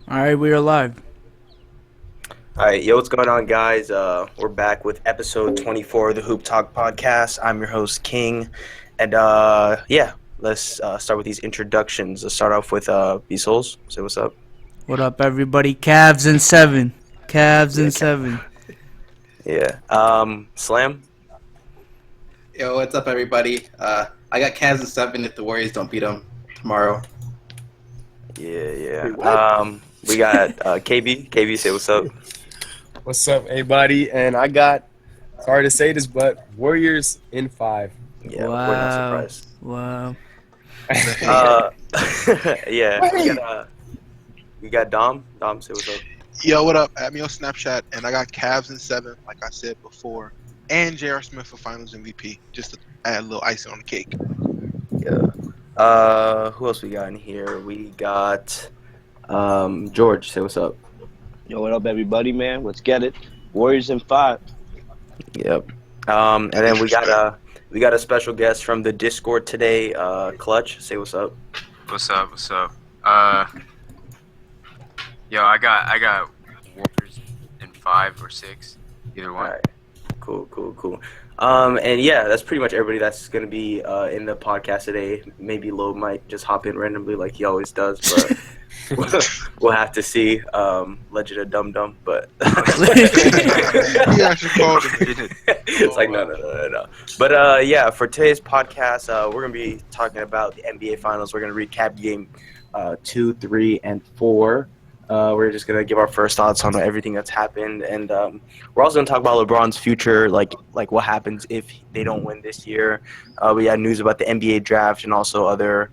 All right, we are live. Alright, yo, what's going on, guys? We're back with episode 24 of the Hoop Talk podcast. I'm your host, King. And, yeah, let's start with these introductions. Let's start off with B-Souls. Say what's up. What up, everybody? Cavs in 7. Cavs Yeah, in 7. Yeah. Slam? Yo, what's up, everybody? I got Cavs in 7 if the Warriors don't beat them tomorrow. Yeah. Wait, We got KB. KB, say what's up. What's up, everybody? And I got, sorry to say this, but Warriors in 5. Yeah, Wow. we're not surprised. Wow. Yeah, we got Dom. Dom, say what's up. Yo, what up? Add me on Snapchat, and I got Cavs in 7, like I said before, and J.R. Smith for Finals MVP, just to add a little icing on the cake. Yeah. Who else we got in here? We got George. Say what's up. Yo, what up, everybody, man? Let's get it. Warriors in 5. Yep. And then we got a special guest from the Discord today. Clutch. Say what's up. What's up? Yo, I got Warriors in 5 or 6, either one. All right. Cool. And yeah, that's pretty much everybody that's gonna be in the podcast today. Maybe Lo might just hop in randomly like he always does, but we'll have to see. Legend of Dum Dum, but He actually called him. it's like no. But yeah, for today's podcast, we're gonna be talking about the NBA Finals. We're gonna recap game 2, 3, and 4. We're just gonna give our first thoughts on everything that's happened, and we're also gonna talk about LeBron's future, like what happens if they don't win this year. We had news about the NBA draft and also other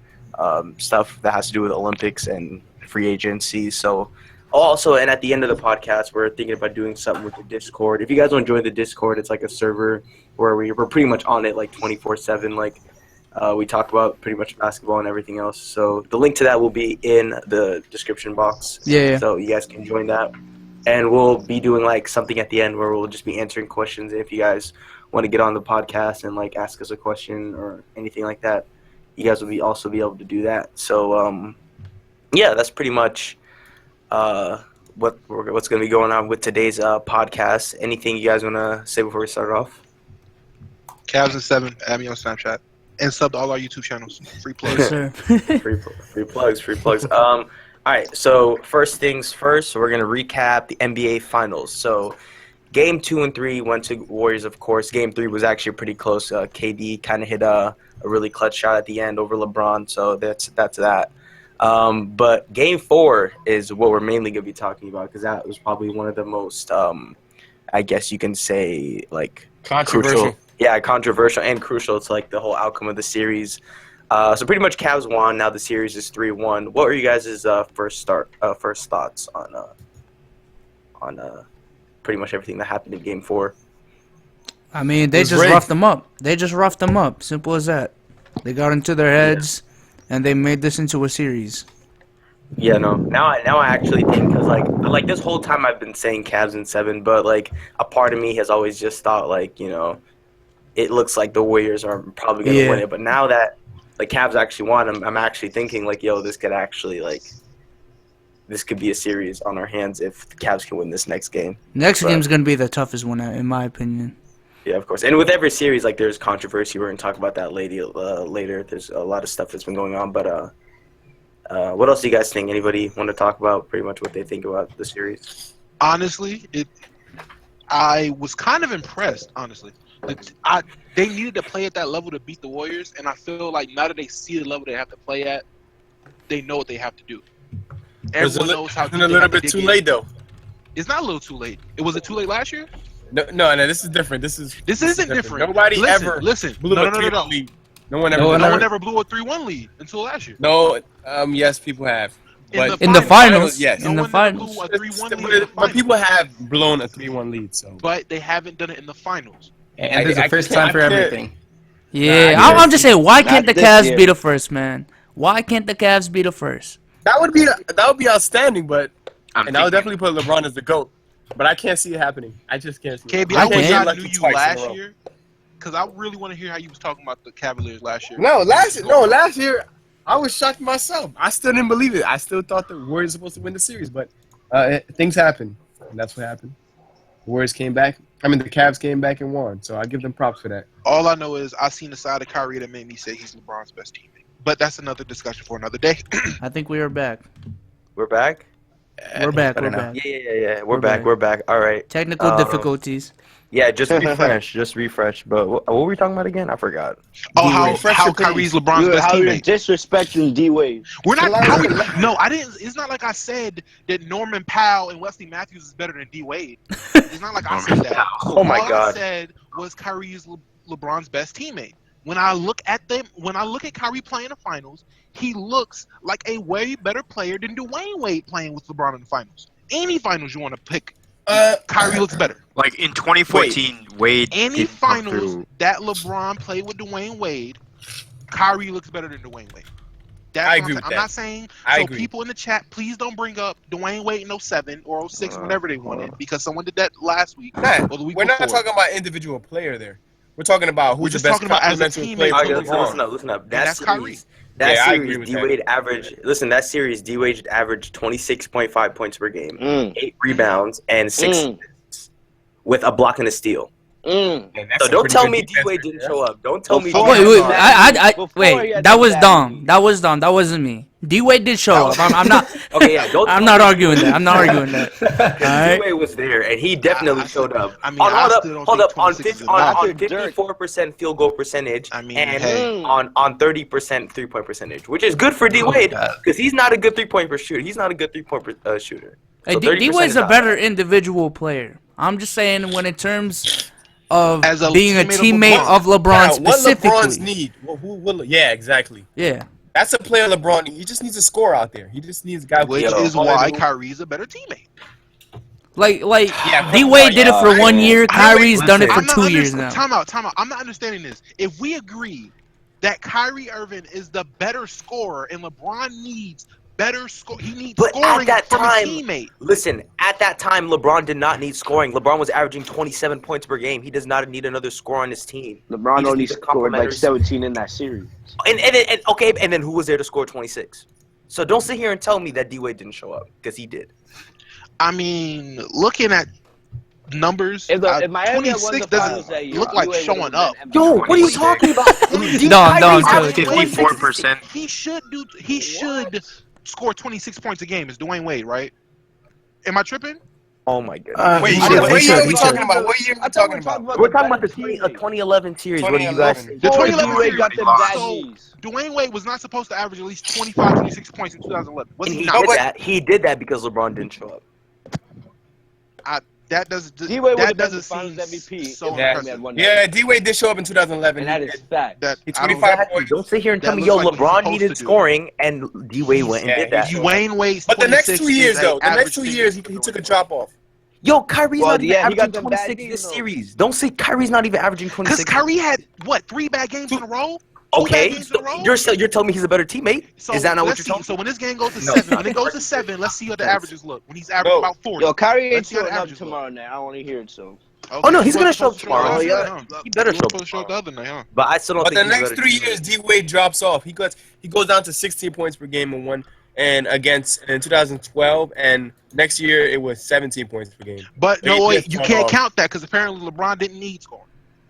stuff that has to do with Olympics and free agency. So also, and at the end of the podcast, we're thinking about doing something with the Discord. If you guys want to join the Discord, it's like a server where we're pretty much on it like 24/7. Like we talk about pretty much basketball and everything else. So the link to that will be in the description box. Yeah. So you guys can join that. And we'll be doing like something at the end where we'll just be answering questions. If you guys want to get on the podcast and like ask us a question or anything like that, you guys will also be able to do that. So yeah, that's pretty much what's going to be going on with today's podcast. Anything you guys want to say before we start off? Cavs in 7, add me on Snapchat, and sub to all our YouTube channels. Free plugs. Yes, sir. Free plugs. All right, so first things first, we're going to recap the NBA Finals. So Game 2 and 3 went to Warriors, of course. Game 3 was actually pretty close. KD kind of hit a really clutch shot at the end over LeBron, so that's that. But Game 4 is what we're mainly going to be talking about because that was probably one of the most, I guess you can say, like, Controversial. crucial. Yeah, controversial and crucial to like the whole outcome of the series. So pretty much Cavs won. Now the series is 3-1. What were you guys' first thoughts on pretty much everything that happened in Game 4? I mean, they just roughed them up. Simple as that. They got into their heads, and they made this into a series. Yeah, no. Now I actually think because like this whole time I've been saying Cavs in 7, but like a part of me has always just thought like it looks like the Warriors are probably gonna win it. But now that like Cavs actually won, I'm actually thinking like this could actually this could be a series on our hands if the Cavs can win this next game. Next game's gonna be the toughest one, in my opinion. Yeah, of course. And with every series, like there's controversy. We're gonna talk about that later. There's a lot of stuff that's been going on, but what else do you guys think? Anybody want to talk about pretty much what they think about the series? Honestly, I was kind of impressed, honestly. They needed to play at that level to beat the Warriors, and I feel like now that they see the level they have to play at, they know what they have to do. Everyone knows how to. It's a little bit too late, though. It's not a little too late. Was it too late last year? No, this is different. This isn't different. Nobody ever blew a 3-1 lead. No one ever blew a 3-1 lead until last year. No, yes, people have. But in the finals, yes. In the finals. But people have blown a 3-1 lead, so. But they haven't done it in the finals. And there's a first time for everything. Yeah, I'm just saying, why can't the Cavs be the first, man? Why can't the Cavs be the first? That would be outstanding, but I would definitely put LeBron as the GOAT. But I can't see it happening. I just can't see it. KB, I wish I knew you last year, because I really want to hear how you was talking about the Cavaliers last year. Last year I was shocked myself. I still didn't believe it. I still thought the Warriors were supposed to win the series, but things happen, and that's what happened. The Warriors came back. I mean, the Cavs came back and won, so I give them props for that. All I know is I seen the side of Kyrie that made me say he's LeBron's best teammate. But that's another discussion for another day. I think we are back. We're back? We're back. Better We're now. back. Yeah. We're We're back. back. We're back. All right. Technical difficulties. Yeah, just refresh. But what were we talking about again? I forgot. Oh, refresh how your Kyrie's LeBron's best How you're teammate. disrespecting D-Wade. We're not. No, I didn't. It's not like I said that Norman Powell and Wesley Matthews is better than D Wade. It's not like I said that. Oh my All God. I said was Kyrie's LeBron's best teammate. When I look at them, when I look at Kyrie playing the finals, he looks like a way better player than Dwayne Wade playing with LeBron in the finals. Any finals you want to pick, Kyrie looks better. Like in 2014, Wade Any didn't come finals through. that LeBron played with Dwayne Wade, Kyrie looks better than Dwayne Wade. That's I what agree I'm with saying. I'm that. not saying I so. agree. People in the chat, please don't bring up Dwayne Wade in 07 or 06, whenever they won it, because someone did that last week Nah, or the week we're not before. talking about individual player there. We're talking about We're who's just the best talking about as a complementary teammate player. to All to right, LeBron. listen up. that's Kyrie. That Yeah, I agree series, with D-Wade that. averaged. Listen, that series, D-Wade averaged 26.5 points per game, Mm. 8 rebounds, and 6 Mm. assists, with a block and a steal. Mm. Man, that's So some don't pretty tell good me defense D-Wade right didn't there. show up. Don't tell me. Before Wait, he wait, had that- wait. before he had That was bad Dom. knee. That was Dom. That wasn't me. D Wade did show up. I'm not. Okay, yeah. Don't. I'm not arguing that. I'm not arguing that. Alright. D-Wade was there, and he definitely I showed up. I mean, hold I up, still don't hold think up. On 26 is on enough. After Dirk. 54% field goal percentage, I mean, and hey. on 30% 3-point percentage, which is good for D-Wade because he's not a good 3-point shooter. He's not a good 3-point shooter. Hey, So 30% D Wade's is a not better bad. individual player. I'm just saying when in terms of As a being a teammate teammate of of LeBron Now, what LeBron's specifically. need? Who will? Yeah, exactly. Yeah. That's a player LeBron. He just needs a score out there. He just needs a guy. Which Yo. is why Kyrie's a better teammate. Like Yeah, D Wade did it for yeah. 1 year. Kyrie's done it for Listen, 2 years now. Time out. I'm not understanding this. If we agree that Kyrie Irving is the better scorer and LeBron needs better score, he needs But at scoring that from time- a teammate. Listen, at that time, LeBron did not need scoring. LeBron was averaging 27 points per game. He does not need another score on his team. He LeBron just only needs a scored like complimentary- 17 in that series. And okay, and then who was there to score 26? So don't sit here and tell me that D-Wade didn't show up because he did. I mean, looking at numbers, If Miami had won 26 the finals doesn't that year, look like D-Wade showing would've up. been MVP. Yo, what are you talking about? Dom, Kyrie's chill. averaging 54%. He should score 26 points a game. Is Dwayne Wade, right? Am I tripping? Oh my goodness. Wait, He what should, year he are should, we he talking should. about? What year are we I thought talking we were about? talking about We're the talking about the better 2011 series. What do you guys think? The 2011 Before D-Wade series, got them lost. bad So knees. Dwayne Wade was not supposed to average at least 25, 26 points in 2011. Was And he he not? did that. He did that because LeBron didn't show up. That doesn't. D-Wade That would have been the doesn't finals seem MVP. so if Yeah. Miami had impressive. won that. Yeah, D-Wade did show up in 2011. And that He is did. fact. That He's I don't- 25 Exactly. points. Don't sit here and tell That me, looks yo, like what he's LeBron supposed needed to do. scoring, and D-Wade went and Yeah, did that. he Dwayne Wade's But the next 26 two years, is though, an the next 2 average years, thing. he took a drop off. Yo, Kyrie's Well, not even yeah, he averaging got them bad 26 knees, this though. series. Don't say Kyrie's not even averaging Because 26. Kyrie had what 3 bad games in a row? 2 bad Okay, games so in a row? you're telling me he's a better teammate? So Is that not what let's you're see. telling me? So when this game goes to No, 7, it's not. when it goes to 7, let's see what the Yes. averages look. When he's averaging about 40. Yo, Kyrie ain't Let's see how the showing up averages look. tomorrow night. I want to hear it, so. Okay, Oh, no, he's he gonna wasn't show up supposed to tomorrow. last Yeah. night, huh? He better He show wasn't up supposed to show up the tomorrow. other night, huh? But I still don't But think the he's a next better 3 teammate. years, D-Wade drops off. He goes down to 16 points per game in 2012, and next year it was 17 points per game. But He no, wait, just you fell can't off. count that because apparently LeBron didn't need scoring.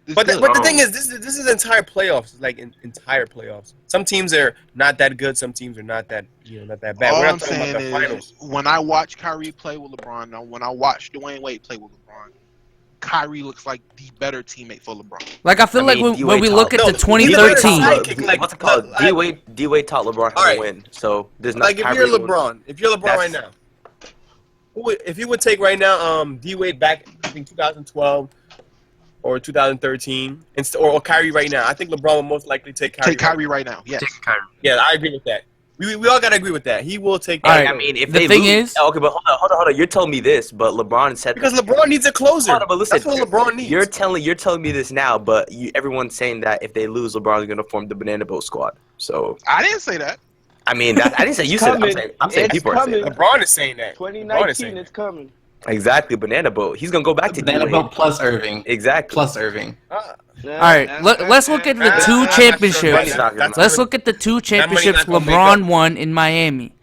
It's But good. the thing is, this is entire playoffs, like entire playoffs. Some teams are not that good. Some teams are not that not that bad. All We're I'm not talking saying about the is, finals. when I watch Kyrie play with LeBron, now when I watch Dwayne Wade play with LeBron, Kyrie looks like the better teammate for LeBron. Like I feel I like mean, when D-Wade we look at taught- the No, D-Wade 2013. taught- Sidekick, like- what's it called? like- D-Wade taught LeBron how Alright. to win. So there's not Like if Kyrie you're going- LeBron, right now, if you would take right now, D-Wade back in 2012 or 2013, or Kyrie right now, I think LeBron will most likely take Kyrie. Take Kyrie right now. Yes. Take Kyrie. Yeah, I agree with that. We all gotta agree with that. He will take. All Kyrie. right. I mean, if The they thing lose, is- okay, but hold on. You're telling me this, but LeBron said Because LeBron needs a closer. Hold on, but listen, That's what LeBron needs. You're telling me this now, but everyone's saying that if they lose, LeBron's gonna form the Banana Boat squad. So I didn't say that. I mean, I didn't say you said. coming. I'm saying It's people are saying coming. that. LeBron is saying that. LeBron is 2019, saying it's coming. Exactly, banana boat. He's gonna go back to Banana D-Wade. boat plus Irving. Exactly. Plus Irving. All right, let's look at the two championships. Let's look at the two championships LeBron won in Miami.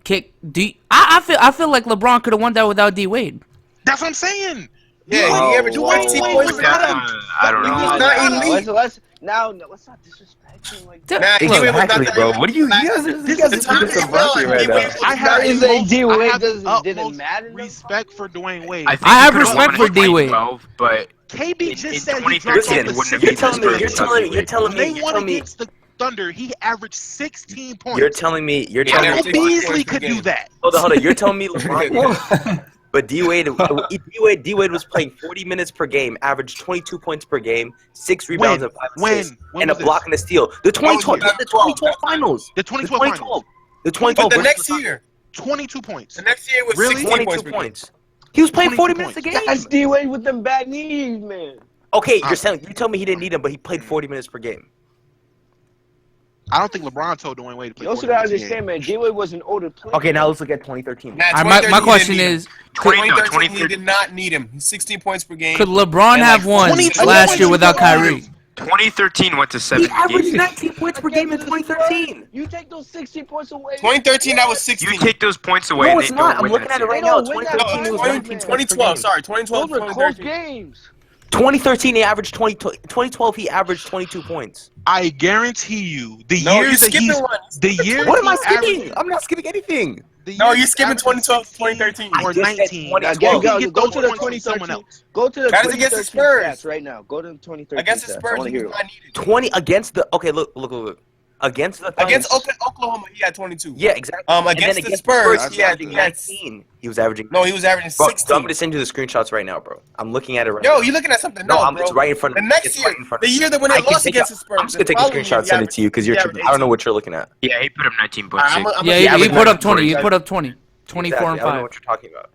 I feel like LeBron could have won that without D Wade. That's what I'm saying. Yeah, he averaged 14 points. I don't know. He's not elite. Let's not disrespect him like that. Nah, D-Wade was not Exactly, that bro. elite. What do you guys are talking some right now? I have Is the that most- D-Wade I have the didn't utmost matter? respect for Dwayne Wade. I, think I he have could've respect won for in D-Wade. 2012, but KD in just said he 2013 dropped Listen, off the wouldn't have you're been telling me, Pittsburgh you're without telling me, D-Wade. you're telling When me, they you're won telling me, against the Thunder, he averaged 16 points. you're telling me, you're Yeah, telling they're me. Cole 16 Beasley points per could do game. that. Hold on. You're telling me LeBron. But D-Wade was playing 40 minutes per game, averaged 22 points per game, 6 rebounds and 5 assists, When and a was block and a steal. The 2012 finals. The 2012 finals. The But 2012. the versus next the year, 22 points. the next year was Really? 16 points 22 per game. points. He was playing 40 22 minutes a game. That's D-Wade with them bad knees, man. Okay, you're telling me he didn't need him, but he played 40 minutes per game. I don't think LeBron told Dwayne Wade to play. You also 40 gotta minutes a game. understand, man. D-Wade was an older player. Okay, now let's look at 2013. Nah, My 2013 question he didn't need is, him. 2013 2013 he did not need him. He's 16 points per game. could LeBron And have like won 22 last year points without per game. Kyrie? 2013 went to 7 He averaged games. 19 points per game in 2013. You take those 16 points away. 2013 that was 16. You take those points away, No, and it's they not. don't I'm win looking that at it right series. now. They don't win that 2013 game. was No, 19 points per 2012, game. sorry. 2012, Those were close 2013. games. 2013 he averaged 2012 he averaged 22 points. I guarantee you, the No, you're years that skipping he's, one. the years What am I he skipping? averaged- I'm not skipping anything. the No, years you're he skipping averaged 2012, 16 2013. or I just said 19. 2012. Now, Go, you can go, get go those to the points from someone 2013. else. Go to the That is against the 2013 Spurs. stats right now. Go to the 2013 Against the stats. I Spurs, want to he hear was it. not needed. 20 against the okay, look. Against the Thunder. Against Oklahoma, he had 22. Yeah, exactly. Against And then the Spurs, he he had averaging 19. He was averaging. No, he was averaging Bro, 16. I'm gonna send you the screenshots right now, bro. I'm looking at it right Yo, now. you looking at something? No, bro. it's right in front of The me. next It's year, right in front the of me. year that when I they can lost take against a- the Spurs. I'm just gonna take a following year, screenshot, he send it to you because you're averaged tripping. I don't know what you're looking at. Yeah, he put up 19.6. Yeah, he average put up 19 20. He points. put up 20. 24 Exactly. and I don't know 5. what you're talking about.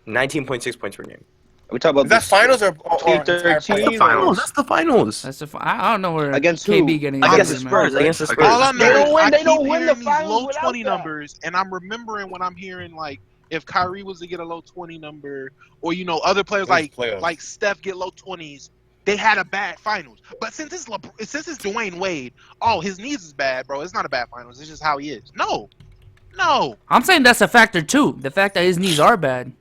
19.6 points per game. We talk about 18. Is that this finals or 2013 finals? That's the finals. I don't know where Against KB who? getting Against the injured, Spurs. man. Against the Spurs. All I know They don't is win- I they keep don't win the hearing these finals low without 20 that. numbers, and I'm remembering when I'm hearing like if Kyrie was to get a low 20 number, or other players Those playoffs. like Steph get low 20s, they had a bad finals. But since it's Dwayne Wade, his knees is bad, bro. It's not a bad finals. It's just how he is. No. I'm saying that's a factor too. The fact that his knees are bad.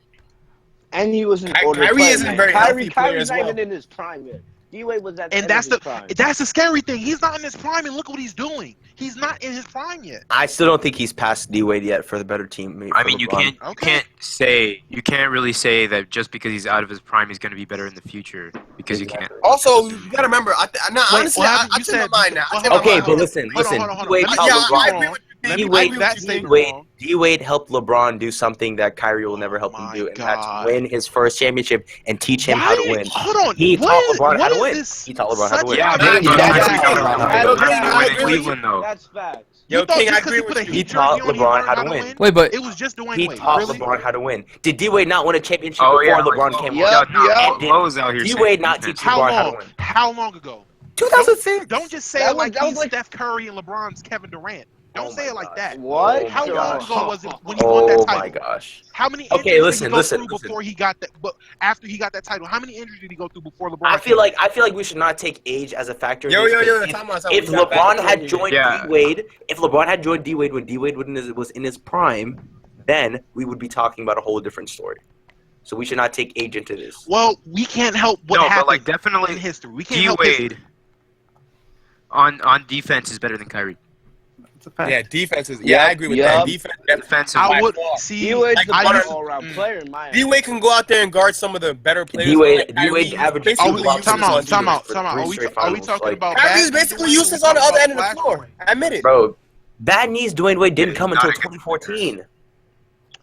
And he was an Kyrie older player. isn't a man. very healthy player Kyrie's as not well. even in his prime yet. D-Wade was at the And end that's of his the prime. that's the scary thing. He's not in his prime, and look what he's doing. He's not in his prime yet. I still don't think he's past D-Wade yet for the better team. I mean, you LeBron. can't really say that just because he's out of his prime, he's going to be better in the future because you can't. Also, you gotta remember. Honestly, what I happened? You changed my said- mind now. I well, changed my Okay, mind. but listen. Hold on. D-Wade Let me- helped Yeah, LeBron. I agree with you. Let me D-Wade, make that statement D-Wade, wrong. D-Wade helped LeBron do something that Kyrie will never help him my do, and God. that's win his first championship and teach him how to win. Hold on. He What taught is- LeBron how what to is win. this He taught LeBron how to such win. Yeah, a- but Yeah, I agree with Cleveland though. That's facts. Yo, You thought King, I just 'cause agree he put with a you. He Heat taught jersey on, he LeBron learned how to win. Wait, but It was just Dwayne He Wade. taught Really? LeBron how to win. Did D-Wade not win a championship Oh before yeah, LeBron came Yup, on? yup. Did Lowe's out here. D-Wade saying not defense. teach LeBron how to win? How long ago? 2006. Don't just say That it was- like that was he's like- Steph Curry and LeBron's Kevin Durant. Don't Oh say my it like gosh. that. What? How my long gosh. ago was it when he won that Oh title? my gosh. How many Okay, injuries listen, did he go listen, through listen. before he got that? But after he got that title, how many injuries did he go through before LeBron? I feel like we should not take age as a factor. in Yo, this, yo, yo, because time out, time If out. We got LeBron back had to joined Yeah. D-Wade, if LeBron had joined D-Wade when D-Wade was in his prime, then we would be talking about a whole different story. So we should not take age into this. Well, we can't help what No, but happened like definitely in history. We can't help history. D-Wade on defense is better than Kyrie. Yeah, defense is. Yeah, I agree with that. Defense. Defensive. I by would far. see. D-Wade's the I better used- all-around player in my D-Wade can go out there and guard some of the better players. D-Wade Kyrie averaged basically Oh, blocks time on out, defense time out, for time out. three Are we straight talking finals, like- about Kyrie's bad basically knees or useless on the talking other end of about the floor. flash point? Admit it. Bro, bad knees Dwayne Wade didn't Yeah, come not until against 2014.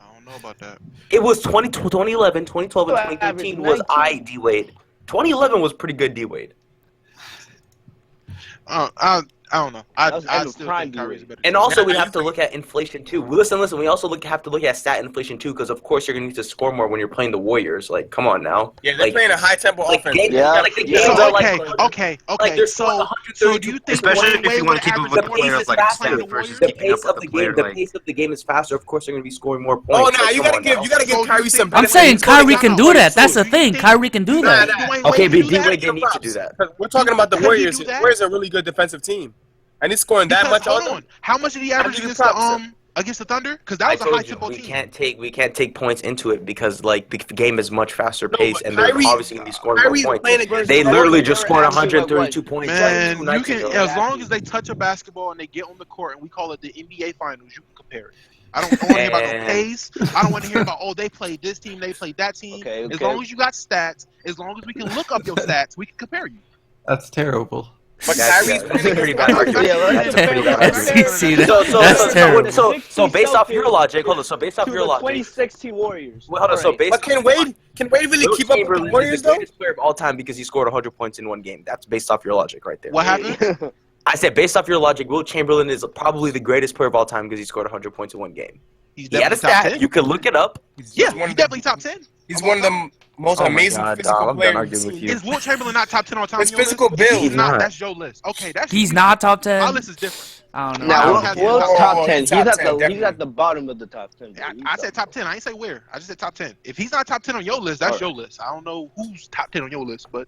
I don't know about that. It was 2011, 2012, and 2013 was D-Wade. 2011 was pretty good D-Wade. I I don't know. That was I end of still prime think Kyrie's a D-Wade. better. And also, we have to look at inflation too. Listen. We also have to look at stat inflation too, because of course you're gonna need to score more when you're playing the Warriors. Like, come on now. Yeah, they're playing a high tempo offense. Like the games So are okay. like they're scoring So do you think Especially Dwayne if Wade you would want to keep up average with the more players assists like if he's faster. playing Steph the versus Warriors? the keeping pace up with of the the player game. The like. pace of the game is faster. Of course, they're gonna be scoring more points. Oh, nah, Like, you come gotta on give now. Kyrie some. I'm saying Kyrie can do that. That's the thing. Kyrie can do that. Okay, but D D-Wade didn't need to do that. We're talking about the Could he Warriors. do that? Warriors are a really good defensive team, and he's scoring that much Hold on them. on. How much did he average give you against props, against the Thunder? Because that I was a high told you tempo we team. can't take points into it because like the game is much faster No, paced but and they're Kyrie- obviously gonna be scoring Kyrie's more playing points. against They the literally Warriors. just scored They're averaging, 132 points. Man, two you nights can ago. as long as they touch a basketball and they get on the court and we call it the NBA Finals, you can compare it. I don't want to hear about no Man. pace. I don't want to hear about they played this team, they played that team. Okay, As long as you got stats, as long as we can look up your stats, we can compare you. That's terrible. But That's Kyrie's a pretty bad argument. Yeah, That's a pretty bad That's, argument. see, that, So that's terrible. so based off your logic, hold on. So based off to your the logic, 2016 Warriors. well, hold on. So Alright. based But can Wade really Wilt keep up with Chamberlain the Warriors is the though? greatest player of all time because he scored 100 points in one game. That's based off your logic right there. What happened? I said based off your logic, Wilt Chamberlain is probably the greatest player of all time because he scored 100 points in one game. He's He had a definitely top stat. 10. You could look it up. Yeah, one he's of the- definitely top 10. He's one of the most Oh my amazing God, physical dog, I'm done players. arguing with we've you. seen. Is Wilt Chamberlain not top 10 all time? His on your physical list? build. He's He's not. not. That's your list. Okay, that's He's your not top My 10. list is different. I don't know. Nah, I Will- don't have Will's him top Oh, 10. he's He's top at 10, the he's definitely. at the bottom of the top 10. I said top 10. I ain't say where. I just said top 10. If he's not top 10 on your list, that's your list. I don't know who's top 10 on your list, but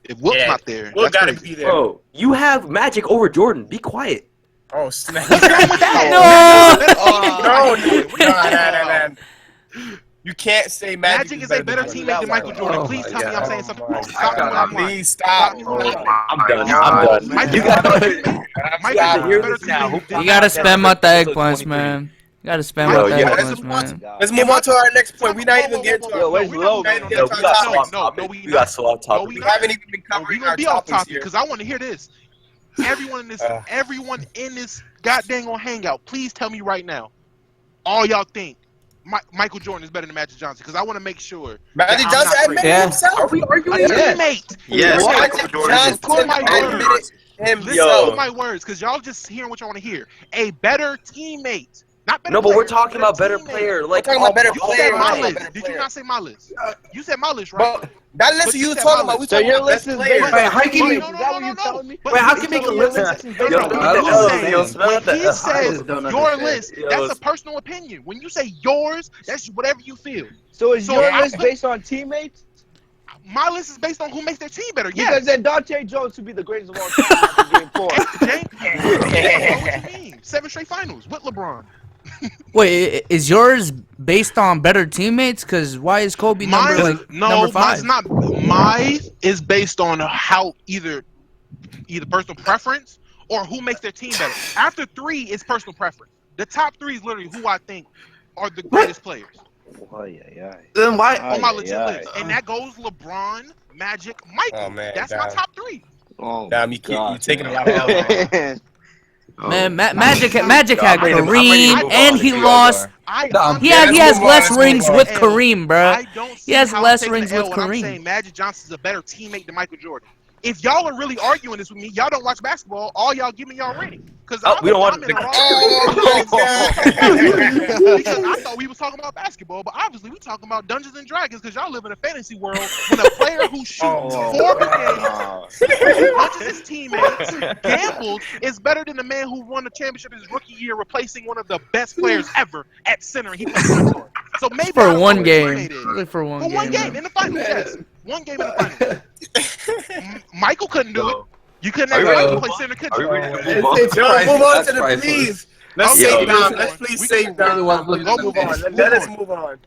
if Wilt's Yeah, not there, Will that's gotta crazy. be there. Bro, you have Magic over Jordan. Be quiet. Oh snap! What's wrong with that? No. You can't say Magic is a better than teammate than Michael Jordan. Oh Please my tell me I'm God. saying something Oh my wrong. Stop me when I'm God. lying. Please stop. Stop me when I'm lying. I'm done. Michael's You a better got teammate. Michael's Yeah, a hear better this now. teammate. You gotta spam out the eggplants, 23. man. You gotta spam Yo, out the yo, eggplants, man. Let's move on to our next point. We're not even getting to Yo, our. where's We're not Logan? going on Yo, that we got topic. swap No, topic. we We got not. swap topic. We haven't even been No, covering we're gonna our be off topics topic here. because I want to hear this. Everyone in this goddamn on hangout, please tell me right now, all y'all think Michael Jordan is better than Magic Johnson? Because I want to make sure. Magic that I'm Johnson not admitted crazy. himself. Are we arguing? A Yes. teammate. Yes, Magic Michael Jordan is Listen to my admitted words. Listen himself. to my words, because y'all just hearing what y'all want to hear. A better teammate. Not better No, but player, we're talking about better teammate. player. Like talking about better You player, said my right? list. Better Did you player. not say my list? You said my list, right? But that list But you you was said talking my about, we list. So talking your about list best is players. based Wait, how can you- Is that what you're telling me? But Wait, how he's can you make a saying- list? No, Yo, no, what the no, hell? saying, Yo, spell when out the he L. says just don't your understand. list, that's a personal opinion. When you say yours, that's whatever you feel. So is So your I list put- based on teammates? My list is based on who makes their team better. Because Yes. then Dante Jones would be the greatest of all time after game 4. James, what you mean? 7 straight finals with LeBron. Wait, is yours based on better teammates? Because why is Kobe number number 5? Mine's not. Mine is based on how either personal preference or who makes their team better. After 3 is personal preference. The top 3 is literally who I think are the greatest players Then why? on my legit list, and that goes LeBron, Magic, Michael. Oh, man, That's my damn. top 3. Oh, Damn, you taking a lot of L's. Man, Magic had I'm ready to Kareem, move and on. he You lost. Dumb. He Yeah, has let's move on, less let's rings move with on. Kareem, bro. I don't see He has how less I'm taking rings the L with when I'm Kareem. saying Magic Johnson's a better teammate than Michael Jordan. If y'all are really arguing this with me, y'all don't watch basketball. All y'all give me y'all ring. Because we don't want I'm in the wrong. Oh, Because I thought we was talking about basketball, but obviously we talking about Dungeons and Dragons because y'all live in a fantasy world when a player who shoots 4 games, punches his teammates, gambles, is better than the man who won the championship his rookie year, replacing one of the best players ever at center. And he plays point guard. So maybe I For don't one know who game. his teammate is. Really for one For game. one game in the finals, yes. One game in the finals. Michael couldn't do it. You couldn't have Michael play center, could Are we you? ready to move on? Yo, move on That's to the priceless. please. Let's Okay, save let's Dom. move Let's on. please We save can Dom. move on. Let's move on. Let us move on.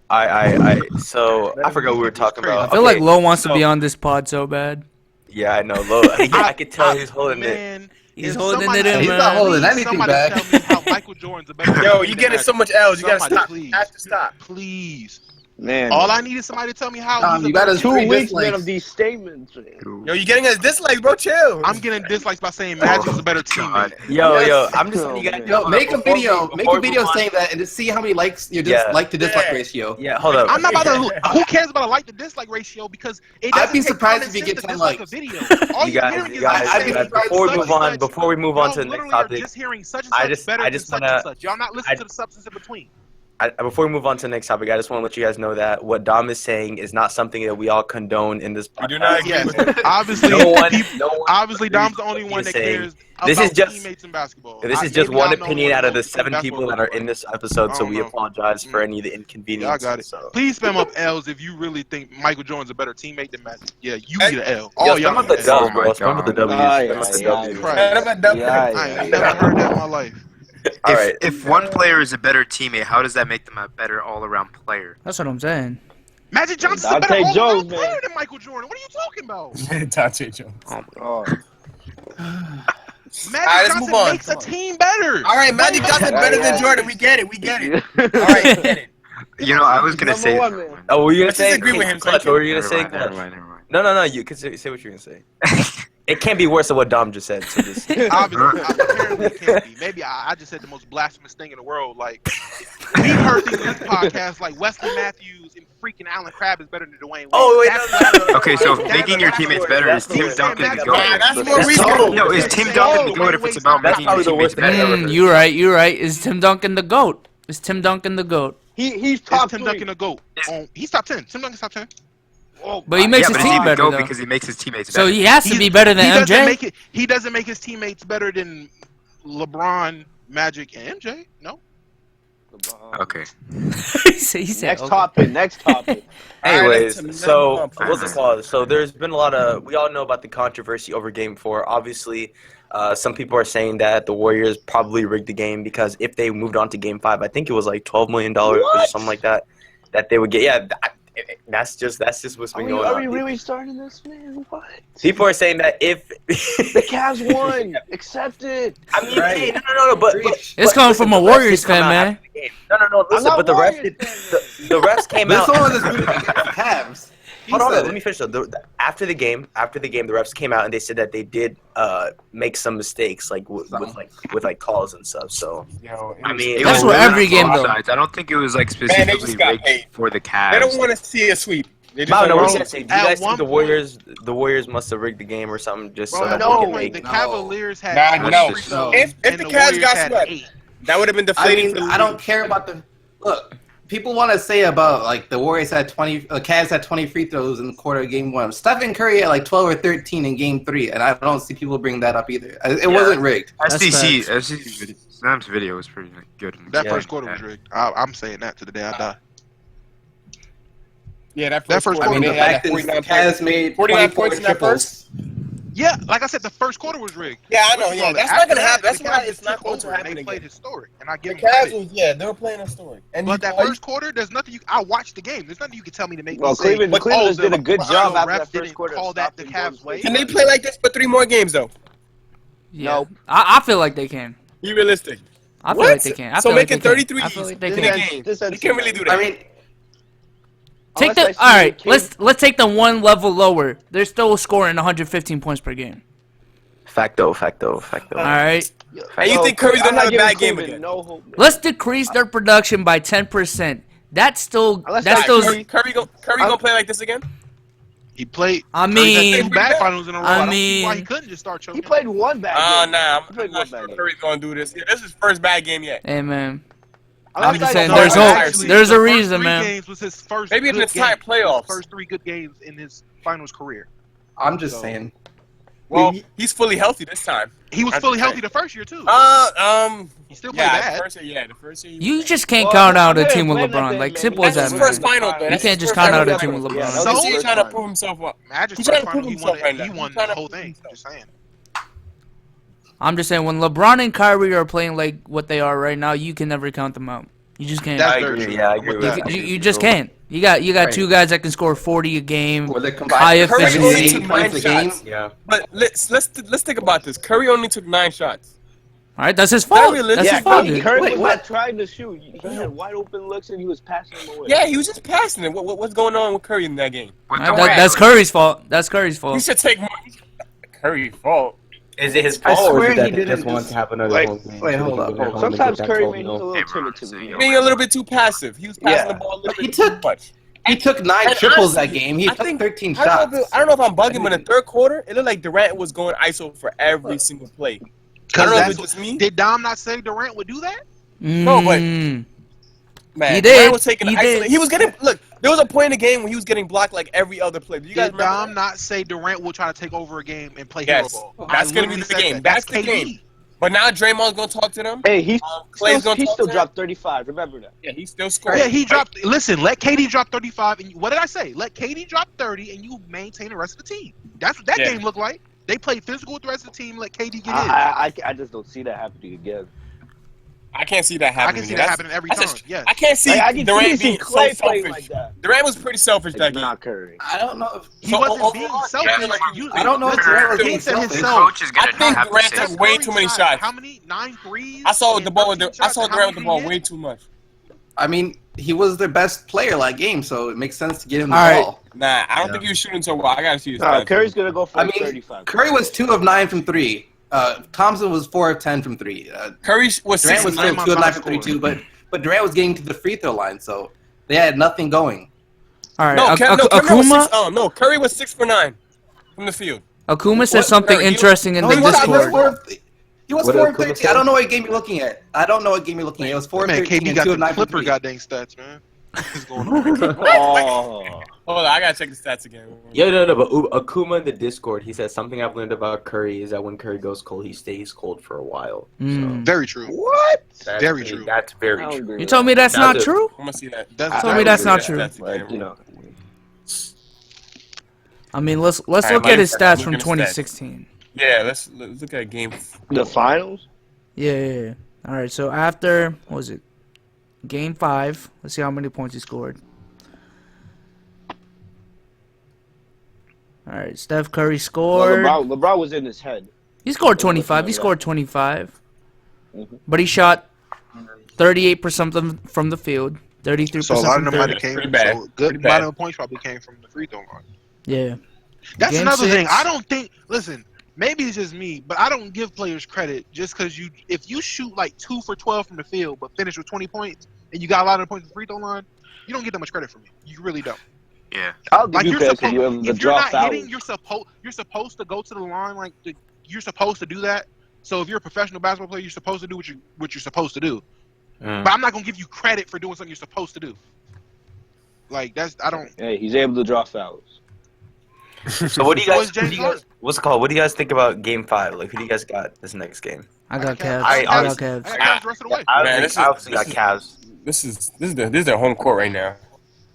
So I forgot what we were talking about. I feel like Okay, Lo wants to so- be on this pod so bad. Yeah, I know. Lo, I could tell he's holding it. Man, He's if holding somebody it in, tell He's me- not man. holding please, anything somebody back. tell me how Michael Jordan's a better Yo, teammate you than getting Magic. so much L's. You gotta Somebody, stop. please. You have to stop. Please. Man, All I need is somebody to tell me how. He's a you got better his 2 teammate. weeks, man, of these statements. Man. Yo, you getting us dislikes, bro? Chill. I'm getting dislikes by saying Magic is a better teammate. Yo, I'm just saying you guys. Yo, make a video saying that and just see how many likes your like to dislike ratio. Yeah, hold up. I'm not about to. Who cares about a like to dislike ratio? Because it doesn't I'd be take surprised common if you sense get to 10 dislike likes. a video. All You you're guys, hearing is before we move on to the next literally are topic, just hearing such and such better than such and such. Y'all not listening to the substance in between. before we move on to the next topic, I just want to let you guys know that what Dom is saying is not something that we all condone in this podcast. We do not agree with that. Obviously, obviously, Dom's the only one that cares This about is just- teammates in basketball. This is just Maybe one I'm the only opinion one out of the that 7 knows people basketball that are play. in this episode, so I we don't know. apologize for any of the inconvenience. Yeah, I got it. So. Please spam up L's if you really think Michael Jordan's a better teammate than Magic. Yeah, you Hey, need an L. Yo, All spam y'all up the need an W's, L. bro. Spam up the W's. Spam up the W's. I ain't never heard that in my life. All right. If one player is a better teammate, how does that make them a better all-around player? That's what I'm saying. Magic Johnson's a better Dante all-around Jones, man. player than Michael Jordan. What are you talking about? Dante Jones. Oh, Magic let's Johnson move on. makes a team better. All right, Magic Johnson better than Jordan. We get it. We get it. All right, we get it. You know, I was gonna Number say. one, man. Oh, were you gonna Let's say? disagree with him, Clutch, so what were you gonna say? Never Clutch? mind. No. You can say what you're gonna say. It can't be worse than what Dom just said. So just Obviously, apparently it can't be. Maybe I just said the most blasphemous thing in the world. Like, we've heard things in this podcast, like Wesley Matthews and freaking Alan Crabb is better than Dwayne Wade. Oh, wait, That's- Okay, so that's- making your teammates better is Tim Duncan the Magic GOAT. Johnson- That's more That's reasonable. No, is Tim Duncan the GOAT if it's about That's making probably your the worst teammates thing I've ever better? heard. You're right. Is Tim Duncan the GOAT? Is Tim Duncan the GOAT? He's Is top Tim 3. Duncan a GOAT? He's top 10. Tim Duncan's top 10. But he makes Yeah, his but is team he the better GOAT though. because he makes his teammates better? So he has to be better than MJ. He doesn't make his teammates better than LeBron, Magic, and MJ. No. Okay. he said, Next okay. topic. Next topic. Anyways, let's so move on. what's it called? So there's been a lot of, we all know about the controversy over Game 4. Obviously, some people are saying that the Warriors probably rigged the game because if they moved on to Game 5, I think it was like $12 million or something like that they would get. Yeah, that's just what's been going on. Are we really starting this, man? What? People are saying that if The Cavs won. Accept it. I mean, hey, no, but It's coming from a the refs Warriors did come fan, out man. after the game. No, listen, not but the refs Warriors did, the refs came This out. one was really against the Cavs. Hold on, let me finish though. After the game, the refs came out and they said that they did make some mistakes, like with calls and stuff. So Yo, I mean, That's what every game though. I don't think it was like Man, they specifically just got rigged paid. for the Cavs. They don't want to see a sweep. They just I don't know want what to you guys say. Do you At guys think one the Warriors must have rigged the game or something just so Bro, that no, they could the make? Cavaliers had Nah, no. free throws, If and the Cavs Warriors got had swept, 8. that would have been I deflating mean, for the I don't league. care about the look. People want to say about like the Warriors had 20, Cavs had 20 free throws in the quarter of Game 1. Stephen Curry had like 12 or 13 in Game 3, and I don't see people bring that up either. It wasn't rigged. SDC Snap's video was pretty good. That first quarter was rigged. I'm saying that to the day I die. Yeah, that That first quarter. I mean, the they had fact is, the 49 Cavs made 49 24 points in that triples. Yeah, like I said, the first quarter was rigged. Yeah, I know. Yeah, that's not gonna happen. That's why it's not going going to happen They again. played historic, and I The give them Cavs credit. was, yeah, they were playing a story. And But that first quarter, there's nothing I watched the game. There's nothing you can tell me to make Well, me say, Cleveland oh, did a good job the after refs that first didn't quarter. call that the Stopping Cavs Golden way. State. Can they play like this for 3 more games though? Yeah. No. I feel like they can. Be realistic. I feel What? like they can. I So feel like making they can. 33 I feel like they in can. a This game. ends You can't really do that. I mean, Take Unless I the see all right. the kid- Let's take the one level lower. They're still scoring 115 points per game. Facto. All right. And you Yo, think Curry's I'm gonna not have a giving bad game Cleveland again? No hope. Let's decrease their production by 10%. That's still. Unless That's that still. Curry gonna play like this again? He played. I Curry's had mean, 2 bad finals in a row. I I don't see why he mean- couldn't just start choking. He played one bad game. Nah, He I'm played not one sure bad game. Curry's gonna do this. Yeah, this is his first bad game yet. hey man. Unless I'm just that saying, guy- there's No, hope. actually, There's a the first reason, 3 man. games was his first. Maybe in the good entire game. playoffs. First 3 good games in his finals career. I'm just saying. Well, he's fully healthy this time. He was That's fully okay. healthy the first year too. He still played yeah, bad. the first year. You just can't Well, count out I'm a gonna team with blame that LeBron. man, Like man. simple That's as his that, first man. final, man. You That's can't his just first count final out a ever. team with Yeah, LeBron. that was So- his He's first trying to final. prove himself up. Magic's He's trying first to final, prove he himself right won now. the He's trying to whole prove thing. himself. Just saying. I'm just saying, when LeBron and Kyrie are playing like what they are right now, you can never count them out. You just can't. That's I very agree. true. Yeah, I agree I'm with with that. that. You just can't. You got Right. 2 guys that can score 40 a game. Or the High combined efficiency. 17 points a game. Yeah. But let's think about this. Curry only took 9 shots. All right, that's his fault. That's his fault. Dude. Curry was not trying to shoot. He had wide open looks and he was passing them away. Yeah, he was just passing it. What's going on with Curry in that game? That's Curry's fault. That's Curry's fault. He should take more. Curry's fault. Is it his fault or is it that he just wants to have another wait, home game? wait, hold up. Sometimes Curry made a little timid to me. Being a little bit too passive. He was passing the ball a little bit too much. He took 9 triples that game. He took 13 shots. I don't know if I'm bugging, but in the third quarter, it looked like Durant was going ISO for every single play. I don't know if it was me. Did Dom not say Durant would do that? No, but man, he did. Durant was taking he was getting look. There was a point in the game when he was getting blocked like every other play. Do you guys Did Dom not say Durant will try to take over a game and play hero ball? That's gonna be the game. That's the game. But now Draymond's gonna talk to them. Hey, he still dropped 35. Remember that? Yeah, he still scored. Yeah, he dropped. Listen, let KD drop 35, and what did I say? Let KD drop 30, and you maintain the rest of the team. That's what that game looked like. They played physical with the rest of the team. Let KD get in. I just don't see that happening again. I can't see that happening. I can see that happening every time. Yeah. I can't see Durant being so selfish. Like that. Durant was pretty selfish that game. Not Curry. I don't know if he wasn't being selfish. I don't know if Durant was being selfish. I think Durant took way too many shots. How many? 9 threes? I saw Durant with the ball way too much. I mean, he was their best player that game, so it makes sense to get him the ball. Nah, I don't think he was shooting so well. I gotta see his stats. Curry's gonna go for 35. Curry was 2 of 9 from 3. Thompson was 4 of 10 from 3. Curry was Durant was still 2 of 9 from 3 too, but Durant was getting to the free throw line, so they had nothing going. All right, Akuma. Curry was 6 for 9 from the field. Akuma said something interesting in the Discord. He was 4 of 13. I don't know what game you're looking at. It was 4 of 13 and 2 of 9 from 3. Goddamn stats, man. What's going on? Hold on, I gotta check the stats again. No, but Akuma in the Discord, he says something I've learned about Curry is that when Curry goes cold, he stays cold for a while. So. Very true. What? Very true. That's very true. You told me that's not true? I'm gonna see that. You told me that's not true. I mean, let's look at his stats from 2016. Yeah, let's look at game. The finals? Yeah. All right, so after, what was it? Game 5. Let's see how many points he scored. All right, Steph Curry scored. Well, LeBron was in his head. He scored 25. He scored 25. But he shot 38% from the field, 33% so a lot of them might from have came. Pretty bad. So good amount of points probably came from the free throw line. Yeah. That's Game another 6. thing. I don't think. Listen, maybe it's just me, but I don't give players credit just because if you shoot like 2 for 12 from the field but finish with 20 points and you got a lot of points from the free throw line, you don't get that much credit from me. You really don't. Yeah. I'll give you credit because you have the if you're draw not fouls. hitting, you're supposed to go to the line you're supposed to do that. So if you're a professional basketball player, you're supposed to do what you're supposed to do. But I'm not gonna give you credit for doing something you're supposed to do. Like I don't. Hey, he's able to draw fouls. So what do you guys? What's it called? What do you guys think about Game 5? Like, who do you guys got this next game? I got Cavs. I got Cavs. I got Cavs the rest of the way. I obviously got Cavs. This is their home court right now.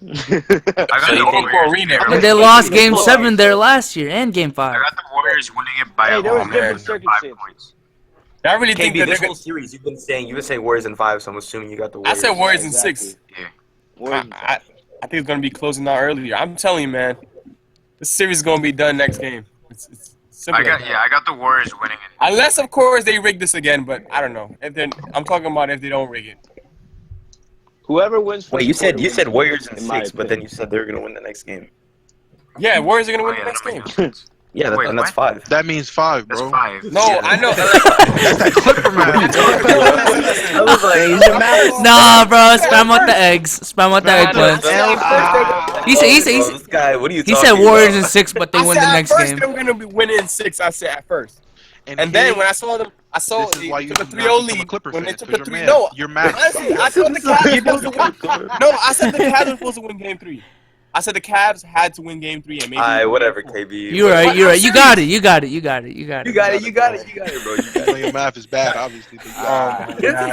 I got the home court arena. And they lost Game 7 there last year and Game 5. I got the Warriors winning it by Hey, there was a different 5 circumstances. points. I really think KB, that this whole series you've been saying Warriors in 5, so I'm assuming you got the I Warriors. said Warriors in Exactly. 6. Yeah. I think it's gonna be closing out earlier. I'm telling you, man, this series is gonna be done next game. It's simple. I got the Warriors winning it. Unless, of course, they rig this again, but I don't know. I'm talking about if they don't rig it. Whoever wins. Wait, you said Warriors in my 6, but then you said they were gonna win the next game. Yeah, Warriors are gonna win Oh, the yeah, next that game. makes no sense. Yeah, Wait, and that's what? 5. That means 5, That's bro. 5. No, I know. Clipper man. I was like, Nah, bro, spam out the eggs. Spam out the eggplants. He this guy, what are you he talking said Warriors about? in 6, but they I win said the at next first game. they were gonna be winning in 6. I said at first, and here, then when I saw them, I saw this is why you the should not 3-0 become a lead Clipper when they fan, took 'cause the 3. you're No, mad. You're mad. honestly, I thought the Cavs were supposed to win. No, I said the Cavs were supposed to win Game 3. I said the Cavs had to win Game 3 and maybe. Whatever, KB. You're right. You got it, bro. You got it, bro. You got it. Your math is bad, obviously. But you got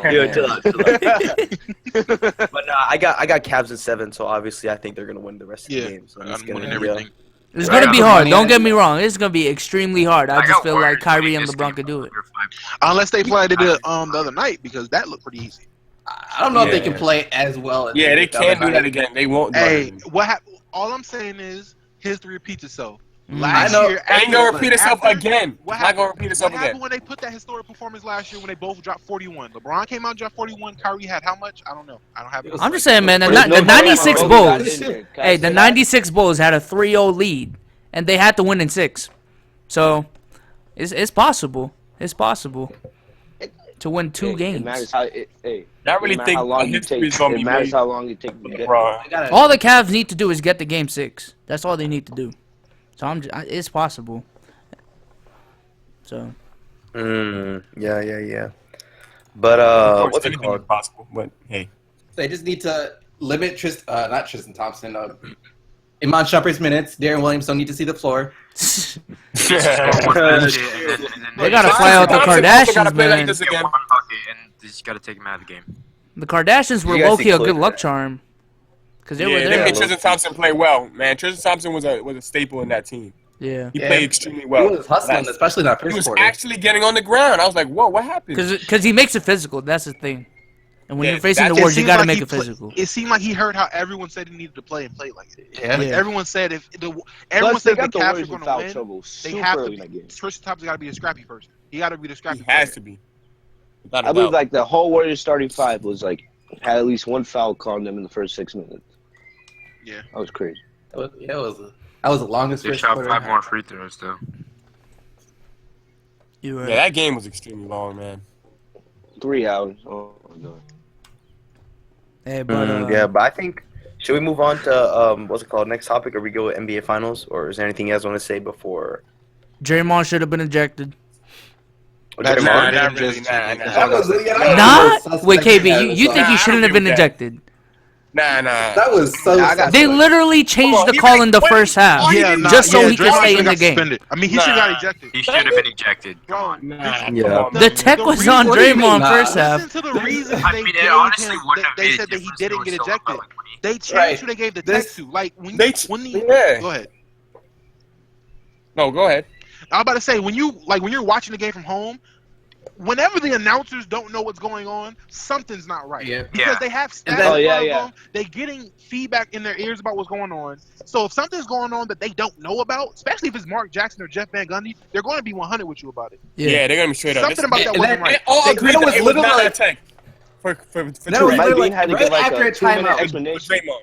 it. Yo, chill out. But no, I got Cavs in 7, so obviously I think they're gonna win the rest of the game. So I'm winning everything. It's gonna be hard. Don't get me wrong. It's gonna be extremely hard. I just got feel like Warriors Kyrie winning and this LeBron game could do it. under 5 points. Unless they played it the other night, because that looked pretty easy. I don't know if they can play as well. As Yeah, they can't do that again. They won't. Hey, all I'm saying is history repeats itself. Last know. year, It ain't gonna repeat itself after- again. What It's not gonna happened? repeat itself What again. happened when they put that historic performance last year when they both dropped 41? LeBron came out and dropped 41. Kyrie had how much? I don't know. I don't have it. I'm just saying, man. The There's no 96 Draymond Bulls. got injured. Can I Hey, say the that? 96 Bulls had a 3-0 lead, and they had to win in 6. So, it's possible. It's possible to win 2 It games. matters how. I really think how long you history take. is gonna It be matters made. how long you take to get. LeBron. All the Cavs need to do is get the game 6. That's all they need to do. So it's possible. So. Yeah. But Of course, what's it anything called? is possible. But hey, They just need to limit not Tristan Thompson. Iman Shumpert's minutes. Darren Williams don't need to see the floor. They gotta fly out the Kardashians, gotta play like man. this Get again. one bucket and just gotta take him out of the game. The Kardashians were You guys low-key see a good Cliff? luck charm. Because they were Yeah, they there. made Tristan Thompson play well, man. Tristan Thompson was a staple in that team. Yeah. He Yeah. played extremely He well. was hustling, especially in that He first was quarter. actually getting on the ground. I was like, whoa, what happened? Because he makes it physical. That's the thing. And when Yeah, you're facing the that's- Warriors, you seemed gotta like make he it play- physical. It seemed like he heard how everyone said he needed to play and play like it. Yeah. Like, Yeah. everyone said everyone Plus, they said the got the Cavs Warriors were in going foul to win. trouble They super have early to. in that game. Tristan Thompson got to be a scrappy person. He got to be the scrappy. He has player. to be. Without a I believe doubt. like the whole Warriors starting 5 was like had at least one foul call on them in the first 6 minutes. Yeah. That was crazy. That was the longest They first shot quarter. 5 more free throws though. You're right. Yeah, that game was extremely long, man. 3 hours. Oh my god. Hey, but Yeah, but I think should we move on to what's it called? Next topic, or we go with NBA Finals, or is there anything you guys want to say before? Draymond should have been ejected. Draymond? Nah, not really. Nah. That was Not? suspect. Wait, KB, you think Nah, he I shouldn't have don't been agree with that. ejected? Nah. That was so. They literally changed the call in the first half just so he could Draymond stay in should've the got game. suspended. I mean, he should have got ejected. He should have been ejected. Come on. Nah. Yeah. Come on, The man. tech was reason- on what do you mean, Draymond nah? first half. Listen to the reasons I they mean, gave it honestly him. wouldn't have They made a said that he difference. didn't It was get still ejected. about, like, 20. They changed Right. who they gave the This- tech to. Like when They yeah. go ahead. No, go ahead. I was about to say when you're watching the game from home, whenever the announcers don't know what's going on, something's not right. Yeah. Because Yeah. they have stats then- in yeah, front of yeah. them, they're getting feedback in their ears about what's going on. So if something's going on that they don't know about, especially if it's Mark Jackson or Jeff Van Gundy, they're going to be 100 with you about it. Yeah, they're gonna be straight up. Something about that and wasn't then- right. They all They- agreed that that was it was not literally- a tech. For That Trey. was Mike literally Dean had to right give like after a a 2-minute timeout. explanation. Draymond.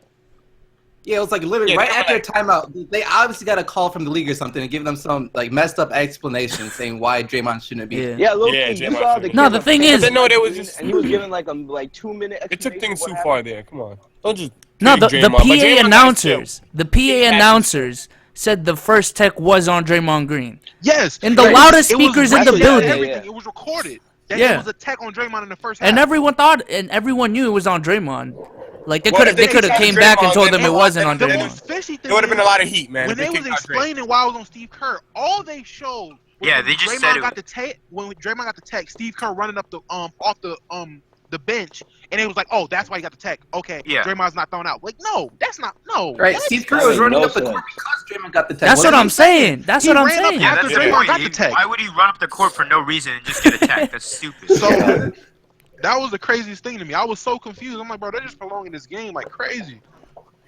Yeah, it was like literally Yeah, right they're after a like- timeout. They obviously got a call from the league or something and give them some like messed up explanation saying why Draymond shouldn't be. Yeah. Yeah, look, Yeah, you Draymond saw should've the been. No, the thing is- But no, they was just- and he was giving like a 2-minute. They took things too explanation far there. Come on. Don't just No, the Draymond. But PA Draymond got announcers, the PA Exactly. announcers said the first tech was on Draymond Green. Yes. And the Right. loudest It was speakers in the recorded, building. Everything. It was recorded. That Yeah. it was a tech on Draymond in the first half. And everyone thought, and everyone knew it was on Draymond. Like they Well, could if have, they they could have tried came Draymond, back and told then them it it wasn't on The was- most Draymond. fishy thing There would have been a is, lot of heat, man. when if they was kicked out Drake. explaining why I was on Steve Kerr, all they showed was Yeah, when they just Draymond said it- got the tech. When Draymond got the tech, Steve Kerr running up the off the bench, and it was like, oh, that's why he got the tech. Okay, Yeah. Draymond's not thrown out. Like, no, that's not Right, That's Steve Kerr was That running makes up the no court because Draymond got the tech. That's what wasn't I'm he? saying. That's He what I'm ran up saying. Yeah, after that's the Draymond point. got the tech. Why would he run up the court for no reason and just get attacked? That's stupid. So that was the craziest thing to me. I was so confused. I'm like, bro, they're just prolonging this game like crazy.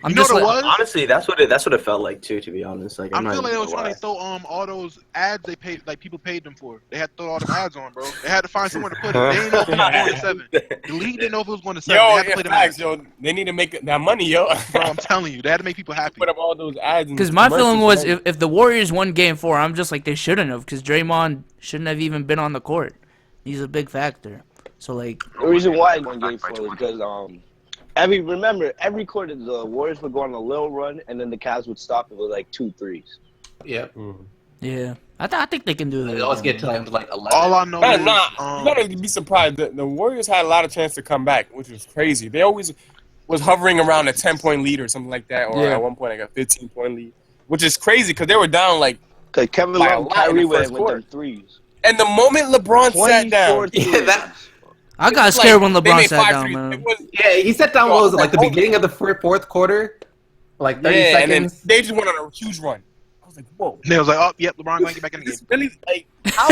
I'm You know just what it like, was? Honestly, that's what it felt like too. To be honest, like I I'm not feel like they even was gonna trying to throw all those ads they paid, like people paid them for. They had to throw all them ads on, bro. They had to find somewhere to put it. They didn't know if it was going to 7. The league didn't know if it was going to 7. Yo, They had to yeah, play them facts, ads. yo. They need to make that money, yo. Bro, I'm telling you, they had to make people happy. Put up all those ads. because my feeling was if the Warriors won Game 4, I'm just like they shouldn't have, because Draymond shouldn't have even been on the court. He's a big factor. So like, The reason why I won game 4 is because every quarter the Warriors would go on a little run and then the Cavs would stop it with like 2 threes. Yep. yeah, I think they can do that. They always get to like 11. All I know Nah, is, you gotta be surprised. The Warriors had a lot of chance to come back, which was crazy. They always was hovering around a 10-point lead or something like that, or Yeah. at one point like a 15-point lead, which is crazy because they were down like. Because Kevin By a Love and lot in the Kyrie first went with quarter. them threes. And the moment LeBron sat 24 down, threes. Yeah, that. I got it's like scared when they LeBron made sat 5 down, threes. man. It was, Yeah, he sat down. What was it like the Hold on. beginning of the fourth quarter? Like 30 yeah, and then seconds. they just went on a huge run. I was like, whoa. they was like, oh, yep, LeBron going to get back in the game. This really like how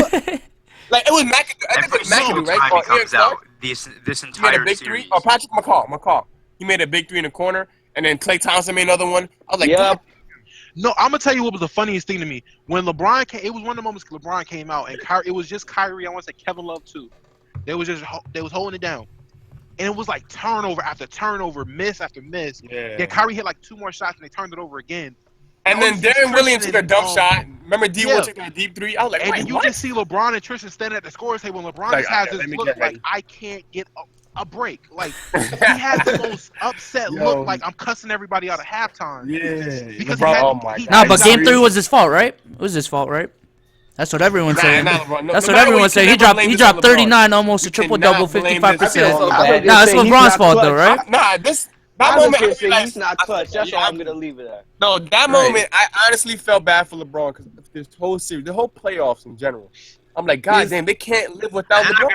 like it was McAdoo. I think it Every was single McAdoo, right? time Or he comes Eric out, Clark. this He made a entire big series. 3. Or Patrick McCall. He made a big 3 in the corner, and then Klay Thompson made another one. I was like, Yeah. what? No, I'm gonna tell you what was the funniest thing to me when LeBron came. It was one of the moments LeBron came out and it was just Kyrie. I want to say Kevin Love too. They was holding it down, and it was like turnover after turnover, miss after miss. Yeah. Kyrie hit like 2 more shots and they turned it over again. And then Darren Williams took a dump shot. Remember D-Will took that deep three? I was like, and wait, then you what? just see LeBron and Tristan standing at the scorer's table. And LeBron just has this look like I can't get a break. Like he has the most upset look, like I'm cussing everybody out at halftime. Yeah. Because LeBron, oh my God. No, but game 3 was his fault, right? It was his fault, right? That's what everyone's saying. That's what everyone's saying. He dropped 39, almost a triple double, 55%. Nah, it's LeBron's fault though, right? Nah, that moment, he's not clutch. That's all I'm gonna leave it at. No, that moment, I honestly felt bad for LeBron because this whole series, the whole playoffs in general. I'm like, God damn, they can't live without LeBron.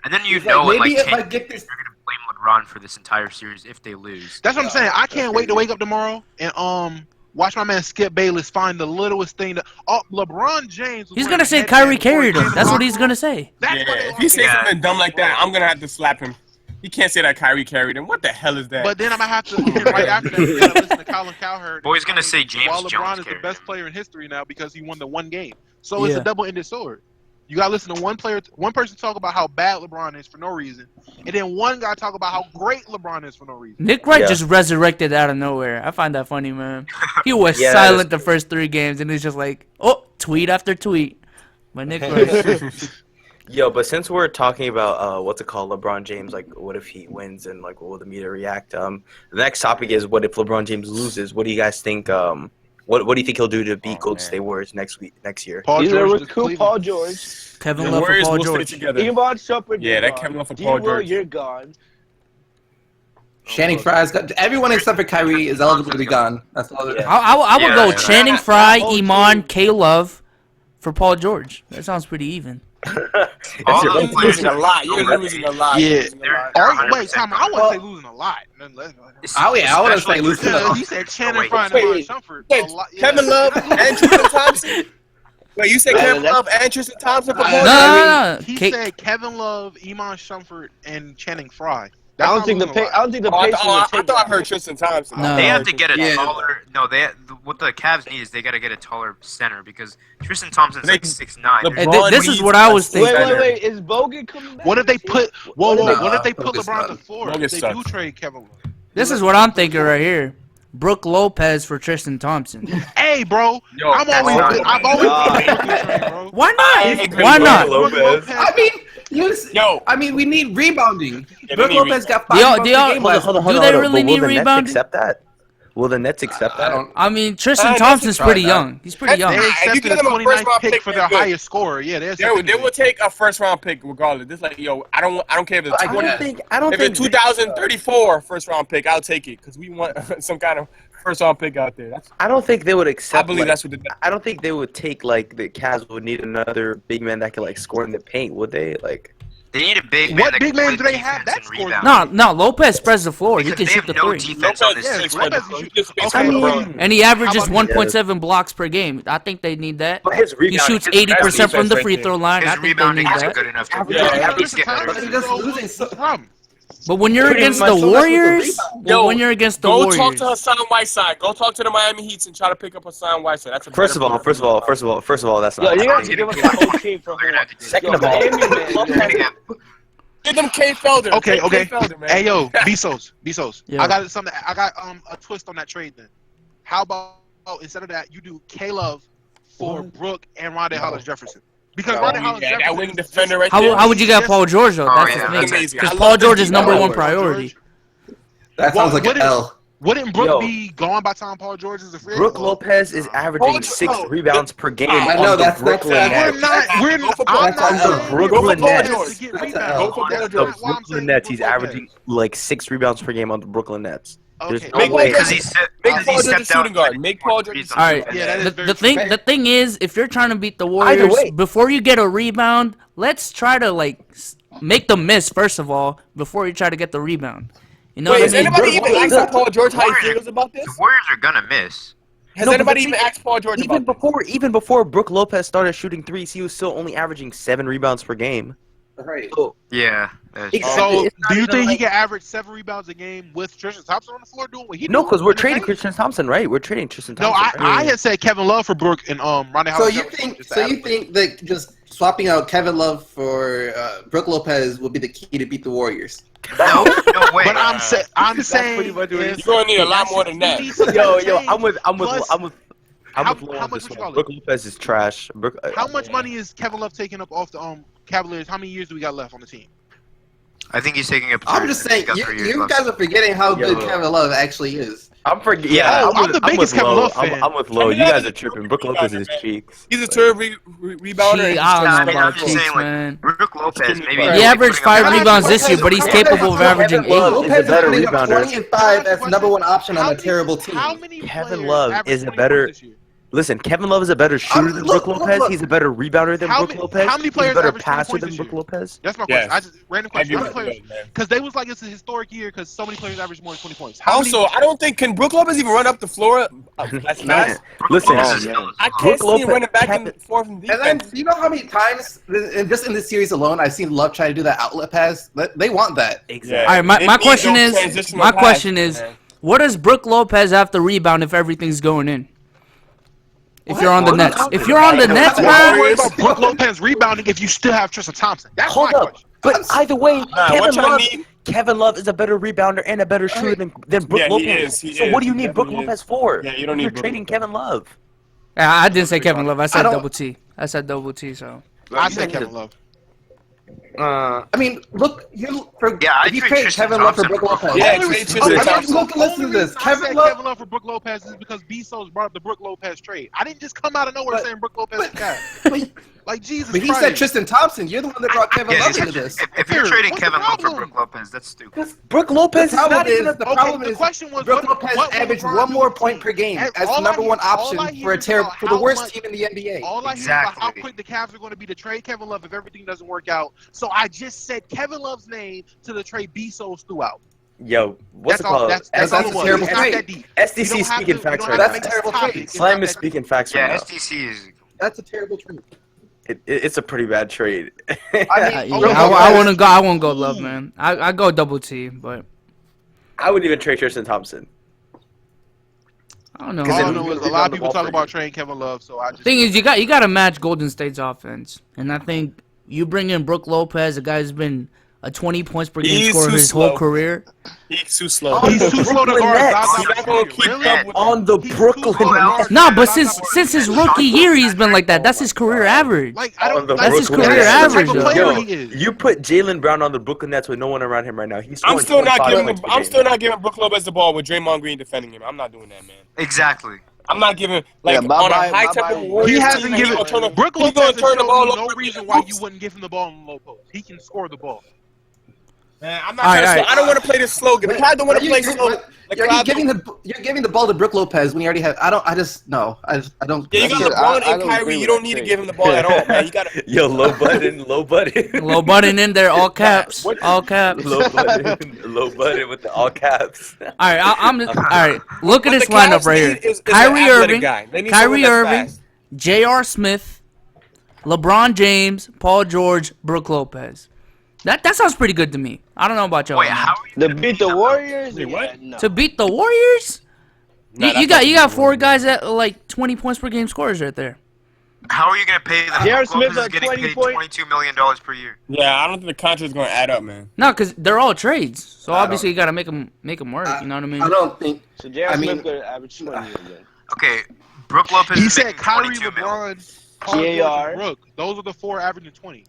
And then you know, maybe like, if I get this, they're gonna blame LeBron for this entire series if they lose. That's what I'm saying. I can't wait to wake up tomorrow and watch my man Skip Bayless find the littlest thing that LeBron James. He's gonna say Kyrie carried him. That's what he's gonna say. Yeah, if he says something dumb like that, I'm gonna have to slap him. He can't say that Kyrie carried him. What the hell is that? But then I'm gonna have to right after that you gotta listen to Colin Cowherd. Boy's gonna say James while Jones LeBron is the carried best him. player in history now because he won the one game. So it's a double-ended sword. You gotta listen to one person talk about how bad LeBron is for no reason, and then one guy talk about how great LeBron is for no reason. Nick Wright just resurrected out of nowhere. I find that funny, man. He was silent the first 3 games, and it's just like, oh, tweet after tweet. But Nick Wright. Yo, but since we're talking about what's it called, LeBron James, like what if he wins and like what will the media react? The next topic is what if LeBron James loses? What do you guys think? What do you think he'll do to beat Golden State Warriors next year? He's gonna recruit Paul George. Kevin Love for Paul George. Iman Shumpert. Yeah, that Kevin Love for Paul George. You're gone. Channing Frye's got everyone except for Kyrie is eligible to be gone. That's all. I would go Channing Frye, Iman, K Love for Paul George. That sounds pretty even. You're losing a lot. You're losing a lot. Yeah. Wait, Tom. I wouldn't say losing a lot. I wouldn't say losing a lot. He said Channing Frye and Iman Shumpert. Kevin Love and Tristan Thompson. Wait, you said Kevin Love and Tristan Thompson for Paul George? No. He said Kevin Love, Iman Shumpert, and Channing Frye. I don't think the Pacers. I thought I heard Tristan Thompson. No. They have to get a taller. No, what the Cavs need is they got to get a taller center because Tristan Thompson's like 6'9". Hey, this is what I was thinking. Wait. Is Bogut coming back? What if they put? Whoa! What if they put Bogut's LeBron done. to 4? Bogut They sucks. do trade Kevin Love. This is what I'm thinking right here. Brooke Lopez for Tristan Thompson. Hey, bro. Yo, I've always been on the train, bro. Why not? Why not? Lopez. I mean, we need rebounding. Yeah, Brooke they need Lopez got Do y'all- 5 do y'all- games last Hold on. Do they really But need will the Nets rebounding? accept that? Will the Nets accept that? I mean, Tristan that's Thompson's a pretty try, young. He's pretty young. They If you accepted give a them a 29th first-round pick pick, for they're their good. highest scorer. Yeah, they They accepted will take a first-round pick regardless. Just like, yo, I don't care if it's 20. If it's 2034 first-round pick, I'll take it because we want some kind of first-round pick out there. I don't think they would accept. I believe that's what I don't think they would take like the Cavs would need another big man that could like score in the paint. Would they? Like, They need a big man. What that big can man play do they have defense that and scores? rebound. No, Lopez spreads the floor. He Because can they shoot have the no 3. defense on this Lopez, team. Lopez, Okay, And he averages How about- 1.7 blocks per game. I think they need that. but his He rebounding. shoots 80% from the free throw line. I His think they rebounding need isn't that. good enough. Yeah, He's getting better. But he just losing so. But when you're Pretty against much the so much with the Warriors, Yo, when you're against the Go Warriors, talk to Hassan Whiteside. Go talk to the Miami Heat and try to pick up Hassan Whiteside. That's a First of all, that's Yo, not. you have to give us a whole team for We're gonna have to do Second Yo, of all, Miami, man, We're gonna get- give them K Felder. Okay. K Felder, man. Hey, yo, Bezos. Yeah. I got something. I got a twist on that trade. Then, how about instead of that, you do K Love for Brooke and Rondé Hollis Jefferson? Because Rondé Hollis that Jefferson. wing defender right there. how would you get Paul George though? Oh, That's yeah, the that's thing. amazing. Because I Paul love George the is number defense. one priority. That sounds like What an if- L. Wouldn't Brooke Yo. be gone by time Paul George is a free agent? Brooke Lopez is averaging 6 rebounds per game I know, on the that's- Brooklyn that's- Nets. We're not. I'm That's not on the saying Brooklyn Paul Nets. George to get That's a rebounds. L. Go for That's The not why I'm Brooklyn saying Nets, he's Brooke Lopez. averaging like 6 rebounds per game on the Brooklyn Nets. There's Okay. no Make way. Because he stepped Make Paul George a out. shooting guard. Make Paul George a He's All right. Yeah, that is very The thing is, if you're trying to beat the Warriors, way. before you get a rebound, let's try to like make them miss first of all before you try to get the rebound. You know Wait, what has I mean? anybody even asked Paul George how he feels about this? The Warriors are gonna miss. Has No, but anybody the even thing- asked Paul George Even about this? before Brooke Lopez started shooting threes, he was still only averaging 7 rebounds per game. Right. So, Yeah. So, do you think he can average 7 rebounds a game with Tristan Thompson on the floor doing what he doing? No, because we're trading Tristan Thompson, right? We're trading Tristan No, Thompson. I had said Kevin Love for Brooke and Ronnie So Howard. you think that just swapping out Kevin Love for Brook Lopez will be the key to beat the Warriors? No way. But I'm saying pretty much what You're gonna need a lot more than that. Yo, I'm with How Lou on much this would you one. call Brook it? Lopez is trash. How much money is Kevin Love taking up off the Cavaliers? How many years do we got left on the team? I think he's taking up. I'm just saying, you guys are forgetting how good Kevin Love actually is. I'm the biggest Kevin Love fan. I'm with Low. You guys are tripping. Brook Lopez is cheeks. He's a terrible rebounder. Gee, I don't know I'm about just cheeks, saying, man. Brook Lopez, maybe. He averaged 5 rebounds this year, but he's capable of averaging 8. Lopez is better putting up rebounder. 20 and 5 as number one option on a terrible team. How many Kevin players Love average is a 20 better- points this year? Listen, Kevin Love is a better shooter than look, Brook Lopez. look. He's a better rebounder than How Brook many- Lopez. how many He's players a better average 20 passer points than this Brook year? Lopez. That's my Yes. question. I just random I question. give How it many to players? him, man. Because they was like it's a historic year because so many players average more than 20 points. How Also, many, I don't think can Brook Lopez even run up the floor as fast. Listen, I Brook can't see Lopez- him running back and forth in And then, defense. do you know how many times, just in this series alone, I've seen Love try to do that outlet pass? They want that. exactly. All right, my They question need those is, transitional passes, man. what does Brook Lopez have to rebound if everything's going in? If you're on the Nets, if you're on the Nets, why man. worry about Brook Lopez rebounding if you still have Tristan Thompson? That's Hold my up. question. But either way, what y'all need- Kevin Love is a better rebounder and a better shooter than Brook Yeah, he Lopez. is, So what do you he need Brook definitely Lopez is. for? Yeah, you don't need You're Brook trading Lopez. Kevin Love. I didn't say Kevin Love. I said I don't- double T. I said double T. So I said Kevin Love. I mean, look, Yeah, if you I'd trade trade Tristan Kevin Love for Thompson Brook for Lopez. Yeah, Only trade reason- Tristan only Thompson. reason- Listen to only this. reason I said Kevin Love- Kevin Love for Brook Lopez is because Bezos brought up the Brook Lopez trade. I didn't just come out of nowhere But- saying Brook Lopez is cat. Like Jesus But he Christ. said Tristan Thompson. You're the one that brought Kevin Yeah, Love into this. if you're trading What's the Kevin Love for problem? Brook Lopez, that's stupid. Brook Lopez The problem is, The question was, Brook what Lopez will averaged LeBron one do more with the point team? per game And as all the I number hear- one all option I hear for is about for the how worst much- team in the NBA. All I hear is about how Exactly. quick the Cavs are going to be to trade Kevin Love if everything doesn't work out. So I just said Kevin Love's name to the trade Bezos threw out. Yo, what's it That's all. called? That's That's all a it was. terrible It's not trade. that deep. You SDC don't have speaking to- facts you right don't have now. to make Terrible this topic. trade. It's Slime not is that speaking facts right Yeah, now. STC is. That's a terrible trade. It's a pretty bad trade. I yeah, mean, I wouldn't go. I won't go Love, man. I go double T, but I wouldn't even trade Tristan Thompson. I don't know. All I then know we is a rebound lot of the people ball talk for about you. trading Kevin Love, so I just Thing is, you got to match Golden State's offense, and I think you bring in Brook Lopez, a guy who's been a 20 points per game He's scorer too his whole slow. career. He's too slow. He's too slow to Brooklyn guard Nets. Zaza He's not gonna Pachulia. keep Really? up with On the He's too Brooklyn slow to guard Nets. No, but Zaza since his Pachulia. rookie year, he's been like that. That's his career average. Like I don't. On the Like, That's his Brooklyn career Nets. That's the type average, of though. player Yo, he is. you put Jalen Brown on the Brooklyn Nets with no one around him right now. He's I'm scoring still not 25 giving. points per I'm game. still not giving Brook Lopez the ball with Draymond Green defending him. I'm not doing that, man. Exactly. I'm not giving Yeah, on a bye-bye, high bye-bye. tempo Warriors He team, hasn't he's given gonna turn Brook he's Lopez gonna has turn the shown ball me over. no reason why you wouldn't give him the ball in the low post. He can score the ball. Man, I'm not trying to slow. I don't want to play this slogan. The Cavs don't want to play slow. You're giving the ball to Brook Lopez when you already have. I don't. Yeah, you got LeBron and Kyrie. You don't need to give him the ball at all, man. You got to. Yo, low button. Low button in there, all caps, all caps. low button with the all caps. All right, all right. Look at this What the lineup Cavs right here: need is an Kyrie athletic Irving, guy. They need someone Kyrie that's Irving, fast. J.R. Smith, LeBron James, Paul George, Brook Lopez. That sounds pretty good to me. I don't know about y'all. Wait, how are you To beat the Warriors? Wait, what? Yeah, no. To beat the Warriors? Nah, you got 4 guys at like 20 points per game scorers right there. How are you gonna pay them? J.R. Brook Lopez Smith's is at getting 20 paid points. $22 million per year. Yeah, I don't think the contract's going to add up, man. No, because they're all trades. So obviously you got to make them work. You know what I mean? I don't think. So J.R. I mean- Smith could average 20 again. Okay, Brook Lopez He is said making Kyrie, 22 mil. LeBron, Paul George, JR. and Brook. Those are the 4 averaging 20,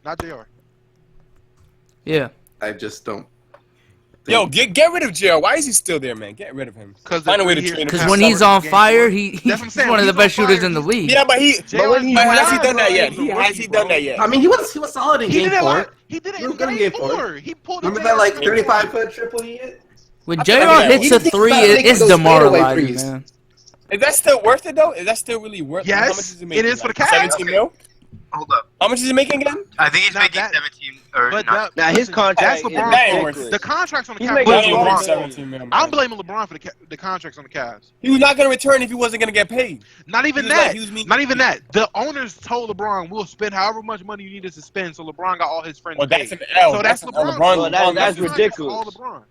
not Jr. Yeah. I just don't. Yo, get rid of JR. Why is he still there, man? Get rid of him. Because Find a way to trade him. Because when he's on fire, he's That's what I'm saying. one of the When he's best on shooters fire, in the he's- league. Yeah, but But when has he he's done that not, yet? bro, Has he done that yet? I mean, he was solid in He game did it. 4. He did it He was in good in game game 4. 4. He pulled. Remember it that like down. 35-foot triple he hit? When I JR feel like hits he a thinks 3, about making it's those fadeaway demoralizing, threes. man. Is that still worth it though? Is that still really worth it? How much Yes, is it making? it is for the Like Cavs. 17 mil? Hold up. How much is he making again? I think he's Now making that- 17 or But not. Now his contract that's is LeBron. That ain't ridiculous. The contracts on the He's Cavs. making That ain't worth LeBron. 17 million. I'm blaming LeBron for the contracts on the Cavs. He was not going to return if he wasn't going to get paid. Not even He was that. like, he was mean- Not even that. The owners told LeBron, "We'll spend however much money you need us to spend." So LeBron got all his friends Well, paid. that's an L. So that's an LeBron. Well, that's That's ridiculous. all LeBron.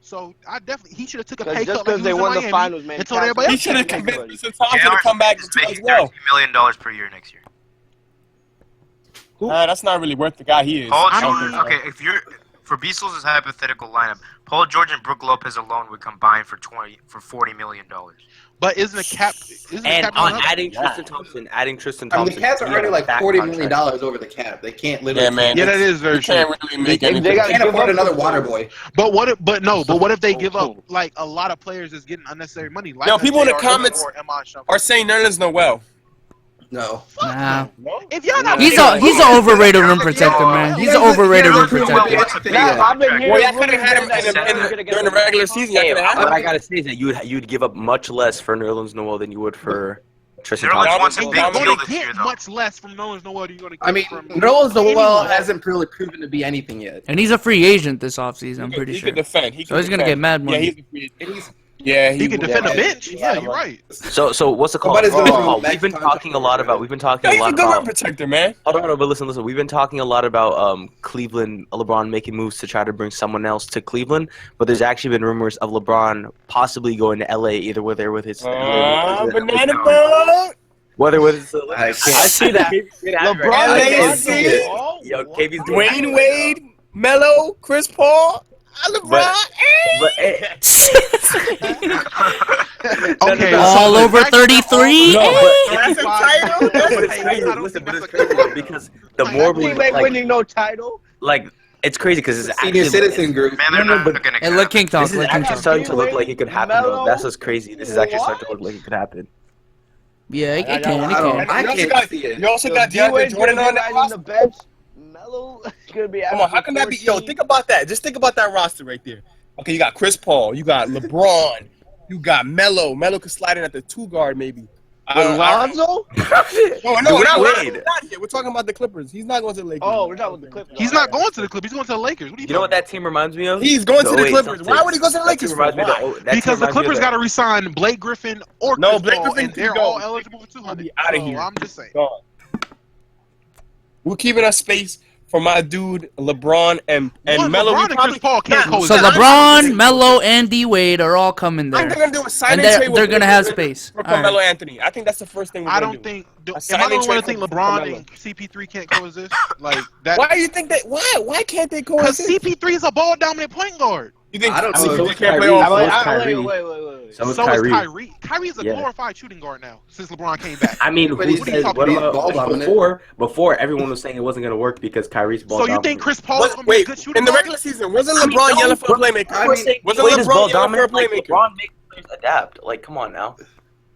So I definitely he should have took a Just pay cut because like they he was won in the Miami finals, man. and told everybody He else. should have Everybody. convinced Tristan Thompson to come back is as making well. $13 million per year next year. That's not really worth the guy he is. Paul I don't George, think so. okay, if you're for Beasles' hypothetical lineup, Paul George and Brook Lopez alone would combine for $40 million. But isn't the cap? Isn't the And cap on going up? adding Tristan Thompson, I mean, the Cavs are he already had a like fat $40 million contract. over the cap. They can't literally. Yeah, man. Yeah, that is very You can't true. really make They anything. gotta Can't give afford up another for- water boy. But what if they give up like a lot of players is getting unnecessary money? Like Yo, people in the J.R. comments or M.I. Shumpert. Are saying Nerlens Noel. No. Nah. If y'all not He's an overrated rim protector, man. He's an overrated rim protector. Now, I've been Well, hearing y'all could have had him during the regular season. Y'all Hey, could have had what him. I gotta say is that you'd give up much less for Nerlens Noel than you would for Tristan Nerlens Thompson. wants a And big you're deal going this to year, get though. much less from Nolan's Noel than you're going to get I mean, from Noel's Noel anyone. hasn't really proven to be anything yet. And he's a free agent this offseason, I'm pretty He sure. could defend. So he's gonna get mad Yeah, money. he's a free agent. Yeah, He can will. defend a Yeah. bench. Yeah, you're right. So what's the call? But it's gonna Oh, be we've been talking a lot about. Yeah, he's a good rim protector, man. Hold on, but listen. We've been talking a lot about Cleveland, LeBron making moves to try to bring someone else to Cleveland. But there's actually been rumors of LeBron possibly going to LA, either with his Banana boat. whether with his. I I can't. see that. LeBron I James. see it. Yo, KB's Dwayne Wade, Melo, Chris Paul, LeBron. But Okay, All so over the- 33? No, but- That's a title. but it's crazy. Listen, but it's crazy though, because the more we Team ain't like, winning no title. it's crazy because it's Senior actually citizen group. Man, they're No, not but- gonna Hey, let King talk. This is Let King actually talk. starting to look like it could happen, though. Melo, That's what's crazy. This is actually starting to look like it could happen. Yeah, it can. It I can. don't- I You also can't got- see it. You also got D-Wade's DeAndre Jordan gonna on be that riding the roster. bench. Melo gonna be. Come on, how can that be? Yo, think about that. Just think about that roster right there. Okay, you got Chris Paul, you got LeBron, you got Melo. Melo could slide in at the 2 guard maybe. Lonzo? No, Dwayne not Wade. Wade. We're talking about the Clippers. He's not going to the Lakers. Oh, we're talking about the Clippers. He's not going to the Clippers. He's going to the Lakers. What are you, You know what talking that team reminds me of? He's going to the 08 Clippers. Celtics. Why would he go to the That Lakers team for? reminds me of Why? that about? Because the team reminds me Clippers of got to resign Blake Griffin or No, Chris Blake Paul, Griffin and can they're go. all eligible for 200. Be outta here. I'm just saying. Gone. We're keeping us space for my dude LeBron and One, Melo. LeBron and Chris Paul can't So coexist. LeBron, Melo, and D Wade are all coming I think there. they're gonna do a sign And and they're, trade with they're going to have Clippers space. for All right. Carmelo Anthony. I think that's the first thing we're I gonna don't do. think. A Am I signing the only one to trade think for LeBron Carmelo. and CP3 can't coexist? Like that? Why do you think that? Why can't they Because coexist? CP3 is a ball dominant point guard. You think I don't so know. they So can't play Kyrie. all Wait, four? Wait. So is So Kyrie. is Kyrie. Kyrie is a Yeah. glorified shooting guard now since LeBron came back. I mean, But who he's- says what what are you about ball dominant? before everyone was saying it wasn't gonna work because Kyrie's ball So you dominant. think Chris Paul is going to be a Wait, good shooting in the guard? regular season, wasn't LeBron yelling for a playmaker? I We're mean, saying wasn't Wade is LeBron ball yelling for a dominant? Like, playmaker? LeBron makes players adapt. Like, come on now.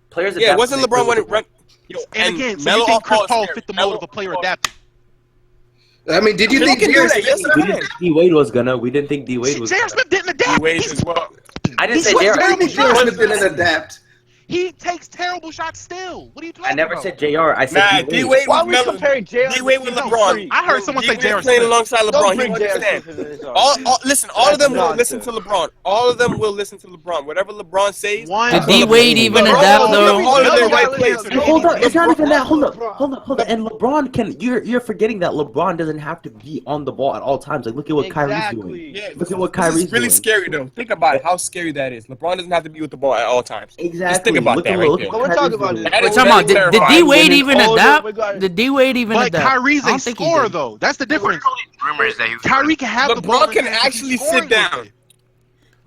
Players adapt. Yeah, wasn't when they LeBron play when with it run? Yo, And again, so Melo you think Chris Paul Paul is fit the Melo mold of a player Paul- adapting? I mean, did you think can do J.R. that, yes Smith? or We no? didn't think D-Wade was gonna. We didn't think D-Wade was J.R. gonna. Smith didn't adapt. Wade He's- as well. I didn't say He's J.R. terrible J.R. Smith didn't adapt. He takes terrible shots still. What are you talking I never about? said J.R. I said Nah, D-Wade. D-Wade Why was are we Melo. comparing J.R. D-Wade with No, LeBron. I heard someone say D-Wade J.R. playing Smith. alongside LeBron. Don't He bring will J.R. understand. Smith into this All argument. listen, all of them will That's listen to LeBron. All of them will listen to LeBron. Whatever LeBron says. One. Did D-Wade even LeBron adapt, will though? be all in their Melo right got place. Leo. Hold up, it's not even that. Hold up. LeBron. And LeBron can. You're forgetting that LeBron doesn't have to be on the ball at all times. Like, look at what Kyrie's doing. Yeah, Look at what this Kyrie's is really doing. scary though. Think about it, how scary that is. LeBron doesn't have to be with the ball at all times. Exactly. Just think about Look that at right look there. at But what we're talking Kyrie's about doing. this. That We're is talking about, very did terrifying. D-Wade even Older, adapt? we got- Did D-Wade even But adapt? Kyrie's I a don't think he scorer, did. though. That's the difference. Rumors that he was Kyrie can have the ball. LeBron can and he's actually scoring sit down. with it.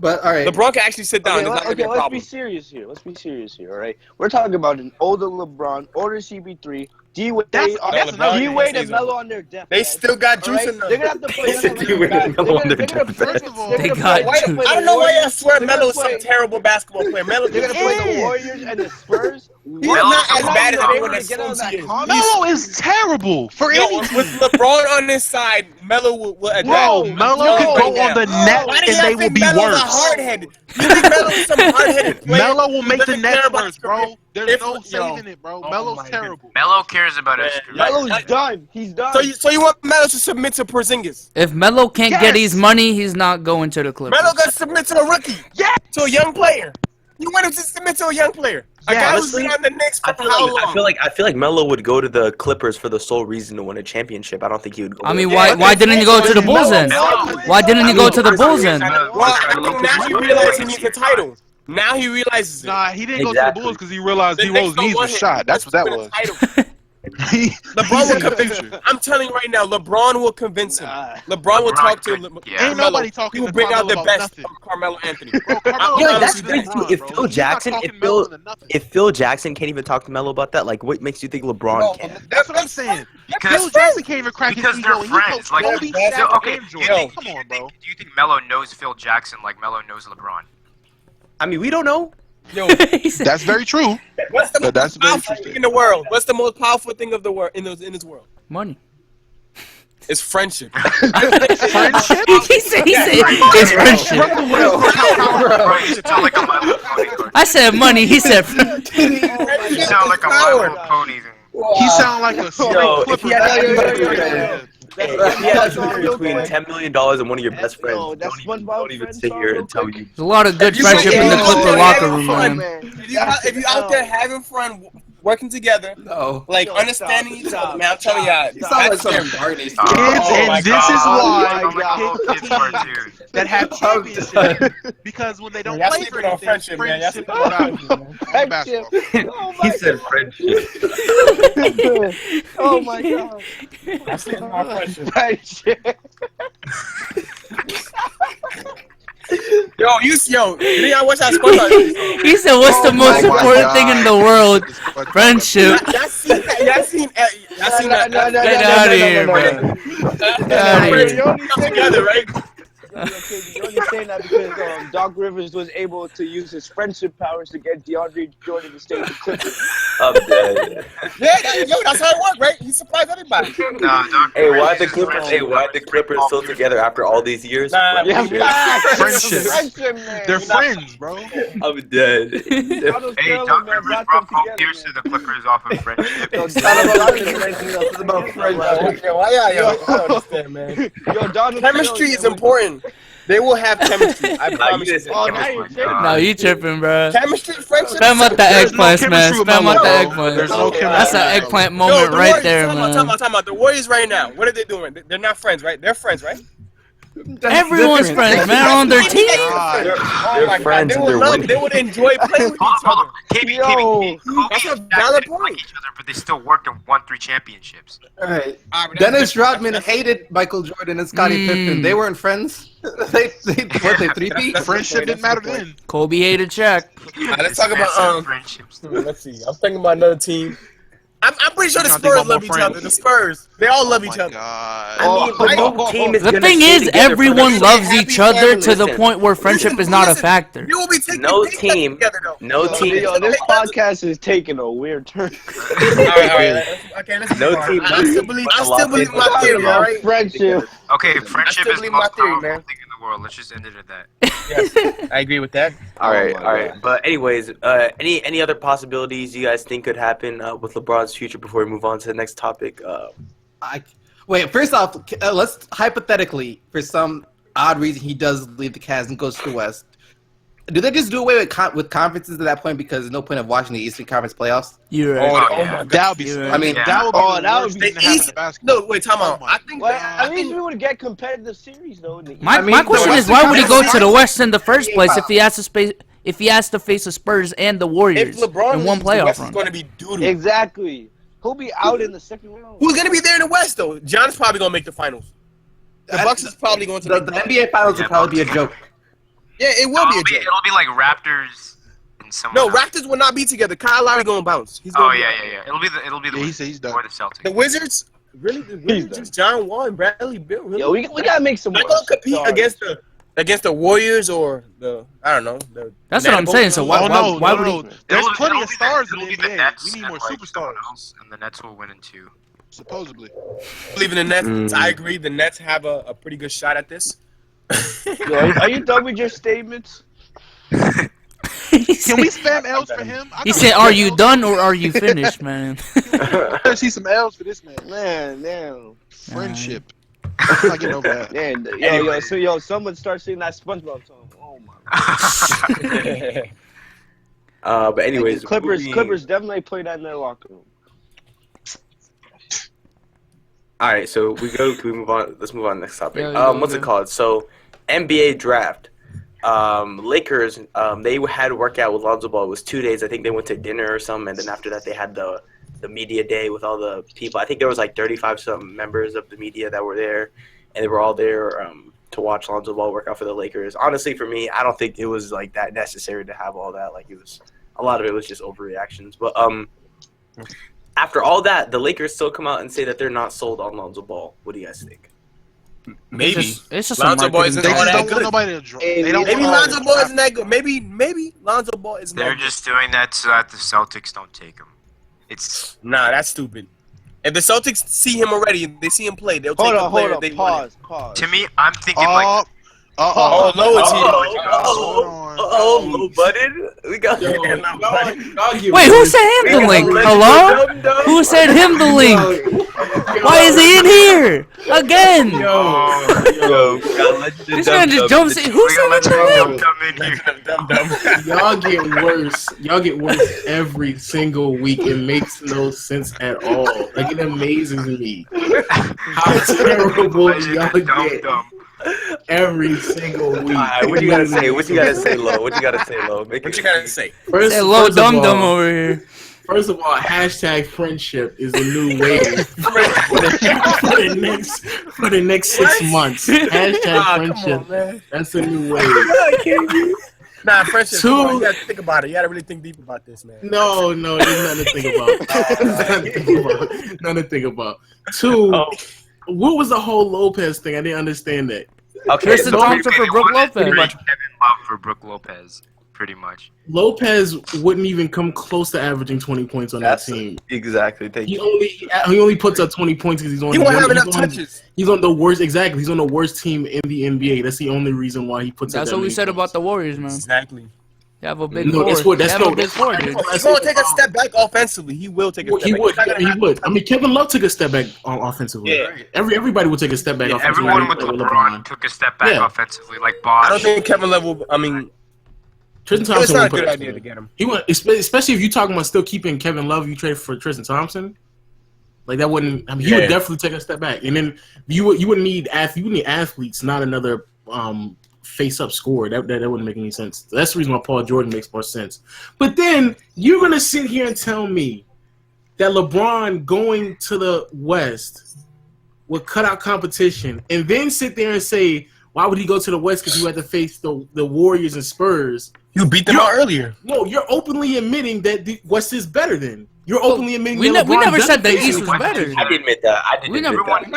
But all right, LeBron can actually sit down. Okay, It's not gonna be a let's be problem. serious here. Let's be serious here, all right? We're talking about an older LeBron, older CP3, D-Wade, That's another D-Wade thing. and Melo on their depth. They guys. still got All juice right? in them. They're gonna have to play. They D-Wade and Melo on their depth. First of all, They got juice. I don't know why I swear They're gonna Melo's some play- terrible basketball player. Melo They're gonna play the Yeah. Warriors and the Spurs. He's not as bad as everyone assumes he is. Melo is terrible for anything. With LeBron on his side, Melo will adapt. Bro, Melo can go on the net and they will be worse. Hard-headed. You think Melo's some hard-headed player? Melo will make the net about worse, bro. There's no saving it, bro. Melo's terrible. Melo cares about his career. Melo's done. He's done. So you want Melo to submit to Porzingis? If Melo can't get his money, he's not going to the Clippers. Melo got to submit to a rookie. Yeah. To a young player. You want him to submit to a young player. A guy who's been on the Knicks for how long? I feel like Melo would go to the Clippers for the sole reason to win a championship. I don't think he would go. I mean, why didn't he go to the Bulls then? Why didn't he go to the Bulls then? Well, I think now he realizes he needs a title. Now he realizes it. Nah, he didn't go to the Bulls because he realized D-Rose needs a shot. That's what that was. LeBron will convince him. I'm telling you right now, LeBron will convince him. LeBron will talk to him. Ain't nobody talking He will to bring out the Carmelo best about of Carmelo Anthony. Yeah, that's crazy. If Phil Jackson can't even talk to Melo about that, like, what makes you think LeBron can? That's what I'm saying. Phil Jackson can't even crack his ego. They're friends. Like, Kobe, Shaq, okay, and Jordan. Come on, bro. Do you think Melo knows Phil Jackson like Melo knows LeBron? I mean, we don't know. Yo, That's very true. what's the But that's most very powerful true. thing in the world? What's the most powerful thing of the world in this world? Money. It's friendship. Friendship? he said it's friendship. You sound like a My Little Pony card. I said money. He said. You sound like a My Little Pony. He sound like a straight Clipper. If you had to choose between $10 million and one of your best friends, Yo, that's don't even sit here and tell you. There's a lot of good friendship in the Clipper locker room, man. If you out there having fun, working together, No. like understanding each other, man, I'm telling you, You sound like some Barney. Kids, and this is why Kids cartoon. that have championships because when they don't Y'all play for sleeping on anything, friendship, man. Y'all friendship sleeping on is valuable, man. Basketball. He said friendship. Oh my god. I'm sleeping on friendship. Friendship. Yo, did y'all watch that SpongeBob? He said, "What's the most my important thing in the world? God. Friendship." Y'all seen that? Get out of here, bro. Get out of here. Come together, right? You understand that because Doc Rivers was able to use his friendship powers to get DeAndre Jordan to stay with the Clippers. I'm dead. That's how it worked, right? He surprised everybody. Hey, why the Clippers still together after all these years? Friendship. Friendship, man. They're friends, bro. I'm dead. Hey, Doc Rivers brought Paul Pierce to the Clippers off of friendship. It's about friendship. I don't understand, man. Yo, Donovan Chemistry is important. They will have chemistry. I promise you. Oh, now you're tripping. No, you tripping, bro. Chemistry, friendship. Spam out the There's no eggplants, man. chemistry with Spam out Melo, the bro. eggplants. There's no chemistry. That's an eggplant moment the right Warriors, there, talking man. about the Warriors right now. What are they doing? They're not friends, right? They're friends, right? Everyone's friends, man, on their team. Oh my God, friends and they're winning. they would enjoy playing with each other. Kobe That's a and valid Jackson didn't like point. each other, but they still worked and won 3 championships. All right. Dennis Rodman hated Michael Jordan and Scottie Pippen. They weren't friends. they 3-peat? Friendship didn't matter then. Kobe hated Shaq. Let's talk about friendships. Let's see. I was thinking about another team. I'm pretty sure the You trying to think Spurs about love more each other. friends? The Spurs, they all love each Oh my other. God. I mean, but no team is The gonna thing stay is, together for everyone the- loves each other to the Listen. point where friendship is not a factor. You will be taking No big steps team. together, though. No team. Yo, this podcast is taking a weird turn. All right. Okay, let's No move on. team. I still believe my theory, all right? Friendship. Okay, friendship still is the believe my most theory, powerful man. thing in the world. Let's just end it at that. Yes, I agree with that. All right. God. But anyways, any other possibilities you guys think could happen with LeBron's future before we move on to the next topic? Wait, first off, let's hypothetically, for some odd reason, he does leave the Cavs and goes to the West. Do they just do away with conferences at that point because there's no point of watching the Eastern Conference playoffs? You're Oh, right. oh my God. That would be. Yeah. I mean, Yeah. that would be Oh, the that would worst be thing to the happen East- to basketball. No, wait, time out. Oh my I think Well, that. at least we would get competitive series though. In the East. My question the is, why would he go to the Western West in the first place if he has to face the Spurs and the If Warriors LeBron in one leaves, the playoff West is run? going to be doo-doo. Exactly. He'll be out in the second round. Who's going to be there in the West, though? John's probably going to make the finals. The Bucks is probably going to The make NBA Finals will probably be a joke. Yeah, it will be a joke. It'll be like Raptors and someone. No, else. Raptors will not be together. Kyle Lowry going to bounce. He's Oh gonna be yeah. out. It'll be the Yeah, he said he's done. or the Celtics. The Wizards? Really? The Wizards? Just John Wall and Bradley Beal? Really? Yo, we gotta make some. They're going to compete against the Against the Warriors or I don't know. That's what I'm saying. So why would he? There's plenty of stars in It'll the be the NBA. Nets We need and, more like, someone superstars. else, and the Nets will win in 2. Supposedly. I believe in the Nets. I agree. The Nets have a pretty good shot at this. Yo, are you done with your statements? Can we spam L's for him? He said, "Are you done or are you finished, man?" I see some L's for this man. Man. Friendship. I'm not getting over that. Man, yo, someone start singing that SpongeBob song. Oh my god. But anyways, Clippers definitely play that in their locker room. All right, so we move on. Let's move on to the next topic. What's it go. called? So, NBA draft. Lakers. They had a workout with Lonzo Ball. It was 2 days. I think they went to dinner or something, and then after that, they had the media day with all the people. I think there was like 35 something members of the media that were there, and they were all there to watch Lonzo Ball work out for the Lakers. Honestly, for me, I don't think it was like that necessary to have all that. Like, it was a lot of it was just overreactions. But after all that, the Lakers still come out and say that they're not sold on Lonzo Ball. What do you guys think? Maybe. It's just Lonzo Ball isn't all that don't want good. nobody to draw. Maybe Lonzo Ball isn't that good. Maybe Lonzo Ball isn't that They're good. just doing that so that the Celtics don't take him. It's Nah, that's stupid. If the Celtics see him already, they see him play, they'll take a Hold player on, they want. pause. to me. I'm thinking like Oh, low is Low butted. We got. Wait, who sent him the link? Hello? Who sent him the link? Why is he in here again? This man just jumps in. Who sent him the link? come in here. Y'all get worse. Y'all get worse every single week. It makes no sense at all. Like, it amazes me how terrible y'all get every single week. What you gotta say? What you gotta say, Lo? What you gotta say, Lo? What you gotta say? First, Hey, low first of dum all- dum over here. First of all, hashtag friendship is the new wave for the next 6 months. Hashtag friendship. That's the new wave. Nah, friendship. Two- Come on, you gotta think about it. You gotta really think deep about this, man. No, there's nothing to think about. Nothing to think about. Two, what was the whole Lopez thing? I didn't understand that. Okay, Tristan so Thompson for Brook Lopez. Pretty much Kevin Love for Brook Lopez. Pretty much. Lopez wouldn't even come close to averaging 20 points on that team. Exactly. Thank He you. only puts up 20 points because he's on. He won't have enough touches. He's on the worst. Exactly. He's on the worst team in the NBA. That's the only reason why he puts. That's up that what we many said points. about the Warriors, man. Exactly. You have a big No, that's four. what. That's You have no. a big four, dude. He's gonna take a step back offensively. He will take a step He back. would. He would. I mean, Kevin Love took a step back offensively. Yeah. Everybody would take a step back Yeah, offensively. everyone with LeBron took a step back Yeah. offensively, like I don't Bosh. think Kevin Love will. I mean, Tristan it's Thompson not a would good put idea to get him. He would, especially if you're talking about still keeping Kevin Love. You trade for Tristan Thompson. Like, that wouldn't. I mean, he would definitely take a step back, and then you would need athletes, not another face-up scorer. That wouldn't make any sense. That's the reason why Paul Jordan makes more sense. But then you're gonna sit here and tell me that LeBron going to the West would cut out competition, and then sit there and say, why would he go to the West? Because you had to face the Warriors and Spurs. You beat them out earlier. No, you're openly admitting that the West is better. Then you're openly admitting We that never LeBron said the doesn't East face was any better. I did admit that. I did We admit never that.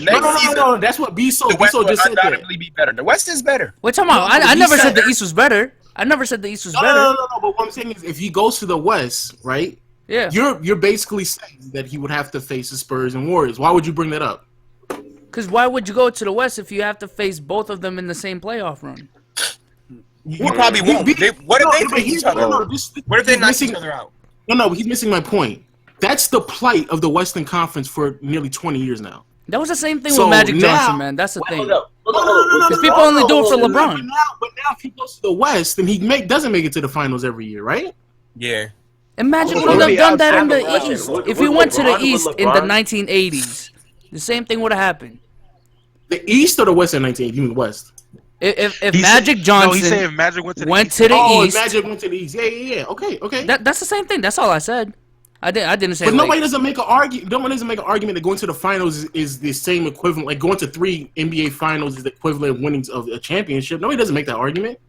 Next season, No. That's what the Biso West will just said that. undoubtedly be better. The West is better. Wait, talking about? I never said the East was better. I never said the East was better. No. But what I'm saying is, if he goes to the West, right? Yeah. You're basically saying that he would have to face the Spurs and Warriors. Why would you bring that up? Because why would you go to the West if you have to face both of them in the same playoff run? You probably won't. What if they face each other? What if they knock each other out? No, he's missing my point. That's the plight of the Western Conference for nearly 20 years now. That was the same thing So with Magic now- Johnson, man. That's the thing. Hold up. Because people only do it for LeBron. But now if he goes to the West, then he doesn't make it to the finals every year, right? Yeah. And Magic Well, would have maybe done that in outside the the West. East. With If he went to the LeBron, with East in the LeBron. 1980s, the same thing would have happened. The East or the West in 1980? You mean the West? If He Magic said- Johnson No, he said if Magic went to the East. to the Oh, East, Magic went to the East. Yeah. Okay. that's the same thing. That's all I said. I didn't say. But like, nobody doesn't make an argument. Nobody doesn't make an argument that going to the finals is the same equivalent. Like going to 3 NBA finals is the equivalent of winnings of a championship. Nobody doesn't make that argument.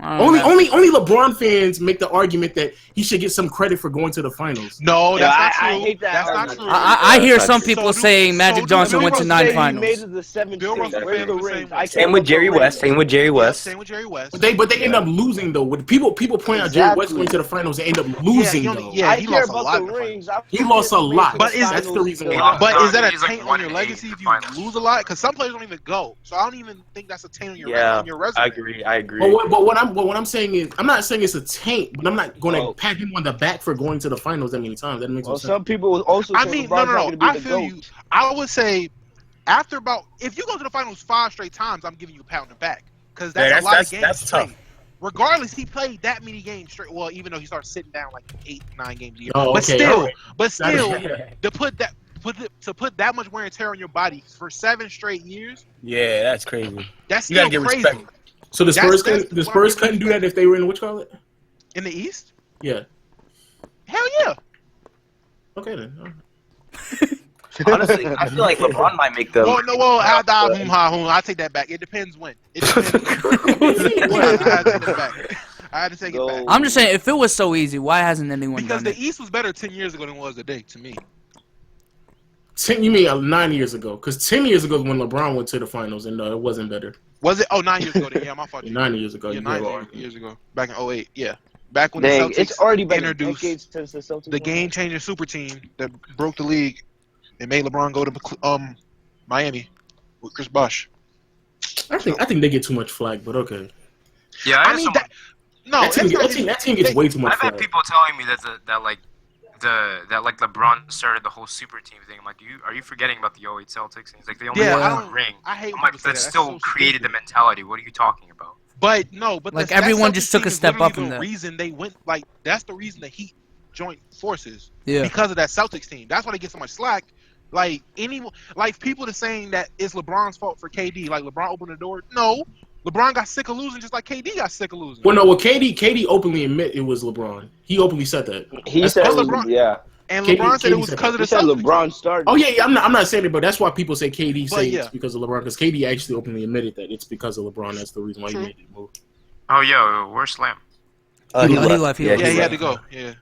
Only LeBron fans make the argument that he should get some credit for going to the finals. No, that's not true. I hate that. That's not true. I hear some people saying Magic Johnson went to 9 finals. Made it the 7th straight. Where's the rings? Same with Jerry West. Same with Jerry West. Same with Jerry West. But they end up losing though. When people point out Jerry West going to the finals, they end up losing though. Yeah, he lost a lot. He lost a lot. But that's the reason why. But is that a taint on your legacy if you lose a lot? Because some players don't even go. So I don't even think that's a taint on your resume. I agree. But what I'm saying is, I'm not saying it's a taint, but I'm not going to pat him on the back for going to the finals that many times. That makes no sense. Some people will also say no. I feel you. I would say after if you go to the finals 5 straight times, I'm giving you a pat on the back because that's a lot of games. That's tough. Regardless, he played that many games straight. Well, even though he started sitting down like 8-9 games a year, but still, to put that much wear and tear on your body for 7 straight years. Yeah, that's crazy. That's still you gotta crazy. Get respect. So the Spurs couldn't do that if they were in what you call it? In the East? Yeah. Hell yeah. Okay then. Honestly, I feel like LeBron might make the. I take that back. It depends when. I had to take it back. I'm just saying, if it was so easy, why hasn't anyone because done the it? East was better 10 years ago than it was today, to me. 10? You mean 9 years ago? Because 10 years ago when LeBron went to the finals and it wasn't better. Was it? Oh, 9 years ago. Then. Yeah, my fault. 9 years ago. Yeah, 9 years ago. Back in 2008. Yeah. Back when the Celtics it's already been introduced since the Celtics the game-changing super team that broke the league and made LeBron go to Miami with Chris Bosh. I think they get too much flack, but okay. Yeah, that team gets way too much I've flack. had people telling me that LeBron started the whole super team thing. I'm like, are you forgetting about the 08 Celtics? And he's like, they only won 1 ring. I hate. I'm like, that still created the mentality. What are you talking about? But like everyone just took a step up in that. Reason they went that's the reason the Heat joined forces. Yeah. Because of that Celtics team. That's why they get so much slack. Like people are saying that it's LeBron's fault for KD. Like LeBron opened the door. No, LeBron got sick of losing just like KD got sick of losing. Well, KD openly admit it was LeBron. He openly said that. He said LeBron. Yeah. And LeBron said it was because of the Celtics. LeBron started. Oh yeah, I'm not saying it, but that's why people say KD it's because of LeBron. Because KD actually openly admitted that it's because of LeBron. That's the reason why he made the move. Oh yeah, where's Slam? He left. He had to go. Yeah,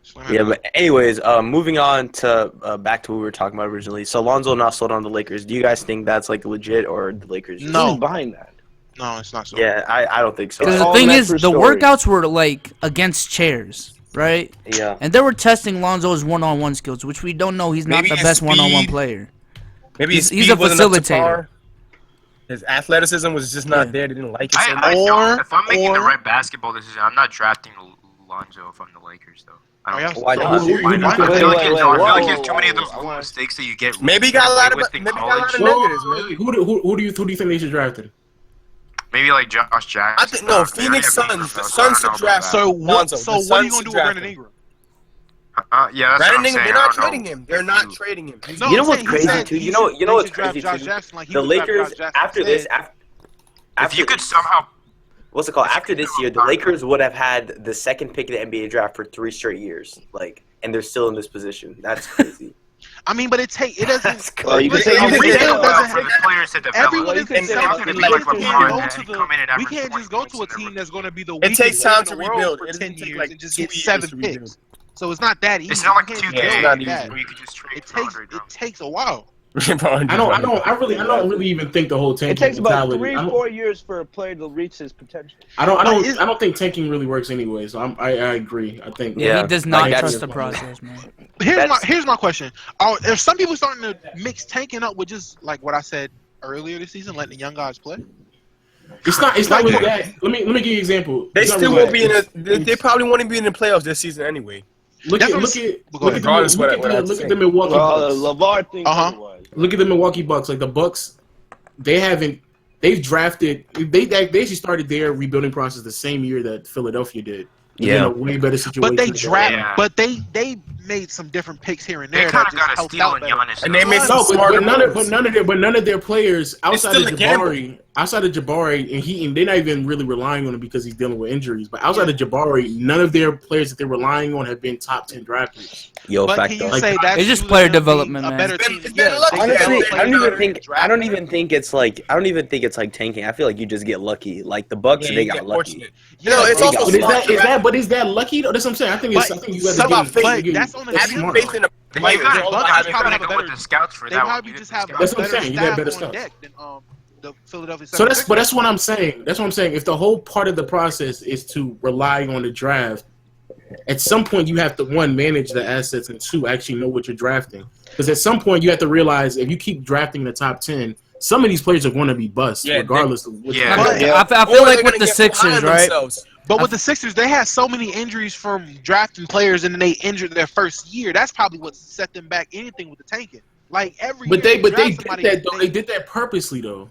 but anyways, moving on to back to what we were talking about originally. So Lonzo not sold on the Lakers. Do you guys think that's like legit or the Lakers? No, who's behind that? No, it's not so. Yeah, I don't think so. Because the thing is, the workouts were like against chairs, right? Yeah. And they were testing Lonzo's one-on-one skills, which we don't know. He's not the best one-on-one player. Maybe he's a facilitator. His athleticism was just not there. They didn't like it so much. If I'm making the right basketball decision, I'm not drafting Lonzo from the Lakers, though. Why not? I feel like he has too many of those little mistakes that you get. Maybe he got a lot of negatives, man. Who do you think they should draft him? Maybe like Josh Jackson. I think Phoenix Suns. The Suns should draft. So what? So what are you gonna do with Brandon Ingram? Yeah, that's Brandon Ingram. They're not trading him. They're not trading him. You know what's crazy too? You know what's crazy too? The Lakers after this, if you could somehow. What's it called? After this year, the Lakers would have had the 2nd pick of the NBA draft for 3 straight years, and they're still in this position. That's crazy. I mean, but it doesn't. You can say for the players to develop. Everyone is we can't just go to a team that's going to be the weakest it takes time to in the world rebuild for 10 years like and just get 7 picks. So it's not that easy. It's not like 2 games where you could just trade. It takes a while. I don't really even think the whole tanking It takes about mentality. 3-4 years for a player to reach his potential. I don't think tanking really works anyway. So I agree. I think he does not trust the process, man. Here's my question: are some people starting to mix tanking up with just like what I said earlier this season, letting the young guys play? It's not really that. Let me give you an example. They still won't be they probably won't be in the playoffs this season anyway. Look at the Milwaukee Bucks. Look at the Milwaukee Bucks. Like the Bucks, they actually started their rebuilding process the same year that Philadelphia did. Yeah, in a way better situation. But they made some different picks here and there. They kind of got a steal in Giannis. And they made some but none of their players outside of outside of Jabari, and they're not even really relying on him because he's dealing with injuries. But outside of Jabari, none of their players that they're relying on have been top 10 draft picks. Yo, But can you say that's it's just usually player them being development, a man. better team? Honestly, I don't even think it's like tanking. I feel like you just get lucky. Like the Bucks, they got lucky. Yeah, it's but also Is that lucky though? That's what I'm saying. I think you got to get that's on the Have you smart. faith in a Then Like, you gotta, the you Bucks gotta probably have a go with better- the scouts for They that probably one. just have That's what I'm better saying. You got better staff on stuff. deck than the Philadelphia. So 76ers. that's what I'm saying. That's what I'm saying. If the whole part of the process is to rely on the draft, at some point you have to one manage the assets and two actually know what you're drafting. Because at some point you have to realize if you keep drafting the top 10, some of these players are going to be bust regardless of what. Yeah. I feel like with the Sixers, right? But with the Sixers, they had so many injuries from drafting players, and then they injured their first year. That's probably what set them back. Anything with the tanking, like every. But year they draft did somebody, that though. They did that purposely though.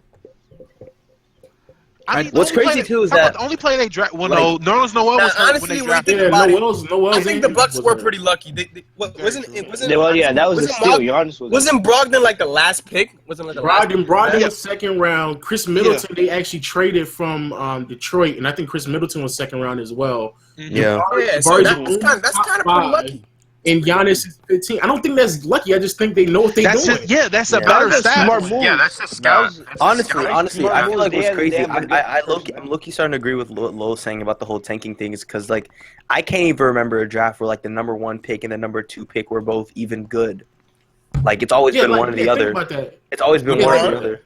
I mean, What's the only crazy player- too is talk about that the only player they draft. Well, like- Noel was hurt honestly, when they when you drafted. think Yeah, about it, Noel's I think the Bucks were pretty lucky. Well, yeah, that was a steal. Giannis was. Wasn't Brogdon like the last pick? Wasn't like the last pick? Brogdon was second round. Chris Middleton they actually traded from Detroit, and I think Chris Middleton was second round as well. Yeah. Yeah, so that's kind of pretty lucky. And Giannis is 15. I don't think that's lucky. I just think they know what they're doing. That's a better That was a stat. smart move. Yeah, that's the scout. Honestly, I feel like They what's had- crazy. they have a good I'm low-key starting to agree with what Lowell's saying about the whole tanking thing. Is because like I can't even remember a draft where like the number 1 pick and the number 2 pick were both even good. Like it's always been one or the other. It's always been one or the other.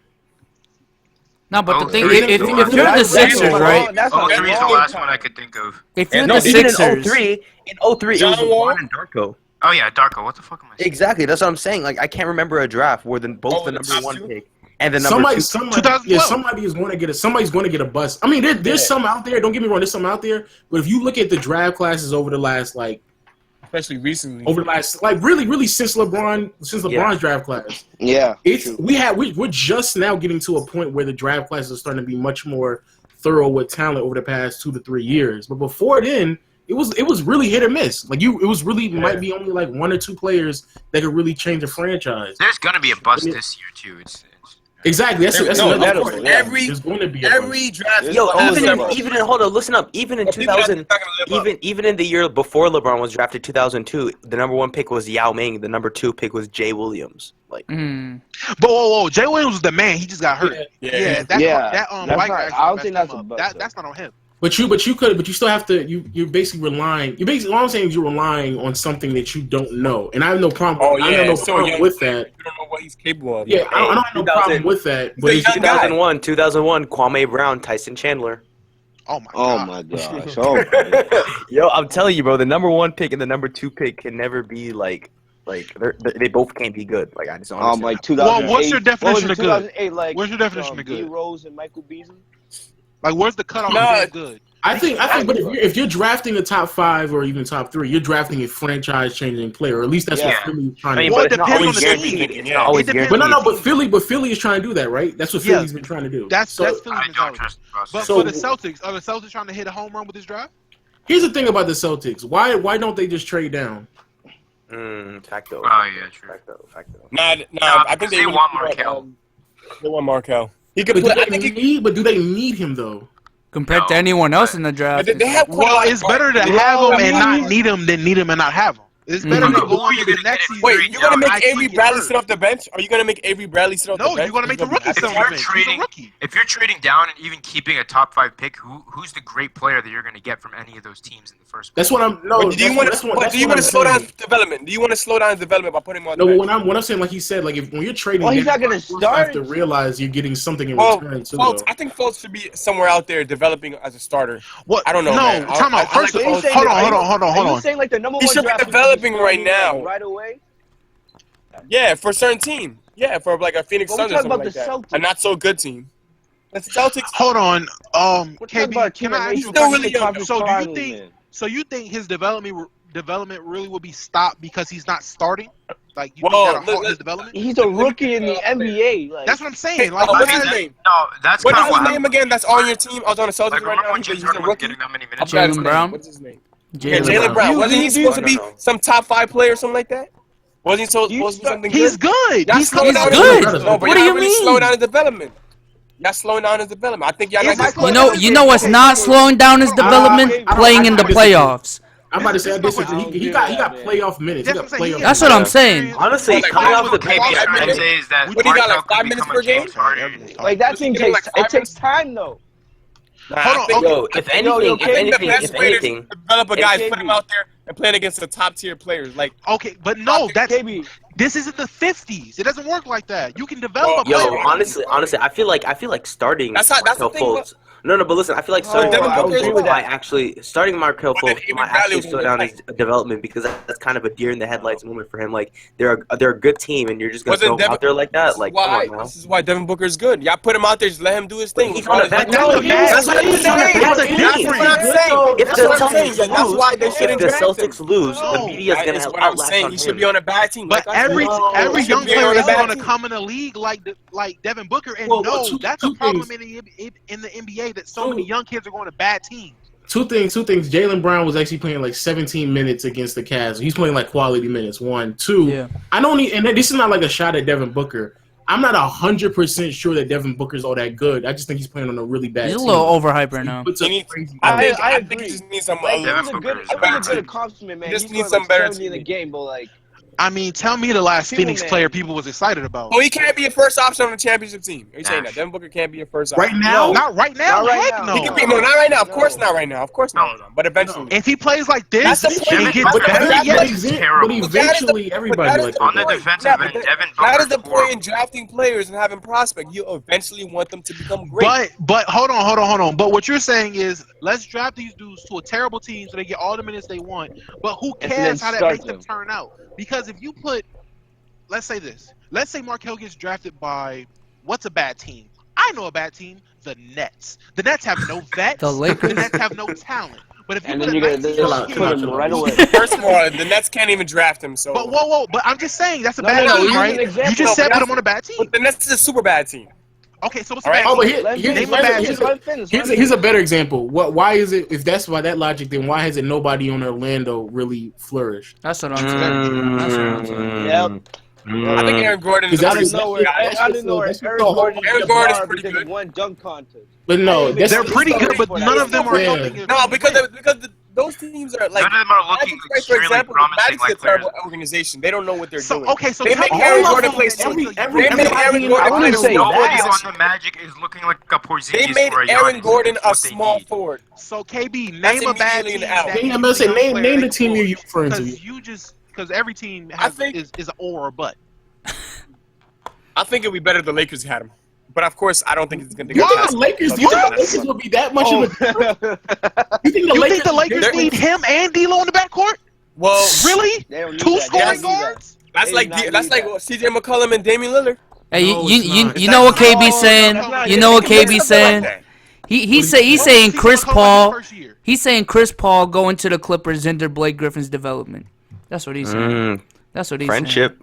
No, but the thing, Three if is you're the That's Sixers, wrong. right? That's Oh, not 3 is the wrong. last one I could think of. If you're No, the even Sixers, in 03, it was John Wall? LeBron and Darko. Oh yeah, Darko. What the fuck am I saying? Exactly, that's what I'm saying. Like I can't remember a draft where both the the number top 1 two? pick and the number 2. 2012. Somebody is going to get a. Somebody's going to get a bust. I mean, there's some out there. Don't get me wrong. There's some out there. But if you look at the draft classes over the last Especially recently. really since LeBron's draft class, Yeah. we're just now getting to a point where the draft classes are starting to be much more thorough with talent over the past 2 to 3 years. But before then, it was really hit or miss. Like it was really might be only like 1 or 2 players that could really change a franchise. There's gonna be a bust this year too. It's Exactly. That's No, another of course, point. every- There's going to be Every draft. Yo, always even a bust. in hold on, listen up. Even in 2000, even in the year before LeBron was drafted, 2002, the number 1 pick was Yao Ming. The number 2 pick was Jay Williams. Like, But whoa, Jay Williams was the man. He just got hurt. Yeah. That That's white not- guy. I don't think that's a bust, That's not on him. But you still have to. You're basically relying. All I'm saying is you're relying on something that you don't know, and I have no problem. I have no problem with that. You don't know what he's capable of. Yeah, I don't have no problem with that. But it's, 2001, Kwame Brown, Tyson Chandler. Oh my Oh god. my gosh. Oh my gosh. Yo, I'm telling you, bro, the number 1 pick and the number 2 pick can never be like they both can't be good. Like I just don't understand. Like 2008. Well, what's your definition of good? 2008, like, Where's your definition of good? D Rose and Michael Beasley. Like, where's the cutoff? No, of being good? I think. But if you're drafting a top 5 or even top 3, you're drafting a franchise-changing player. Or at least that's what Philly's trying to do. Well, but it it's not depends always on the guaranteed. team. It's not always It depends. guaranteed. But Philly is trying to do that, right? That's what Philly's been trying to do. That's Philly's I don't mentality. trust the process. But So- for the Celtics, are the Celtics trying to hit a home run with this draft? Here's the thing about the Celtics. Why don't they just trade down? Facto. Oh yeah, true. Facto. Nah. I think they want Markel. They want Markel. He could But play. do they need him though? compared to anyone else in the draft. They have Well, it's better to have him and not need him than need him and not have him. It's better to go on to the next season. Wait, you're gonna make I Avery get Bradley hurt. sit off the bench? Are you gonna make Avery Bradley sit off the bench? No, you're gonna make the rookie sit on the you're bench. He's a trading- rookie. If you're trading down and even keeping a top 5 pick, who's the great player that you're going to get from any of those teams in the first place? That's what I'm. No, Do you want to slow down his development? Do you want to slow down his development by putting him on the No, bench? but what I'm saying, like he said, like when you're trading, Well, he's you not gonna have start. to realize you're getting something in Well, return. Too, Fultz, though. I think Fultz should be somewhere out there developing as a starter. What? I don't know, No, man. time out. First, Are you saying hold that- on. Are you saying like the number He one should be draft pick developing is right starting, now. like, right away? Yeah, for a certain team. Yeah, for like a Phoenix But Suns we're or talking something about like the that. Celtics. A not so good team. The Celtics. hold on. We're talking KB, about a can team I that ask made you a still question? really young. So do you Finals, think? man. So you think his development really will be stopped because he's not starting? Like you Well, think that'll halt his development? He's a rookie in the NBA. Like, That's what I'm saying. Hey, Like, what's you his guys- name? No, that's What kind is of his what name again? That's on your team. I was on the Celtics Like, right remember now. when He's James a Harden was rookie. getting that many I minutes? forgot his Jaylen name. Brown? What's his name? Jaylen Jaylen Brown. Wasn't he supposed to be I don't know. some top 5 player or something like that? Wasn't he supposed to be something He's good? good. That's He's slowing down good. his- No, but What do you're you not really mean? slowing down his development. Y'all slowing down his development. I think y'all. Is not it slowing gonna- You know what's not slowing down his development? Playing in the playoffs. I'm about to say I This is disagree. what He got playoff minutes. He got That's what I'm saying. playoff. That's what I'm saying. Honestly, Like, coming off the Maybe what I'm trying to say is that What do you got, like, Markel could 5 minutes become per a James game? Harden. Like that thing Getting, takes like, 5 it takes time though. Hold on, okay. Yo, if anything, I think the best if way to anything, develop a guy is put KB. him out there and playing against the top tier players. Like, Okay, but no, that's KB. this isn't the 50s. It doesn't work like that. You can develop a yo, player. honestly, I feel like starting That's the Markel thing, Fultz. No, but listen, I feel like starting Devin Markel Booker is Fultz that. might actually starting Markel But then Fultz even might actually Bradley slow was down like- his development because that's kind of a deer in the headlights moment for him. Like they're a good team, and you're just gonna throw him out there like that. Like, come on now. This is why Devin Booker is good. Y'all put him out there, just let him do his thing. He's on a bad team. That's what I'm saying. That's That's what I'm saying. If That's the what I'm saying. Celtics That's why they lose, if shouldn't the draft him. Celtics lose, the No. media is That gonna is what I'm outlast saying. on He should him. be on a bad team. But Like I said. every He young should be player on a is bad going to team. come in the league like Devin Booker, and Well, no, two- that's two a problem things. in the NBA that so many young kids are going to bad teams. Two things. Jalen Brown was actually playing like 17 minutes against the Cavs. He's playing like quality minutes. 1, 2. Yeah. I don't need, and this is not like a shot at Devin Booker. I'm not 100% sure that Devin Booker's all that good. I just think he's playing on a really bad He's a team. little overhyped right now. He puts up He needs- crazy I numbers. think agree. he just needs some. Like, it Devin was a Booker good, is it was a better good team. accomplishment, man. He just He needs scored some better 70 in the team. game, but like, I mean, tell me the last People, Phoenix man. player people was excited about. Oh, he can't be a first option on the championship team. Are you saying that Devin Booker can't be a first option? Right now, Not right now. Not right Heck now. no. He can be, no, not right now. Of course not right now. Of course not right now. But eventually. If he plays like this That's the and point. gets But better, that- yes. yes. but eventually everybody like On the that. defensive end, Devin That is Booker's the point in horrible. drafting players and having prospects. You eventually want them to become great. But hold on. But what you're saying is let's draft these dudes to a terrible team so they get all the minutes they want. But who And cares then how that start makes them them. turn out? Because if you put, let's say this, let's say Markel gets drafted by what's a bad team? I know a bad team, the Nets. The Nets have no vets. The Lakers. The Nets have no talent. But if you and put then a you're gonna 19-year-old just kid, put him right away. First of all, the Nets can't even draft him. So, but whoa, but I'm just saying that's a No, bad no, team, use right? an example. You just No, said but put him on a bad team. but the Nets is a super bad team. Okay, so what's a All bad right. Oh, but team? here's a better example. Why is it? If that's by that logic, then why hasn't nobody on Orlando really flourished? That's what I'm saying. That's what I'm saying. Yep. I think Aaron Gordon is Because I didn't know where Aaron Gordon Aaron is Gordon's bar pretty because good. of one dunk contest. But no, that's They're pretty good, but none of them are Yeah. helping. No, because those teams are like. None of them are looking Magic, for extremely example, promising Magic's a like players. terrible organization. They don't know what they're So doing. okay, so They tell make me Aaron all Gordon of play them- every- They made Aaron Gordon I play wouldn't the say small Nobody that. on the Magic is looking like a Porzingis They made or a Aaron Giannis. Gordon That's a what they small need. forward. So KB, That's name a bad immediately team. an out. that I'm gives gonna say you a young name player the that team can you're referring to. Because every team I has think- is an or or but. I think it'd be better if the Lakers had him. But of course, I don't think it's going to You get think past the Lakers? the You think the Lakers. Lakers will be that much of a? You think You think the Lakers they're- need him and D'Lo in the backcourt? Well, Really? They don't need Two that. scoring They don't need that. guards? that's They like do not that's need like that. CJ McCollum and Damian Lillard. Hey, No, it's not. you know what KB's saying? that's not- You know what They can KB's mix something saying? like that. He's What was saying CJ Chris McCollum Paul. first year? He's saying Chris Paul going to the Clippers hinder Blake Griffin's development. That's what he's saying. That's what he's Friendship.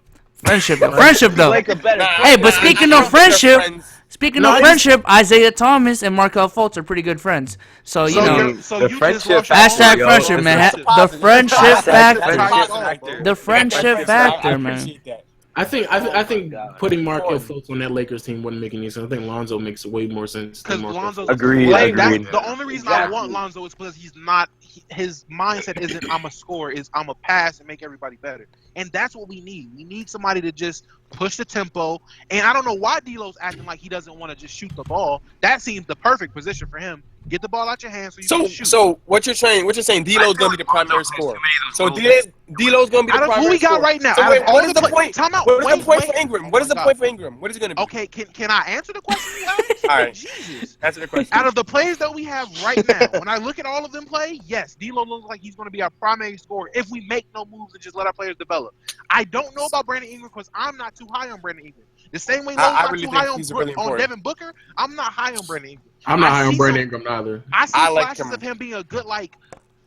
saying. Friendship though. Like a better Hey, but speaking I of don't think they're friendship, friends. Speaking No, of I friendship, Isaiah Thomas and Markel Fultz are pretty good friends. So you know, So the you just friendship lost your factor, hashtag yo. friendship, man. That's a The positive. friendship Hashtag factor. friendship factor. The friendship I factor, man. appreciate that. I think God. putting Markel Fultz on that Lakers team wouldn't make any sense. I think Lonzo makes way more sense. Because than Markel Lonzo's Fultz. Agreed, Like, agreed. The only reason I want Lonzo is because he's not. His mindset isn't I'm a scorer. Is I'm a pass and make everybody better. And that's what we need. We need somebody to just push the tempo. And I don't know why D'Lo's acting like he doesn't want to just shoot the ball. That seems the perfect position for him. Get the ball out your hands so you can shoot. So what you're saying? D'Lo's gonna be the primary scorer. So D'Lo's gonna be the Out of primary who we got scorer. right now? So Out wait, of all what is the the play- point? time out. What is the Wait, point wait. for Ingram? What is the Oh, point for Ingram? What is it gonna be? Okay, can I answer the question you asked? All right. Jesus. Answer the question. Out of the players that we have right now, when I look at all of them play, yes, D'Lo looks like he's going to be our primary scorer if we make no moves and just let our players develop. I don't know about Brandon Ingram because I'm not too high on Brandon Ingram. The same way Lowe's I not really too think high he's on, really on important. Devin Booker, I'm not high on Brandon Ingram. I'm not I high on see Brandon some- Ingram either. I see I like flashes him. of him being a good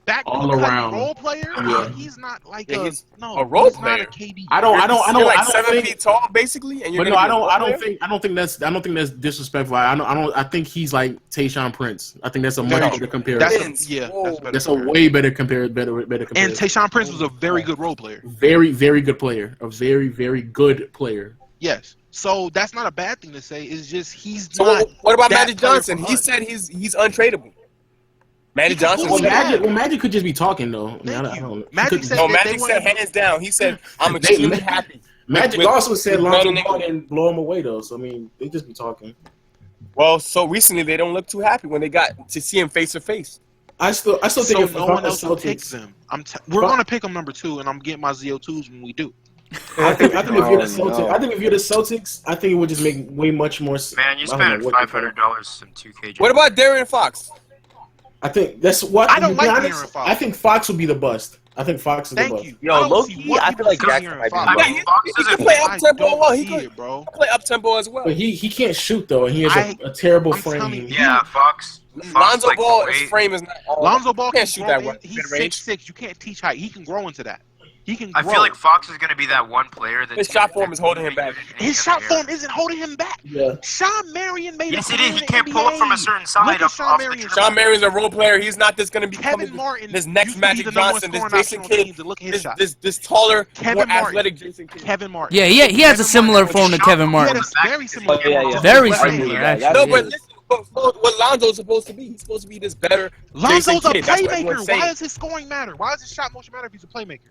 back All around. role player. Yeah. But he's not like Yeah, a he's no a role he's player. Not a KD. I don't You're like I don't 7 think, feet tall, basically, and you're but no, gonna I be a role player? don't think that's disrespectful. I think he's like Tayshaun Prince. I think that's a much No. better comparison. That's Whoa. That's a way better comparison. Better and comparison. Tayshaun Prince was a very good role player. Very, very good player. A very, very good player. Yes. So that's not a bad thing to say. It's just he's So not. what about that Magic player Johnson? for He us. said he's untradeable. Magic Johnson. Well, said- Magic could just be talking though. I Thank don't you. know. Magic said No, that Magic they said wanted- hands down. He said I'm extremely happy. Magic with- also said with Lonzo Brandon Ball Ingram. didn't blow him away though. So I mean, they just be talking. Well, so recently they don't look too happy when they got to see him face to face. I still think So if no I'm one the else will pick Celtics, them. We're gonna pick them number 2, and I'm getting my ZO2s when we do. I think if you're the Oh, Celtics, no. I think if you're the Celtics, I think it would just make way much more sense. Man, you I don't know spent what they $500 in 2K. What about Darren Fox? I think that's what I don't to be like honest, De'Aaron Fox. I think Fox would be the bust. I think Fox is the Thank bust. you. Yo, I don't low-key, see what I people feel like see Jackson De'Aaron might be Fox. the I best. mean, he Fox can doesn't play I up tempo don't well. He see could it, bro. play up tempo as well. But he can't shoot though, and he has I- a terrible I'm telling frame. you, Yeah, Fox. Lonzo like, Ball, the his way- frame is not. Lonzo Ball can't can shoot grow that well. He's Mid-range. 6'6". You can't teach height. He can grow into that. He can grow. I feel like Fox is gonna be that one player that His shot form is holding him back. his shot form isn't holding him back. Yeah. Sean Marion made Yes, a it career is. He in can't the pull up from a NBA. certain side Look at off Sean the Marion. dribble. Sean Marion's a role player. He's not just going to become Kevin Martin. this next used to be Magic the number one Johnson, this scorer on Jason national Kidd, teams and look at his shot. this taller, Kevin more Martin. athletic Jason Kidd. Kevin Martin. Yeah, he has a Kevin similar Martin. form to Kevin He had Martin. a very similar. Oh, yeah, yeah. Very But similar, Yeah, actually. No, yeah. but listen, what Lonzo's supposed to be? He's supposed to be this better Lonzo's Jason a Kidd. That's what everyone's playmaker. saying. Why does his scoring matter? Why does his shot motion matter if he's a playmaker?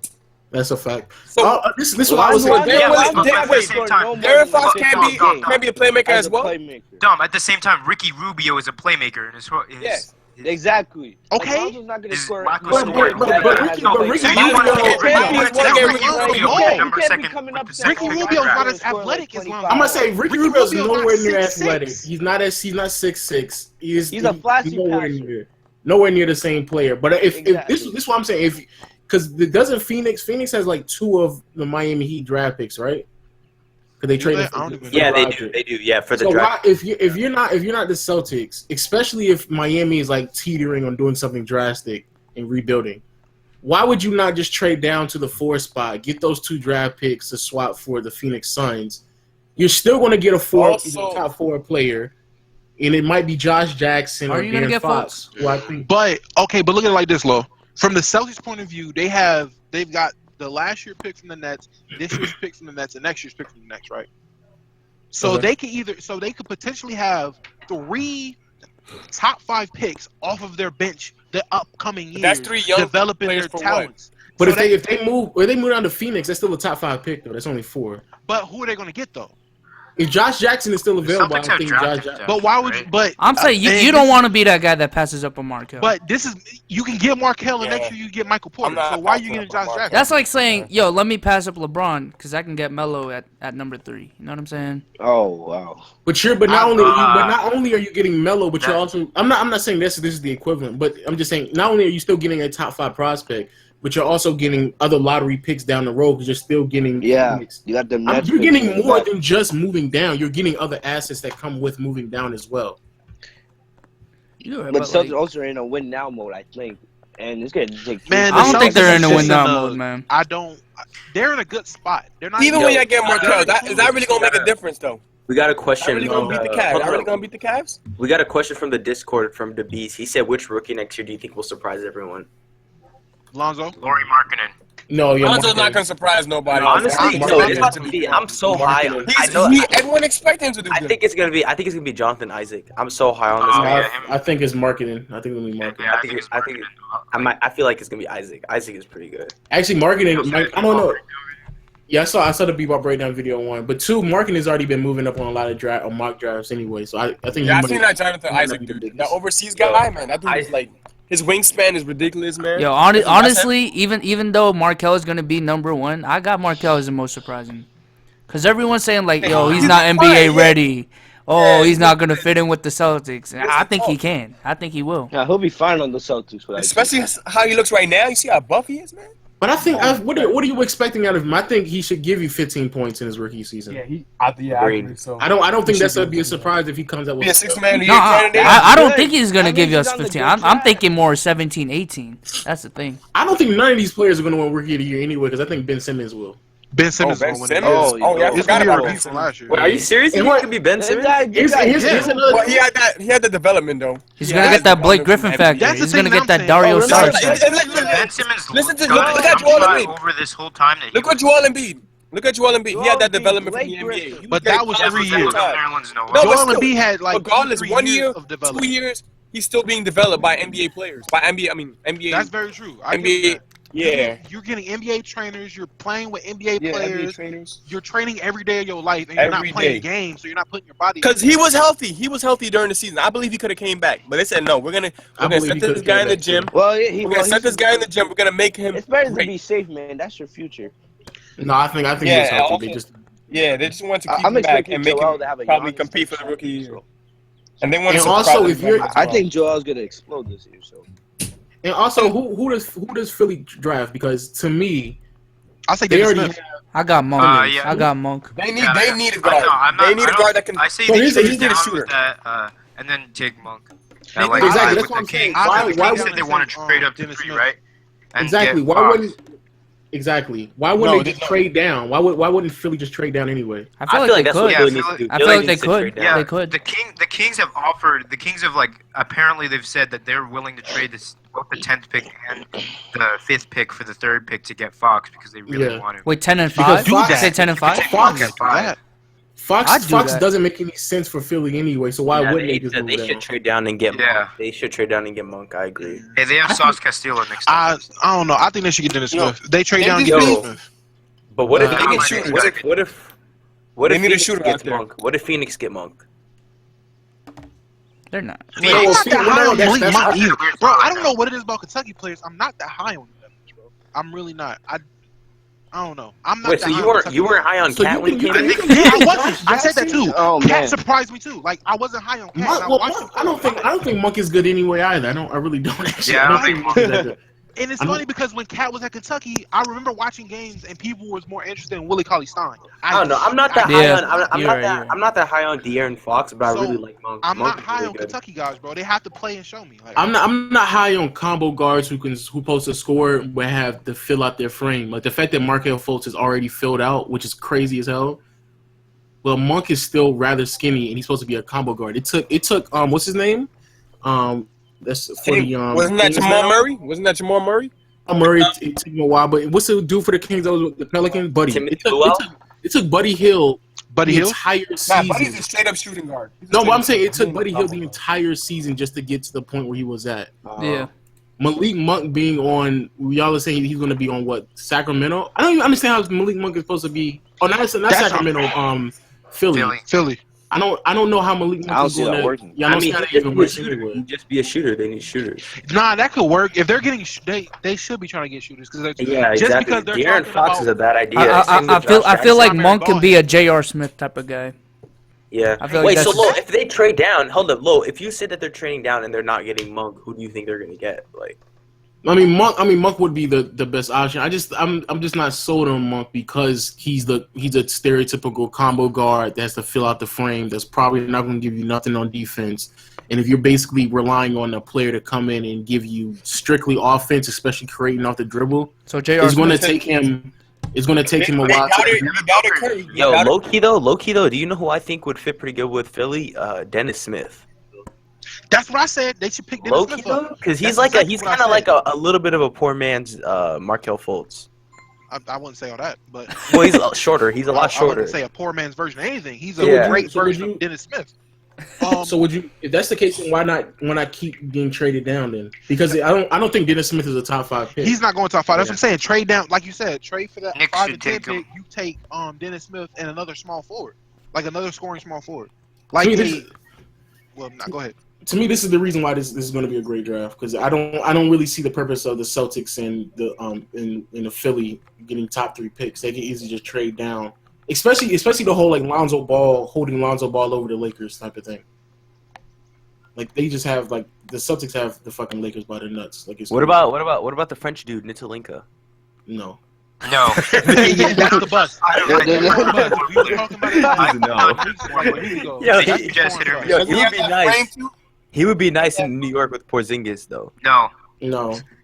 That's a fact. So This is what I was saying. Darren Fox Willis- at the wait, same time. Darren Fox But- can be a playmaker as well. Dumb. At the same time, Ricky Rubio is a playmaker, and his Yes. Exactly. Okay. Like, Lonzo's not gonna Is score. Michael But Stewart- Ricky Rubio- Ricky Rubio's not as athletic as Lonzo. I'm gonna say Ricky Ricky Rubio's Rubio's nowhere not near 6'6". athletic. He's not 6'6". He's a flashy nowhere passer. nowhere near the same player. But if Exactly. this is what I'm saying, because doesn't Phoenix has like 2 of the Miami Heat draft picks, right? Because they traded. I don't even Yeah, they Roger. do. They do. Yeah, for the So draft. why, if you're not the Celtics, especially if Miami is like teetering on doing something drastic and rebuilding, why would you not just trade down to the 4 spot, get those 2 draft picks to swap for the Phoenix Suns? You're still going to get a top 4 player, and it might be Josh Jackson Are or you gonna De'Aaron get Fox. Who I think But look at it like this, Lo. From the Celtics' point of view, they've got the last year pick from the Nets, this year's pick from the Nets, and next year's pick from the Nets, right? So Okay. they could potentially have 3 top 5 picks off of their bench the upcoming years, That's 3 young developing players their for what? talents. But So if they move down to Phoenix, that's still a top 5 pick though. That's only 4. But who are they going to get though? If Josh Jackson is still available, Celtics I have think drafted Josh Jackson. them. But why would you? Right. But I'm saying and you don't want to be that guy that passes up on Markel. But you can get Markel, and Yeah. next year you get Michael Porter. I'm not So why are you passing getting up Josh on Markel. Jackson? that's like saying, yo, let me pass up LeBron because I can get Melo at number 3. You know what I'm saying? Oh wow. But not only are you getting Melo, but you're also I'm not saying this is the equivalent, but I'm just saying not only are you still getting a top 5 prospect, but you're also getting other lottery picks down the road because you're still getting Yeah, Phoenix. you got the Nets. You're picks getting and more that. than just moving down. You're getting other assets that come with moving down as well. But Celtics also are in a win now mode, I think, and it's gonna take. Man, I don't think they're in a Celtics win now just mode, man. I don't. They're in a good spot. They're not Even when you get Markel, is that really gonna make a difference though? We got a That question. really gonna beat the Cavs? hold That really on. gonna beat the Cavs? We got a question from the Discord from the Beast. He said, "Which rookie next year do you think will surprise everyone?" Lonzo. Laurie Markkinen. No, yeah, Lonzo's not gonna surprise nobody. Honestly, Mark- yo, Mark- it's about to be. I'm so high. On, I know. Everyone expects him to do I good. think it's gonna be. I think it's gonna be Jonathan Isaac. I'm so high on this Oh, guy. yeah, him. I think it's marketing. I think it'll be marketing. Yeah, I think it's I think- Markkinen. I feel like it's gonna be Isaac. Isaac is pretty good. Actually, marketing. I don't know. Yeah, I saw the Bebop breakdown video 1, but 2, marketing has already been moving up on a lot of mock drafts anyway. So I think Yeah, I he seen might- that Jonathan he might Isaac be the dude. biggest. That overseas guy, man. That dude is like his wingspan is ridiculous, man. Yo, honestly, even though Markel is gonna be number 1, I got Markel as the most surprising. Cause everyone's saying like, yo, he's not NBA ready. Oh, he's not gonna fit in with the Celtics. And I think he can. I think he will. Yeah, he'll be fine on the Celtics for that. Especially how he looks right now. You see how buff he is, man. But I think what are you expecting out of him? I think he should give you 15 points in his rookie season. I Agreed. agree, so. I don't think that's gonna be a surprise if he comes out with Be a 6-man of the No, year candidate. I don't Good. think he's gonna That give means you he's us on the 15. good I'm track. thinking more 17, 18. That's the thing. I don't think none of these players are gonna win rookie of the year anyway because I think Ben Simmons will. Ben Simmons Ben is going to win. Simmons? Oh, Yeah, I He's forgot going to be a about repeat Ben from last Simmons. year. Wait, are you serious? You want to be Ben Simmons? Here's another. But he had the development though. He's He gonna has get that the Blake development Griffin from factor. That's the He's gonna thing get I'm that saying. Dario remember- Saric. And Ben Simmons Listen to done look at Joel jumped Embiid. over this whole time that he Look was what Joel Embiid. Look at Joel Embiid. He had that development from the Blake NBA. Griffin. But that was 3 years. Maryland's no. No, but Joel still, Embiid had like regardless, 3 1 years year, of 2 development. years, he's still being developed by NBA players. By NBA. That's very true. I NBA. get that. Yeah. You're getting NBA trainers. You're playing with NBA NBA players. trainers. You're training every day of your life, and you're not Every playing day. games, so you're not putting your body. Because he was healthy. He was healthy during the season. I believe he could have came back, but they said no. We're gonna believe set he this could've guy came in the back, gym. too. Well, We're gonna set this guy in the gym. We're gonna make him. It's better to great. be safe, man. That's your future. No, I think Yeah, it's healthy. also- They just Yeah, they just want to keep I'm him back expecting and make Joel him to have a probably Giannis compete for the type rookie year. season. And they want And to also, surprise if him you're- as I well. think Joel's gonna explode this year. So and also who does Philly draft? Because to me, I say they Dennis already Smith. I got Monk. Yeah. I got Monk. They need Yeah, they need a I guard. know, I'm not- They need I a don't- guard that can. I say So they he's a- trade he's a down shooter. with that, and then take Monk. Exactly, Like, that's with what I'm the saying. Kings, Why- the why Kings would- said they want to trade up to Dennis 3, Smith. right? And exactly. get Why Fox. wouldn't exactly? Why wouldn't they just trade down? Why wouldn't Philly just trade down anyway? I feel like they that's could. what Yeah, Philly I needs feel to do. I Philly feel like they needs to could. trade down. Yeah, Yeah, they could. The Kings have offered. The Kings have apparently they've said that they're willing to trade this both the 10th pick and the 5th pick for the 3rd pick to get Fox because they really Yeah. want him. Wait, 10 and Because 5. Fox- I say 10 and 5. Fox- Get 5. I'd do Fox that. doesn't make any sense for Philly anyway. So why Yeah, wouldn't they just move they down? should trade down and get Yeah. Monk. They should trade down and get Monk. I agree. Hey, they have Sauce Castillo next I time. don't know. I think they should get Dennis Yo, Smith. They trade they down and just get need- Dennis Smith. But what if They they get get shooters. What They if need a Phoenix shooter gets out there. Monk? What if Phoenix get Monk? They're not. I'm not that high on Malik that's- Monk that's either, a weird bro. thought I right don't know what it is about Kentucky players. I'm not that high on them, bro. I'm really not. I don't know. I'm not. Wait, that so high you on weren't Kentucky you weren't players. high on So Cat you when he can- came you in? can- Yeah, I wasn't. I said that too. Oh, Cat man. surprised me too. Like I wasn't high on Cat. Monk, and well, I watched Monk, him. I don't think Monk is good anyway either. I really don't actually. Yeah, I don't think Monk is that good. And it's I'm- funny because when Cat was at Kentucky, I remember watching games and people was more interested in Willie Cauley-Stein. I don't know. I'm not that Yeah, high on. I'm you're not right, that. you're right. I'm not that high on De'Aaron Fox, but So, I really like Monk. I'm Monk not is high really on good. Kentucky guys, bro. They have to play and show me. Like, I'm not high on combo guards who post a score but have to fill out their frame. Like the fact that Markelle Fultz is already filled out, which is crazy as hell. Well, Monk is still rather skinny and he's supposed to be a combo guard. It took what's his name? That's for the Wasn't that Kings Jamal now? Murray? Wasn't that Jamal Murray? Murray, it took him a while, but what's it do for the Kings that was with the Pelicans? Buddy. Timothy It took, Luau? it took Buddy Hill Buddy the Hill. entire Nah, season. Buddy's a straight up shooting guard. He's a No, straight but I'm up saying it took shooting Buddy Hill guard. the entire season just to get to the point where he was at. Yeah. Malik Monk being on, y'all are saying he's going to be on what, Sacramento? I don't even understand how Malik Monk is supposed to be. Oh, not Sacramento. Philly. Philly. I don't know how Malik I Monk don't is see going that to. working. Yeah, I don't see how that even works shooter. anyway. He'd just be a shooter. They need shooters. Nah, that could work if they're getting. They should be trying to get shooters because Yeah, just exactly. because they're De'Aaron talking Fox about, is a bad idea. I Same with feel Josh like Jackson. Monk can be a J.R. Smith type of guy. Yeah. I feel like Wait, so that's- Lo, if they trade down, hold up, Lo. If you say that they're trading down and they're not getting Monk, who do you think they're gonna get? Like, Monk would be the best option. I'm just not sold on Monk because he's a stereotypical combo guard that has to fill out the frame. That's probably not going to give you nothing on defense. And if you're basically relying on a player to come in and give you strictly offense, especially creating off the dribble, So J.R. it's going to Smith. take him. It's going to take him a They while. doubted Curry. yo, low key though, do you know who I think would fit pretty good with Philly? Dennis Smith. That's what I said. They should pick Dennis Low Smith key up. though, because That's he's like exactly he's what I kind of like said. a little bit of a poor man's Markelle Fultz. I wouldn't say all that, but Well, he's shorter. He's a lot I shorter. wouldn't say a poor man's version of anything. He's a Yeah. great So would version you- of Dennis Smith. So would you? If that's the case, then why not keep getting traded down then? Because I don't think Dennis Smith is a top 5 pick. He's not going top 5. That's Yeah. what I'm saying. Trade down, like you said, trade for that Knicks 5 should and 10 take him. pick. You take Dennis Smith and another small forward, like another scoring small forward. Like To me, they, well, nah, go ahead. To me, this is the reason why this is going to be a great draft because I don't really see the purpose of the Celtics and the in the Philly getting top 3 picks. They can easily just trade down, especially the whole like holding Lonzo Ball over the Lakers type of thing. Like they just have like the Celtics have the fucking Lakers by their nuts. Like it's What about the French dude Nitalinka? no. No. Yeah, that's the bust. I don't like Yeah, that. yeah. We were talking about it last No. week. Yo, That's he the just scoring hit her. drive. Yo, Does he he would have be that nice. frame too? He would be nice in New York with Porzingis though. No.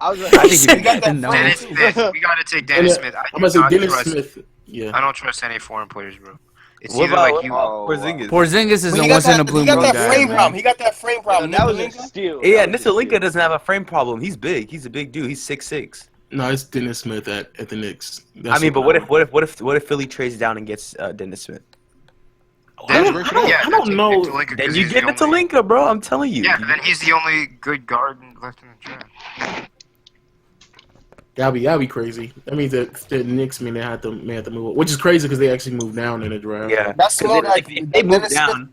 I was I think like, he got that No. frame Dennis too. Smith. We gotta take Dennis Smith. I'm gonna say I Dennis trust- Smith. Yeah. I don't trust any foreign players, bro. It's What either about like you. Porzingis? Porzingis is But a he got once in a that- blue he got moon that guy. frame man. problem. He got that frame problem. that was a Nitalinka? steal. Yeah, That was a Nitalinka steal. doesn't have a frame problem. He's big. He's a big dude. He's 6'6". No, it's Dennis Smith at the Knicks. I mean, but what if Philly trades down and gets Dennis Smith? I don't know. Then you get into Linka, bro. I'm telling you. Yeah, then he's the only good guard left in the draft. That'd be crazy. That means that the Knicks may have to move, which is crazy because they actually moved down in the draft. Yeah, That's more like they moved down.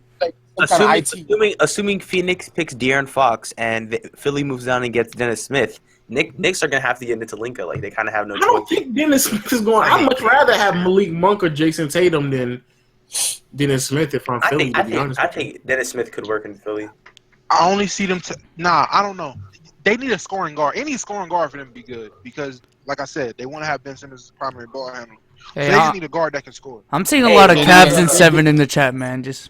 Assuming Assuming Phoenix picks De'Aaron Fox and Philly moves down and gets Dennis Smith, Knicks are gonna have to get into Linka. Like they kind of have no I choice. don't think Dennis Smith is going. I'd much rather have Malik Monk or Jason Tatum than Dennis Smith if I'm Philly. I think Dennis Smith could work in Philly. I only see them. I don't know. They need a scoring guard. Any scoring guard for them to be good because, like I said, they want to have Ben Simmons as the primary ball handler. Hey, So they just need a guard that can score. I'm seeing a lot of Cavs and 7 in the chat, man. Just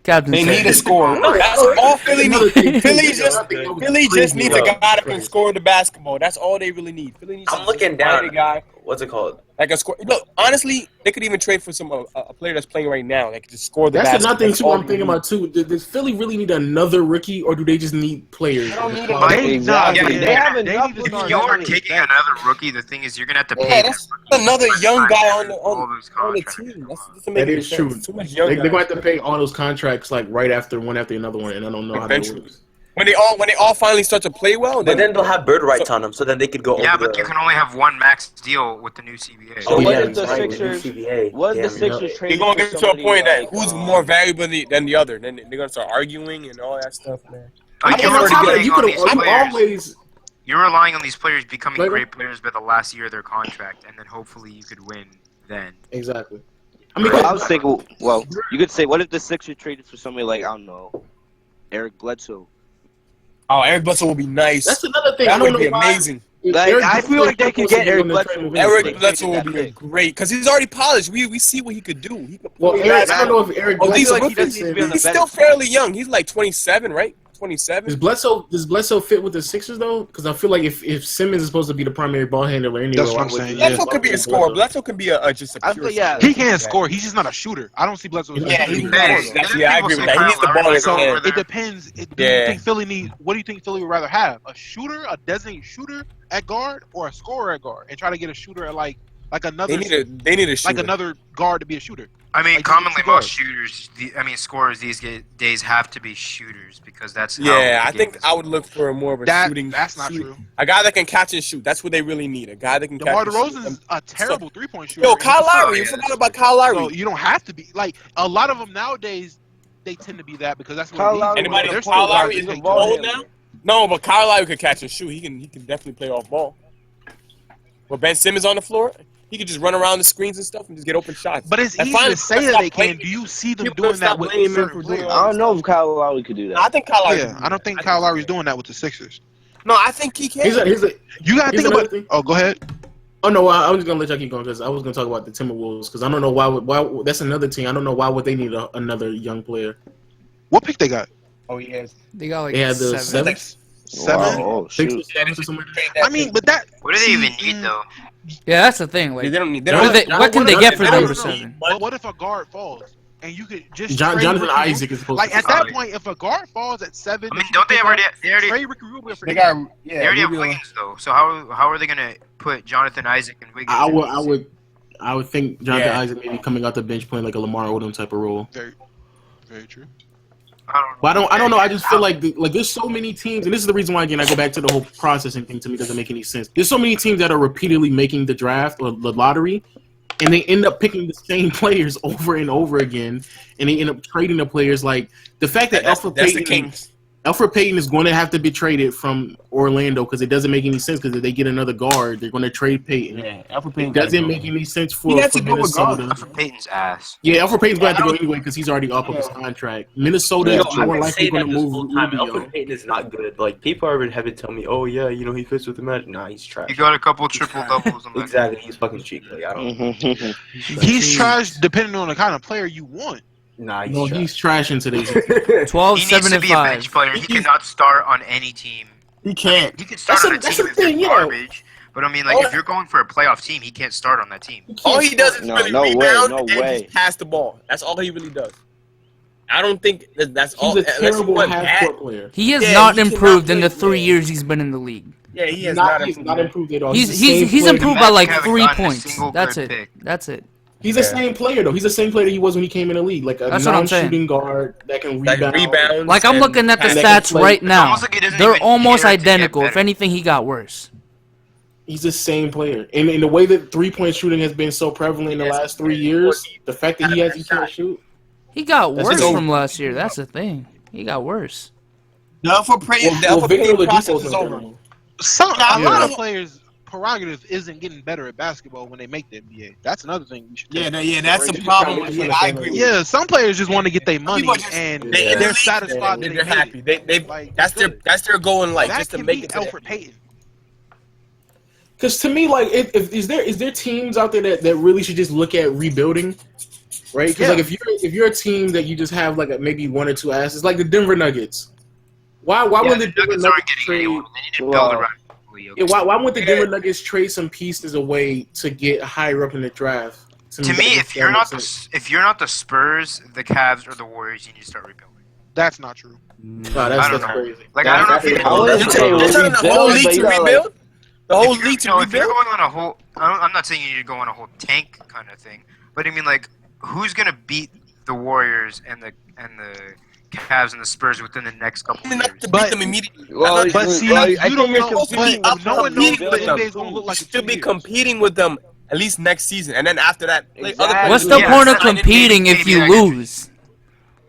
Cavs and 7. they need a scorer. That's all Philly needs. Philly just needs a guy that can score the basketball. That's all they really need. Philly needs I'm looking down. a guy What's it called? like a score. Look, honestly, they could even trade for some a player that's playing right now. They could just score the That's basketball. another thing too. all I'm they thinking need. about too. Does Philly really need another rookie, or do they just need players? They don't need Exactly. They have enough If stars you are already. taking another rookie, the thing is you're gonna have to Yeah, pay that's that rookie another young guy all on those the contracts. team. That doesn't That make is any true. sense. Too much young They're guys. going to have to pay all those contracts like right after one after another one, and I don't know how that Eventually. works. When they all finally start to play well, But then they'll have bird rights on them, so then they could go. Yeah, over but the, you can only have one max deal with the new CBA. So Oh, what yeah, if the right, with Sixers? CBA. What if the Damn, Sixers they're traded gonna for get to a somebody point that like, who's more valuable than the other. Then they're gonna start arguing and all that stuff, man. Like, I'm always. You're relying on these players becoming Like- great players by the last year of their contract, and then hopefully you could win then. Exactly. I mean, Well, I was thinking, well, you could say, what if the Sixers traded for somebody like, I don't know, Eric Bledsoe? Oh, Eric Bledsoe will be nice. that's another thing. That I don't would be know why. amazing. Like, I feel like they could get Eric Bledsoe. Eric Bledsoe will be great because he's already polished. We see what he could do. He could Well, play Eric, I don't know if Eric Oh, these Bledsoe are fits rookies. in. He's He's still fairly young. He's like 27, right? 27. Does Bledsoe fit with the Sixers though? Because I feel like if Simmons is supposed to be the primary ball handler anyway, That's what why I'm would saying, you- yeah. Bledsoe could be a scorer. Bledsoe can be just a I pure feel- yeah. scorer. He can score. He's just not a shooter. I don't see Bledsoe. as a Yeah, shooter. he can can. score, That's- yeah, I agree with that. He needs the ball in his So hand. it depends. Do you Yeah. think Philly needs? What do you think Philly would rather have? A shooter, a designated shooter at guard, or a scorer at guard, and try to get a shooter at like another They need a shooter. like another guard to be a shooter. I mean, Like, commonly two guards. most scorers these days have to be shooters because that's how Yeah, the I game think is. I would look for more of a shooting. That's not shooting- true. A guy that can catch and shoot. That's what they really need. A guy that can DeMar catch and shoot. DeRozan is a terrible 3-point shooter. Yo, Kyle Lowry. You yeah, forgot about Kyle Lowry. So you don't have to be like a lot of them nowadays. They tend to be that because that's what Kyle they need. Lowry- Anybody They're know still Kyle guys Lowry that is take ball old handler. now? No, but Kyle Lowry could catch and shoot. He can definitely play off ball. With Ben Simmons on the floor, he could just run around the screens and stuff and just get open shots. But it's And easy finally, to say let's that stop they can. blaming- Do you see them people doing stop that with blaming him certain for doing players? I don't know if Kyle Lowry could do that. I think Kyle Lowry. Yeah, I don't think Kyle Lowry's doing that with the Sixers. No, I think he can. Here's a, You gotta Here's think about. another thing. Oh, go ahead. Oh no, I was just gonna let y'all keep going because I was gonna talk about the Timberwolves because I don't know why that's another team. I don't know why would they need another young player. What pick they got? Oh, yes. They got like They had the 7. Seven. Wow, oh, Six shoot. or seven or something like I mean, but that. What do they even see, need though? Yeah, that's the thing. Like, They don't need. what can they get for I number don't know. 7? But what if a guard falls and you could just that. trade Jonathan Ricky Isaac is supposed Like to. at that point, if a guard falls at 7, I mean, don't they already? They already Ricky Rubio for They him. got. they Yeah, already have Rubio. Wiggins though. So how are they gonna put Jonathan Isaac and Wiggins? I would think Jonathan Yeah. Isaac maybe coming out the bench playing like a Lamar Odom type of role. Very, very true. I don't know. But I don't know. I just feel like there's so many teams, and this is the reason why again I go back to the whole processing thing. To me, doesn't make any sense. There's so many teams that are repeatedly making the draft or the lottery, and they end up picking the same players over and over again, and they end up trading the players. Like the fact that That's the Kings. Alfred Payton is going to have to be traded from Orlando because it doesn't make any sense. Because if they get another guard, they're going to trade Payton. Yeah, Alfred Payton It doesn't make any sense for He has to go Minnesota. For Peyton's ass. Yeah, Alfred Payton's going to have to go anyway because he's already up on his contract. Minnesota is more likely going to move Rubio. Alfred Payton is not good. Like people are have been telling me, oh yeah, he fits with the match. Nah, he's trash. He got a couple triple doubles. Exactly, he's fucking cheap. Like I don't. He's trash depending on the kind of player you want. Nah, he's No, trash. he's trash in today's. 12, He 7, needs to and be a bench 5. player. He cannot start on any team. He can't. He can start on a That's team the if they're thing, yeah. garbage. But I mean, like, if you're going for a playoff team, he can't start on that team. All he does is No, really no way, rebound no and way. just pass the ball. That's all he really does. I don't think that's all. He's a unless he terrible went half bad. court player. He has Yeah, not he cannot improved in play- the 3 years he's been in the league. Yeah, he has He's not improved at all. He's the same he's player. improved by like Haven't 3 gotten a points. single That's good it. pick. That's it. He's the same player though. He's the same player that he was when he came in the league, like a That's what I'm saying. non-shooting guard that can Like rebound. rebounds. Like I'm and looking at the and they stats can play- right now. almost like he doesn't They're even almost care to get identical. If better. anything, he got worse. He's the same player, and in the way that 3-point shooting has been so prevalent in the last 3 years, the fact that he can't shoot. He got That's worse just- from last year. That's the thing. He got worse. The Alpha Victor Payne process Oladipo's is not over. there. A lot Yeah. of players' prerogative isn't getting better at basketball when they make the NBA. That's another thing we should. Yeah, take. that's the problem. Yeah, I agree with you. Yeah, some players just want to get their money People just- and Yeah. they're satisfied. that They're they made happy. it. They Like, that's their goal in life, that just to can make be it to Alfred Payton. Because to me, like, is there teams out there that really should just look at rebuilding, right? Because like if you're a team that you just have like maybe 1 or 2 asses, like the Denver Nuggets, why wouldn't the Denver Nuggets aren't Nuggets getting trade? anyone. They need to build around Julio. Yeah, why wouldn't the Denver Nuggets trade some pieces away to get higher up in the draft? To me, if you're not the Spurs, the Cavs, or the Warriors, you need to start rebuilding. That's not true. Wow, I that's don't know. crazy. Like I don't know if you. I wouldn't say You're telling the whole rebuild, league but to you gotta, rebuild? The whole league If to you're rebuild? going on a whole, I'm not saying you need to go on a whole tank kind of thing, but I mean like, who's gonna beat the Warriors and the Cavs and the Spurs within the next couple I mean, of not years? to But- beat them immediately. Well, But see, well, I you think don't you're know. supposed to be But no one knows what the competing NBA is with going to look like. You in should 2 be years. competing with them at least next season, and then after that, play other Exactly. What's the Yeah, point of I didn't competing maybe if you I could- lose?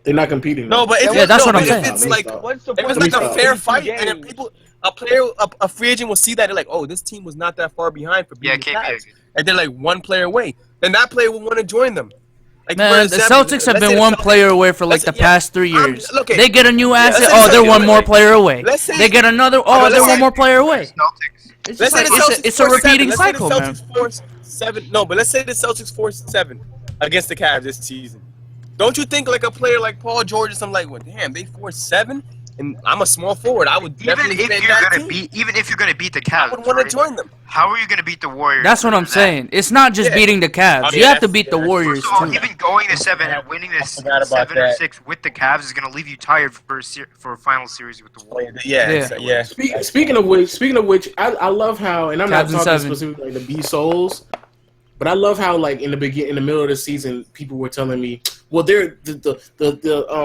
They're not competing. No, but Yeah, that's what I'm if saying. it's like What's the if point it's of like a playing fair 52 fight, and then games? a free agent will see that they're like, oh, this team was not that far behind for Yeah, beating the KP. Cavs, and they're like 1 player away. Then that player will want to join them. Like, for Man, the example, Celtics have let's been say the 1 Celtics- player away for like the let's say- past 3 years. okay. They get a new asset. let's say Oh, the they're Celtics- 1 more player away. Let's say- They get another. Oh, let's they're say- 1 more player away. Celtics. It's Let's just say like the Celtics it's a force repeating 7. cycle, Let's say man. the Celtics force 7. No, but let's say the Celtics force 7 against the Cavs this season. Don't you think like a player like Paul George or something like, well, damn, they forced 7, and I'm a small forward. I would Even definitely if stand you're that gonna team. beat, even if you're gonna beat the I Cavs, would want to right? join them. How are you gonna beat the Warriors? That's what I'm after that? saying. It's not just Yeah. beating the Cavs. I mean, You have to that's- beat the yeah. Warriors First of all, too. even going to 7 and winning this forgot about 7 or that. 6 with the Cavs is gonna leave you tired for a final series with the Warriors. Yeah, Yeah. yeah. Speaking of which, I love how, and I'm not Cavs and talking 7. specifically like the B Souls, but I love how like in the middle of the season, people were telling me, well, they're the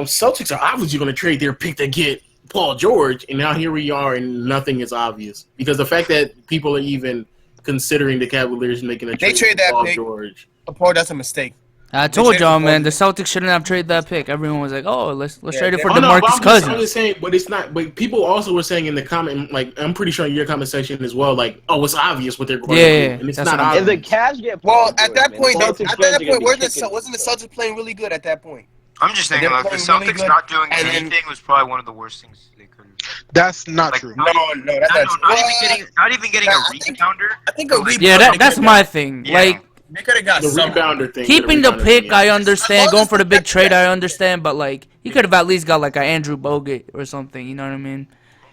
Celtics are obviously going to trade their pick to get Paul George, and now here we are, and nothing is obvious because the fact that people are even considering the Cavaliers making a trade trade for that Paul pick. George. Paul, that's a mistake. I told traded y'all, for man, Paul the Celtics shouldn't have traded that pick. Everyone was like, "Oh, let's trade it for Oh, no, but DeMarcus I'm Cousins." just saying, but it's not. But people also were saying in the comment, like I'm pretty sure in your comment section as well, like, oh, it's obvious what they're going to Yeah, do, and it's that's not what I'm If obvious. the Cavs get Well, Paul at George, that man, point, the Celtics fans are gonna be wasn't kicking the themselves. Celtics playing really good at that point? I'm just saying, They're like the playing Celtics really good, not doing and then- anything was probably one of the worst things they could. That's not Like, true. No, that's Not even getting a I think- rebounder. I think a rebound. Yeah, that's my thing. Yeah. Like They could have got The some. rebounder thing. keeping the rebounder pick, thing, I yeah. understand. Going for the big trade, I understand. But like, he could have at least got like an Andrew Bogut or something. You know what I mean?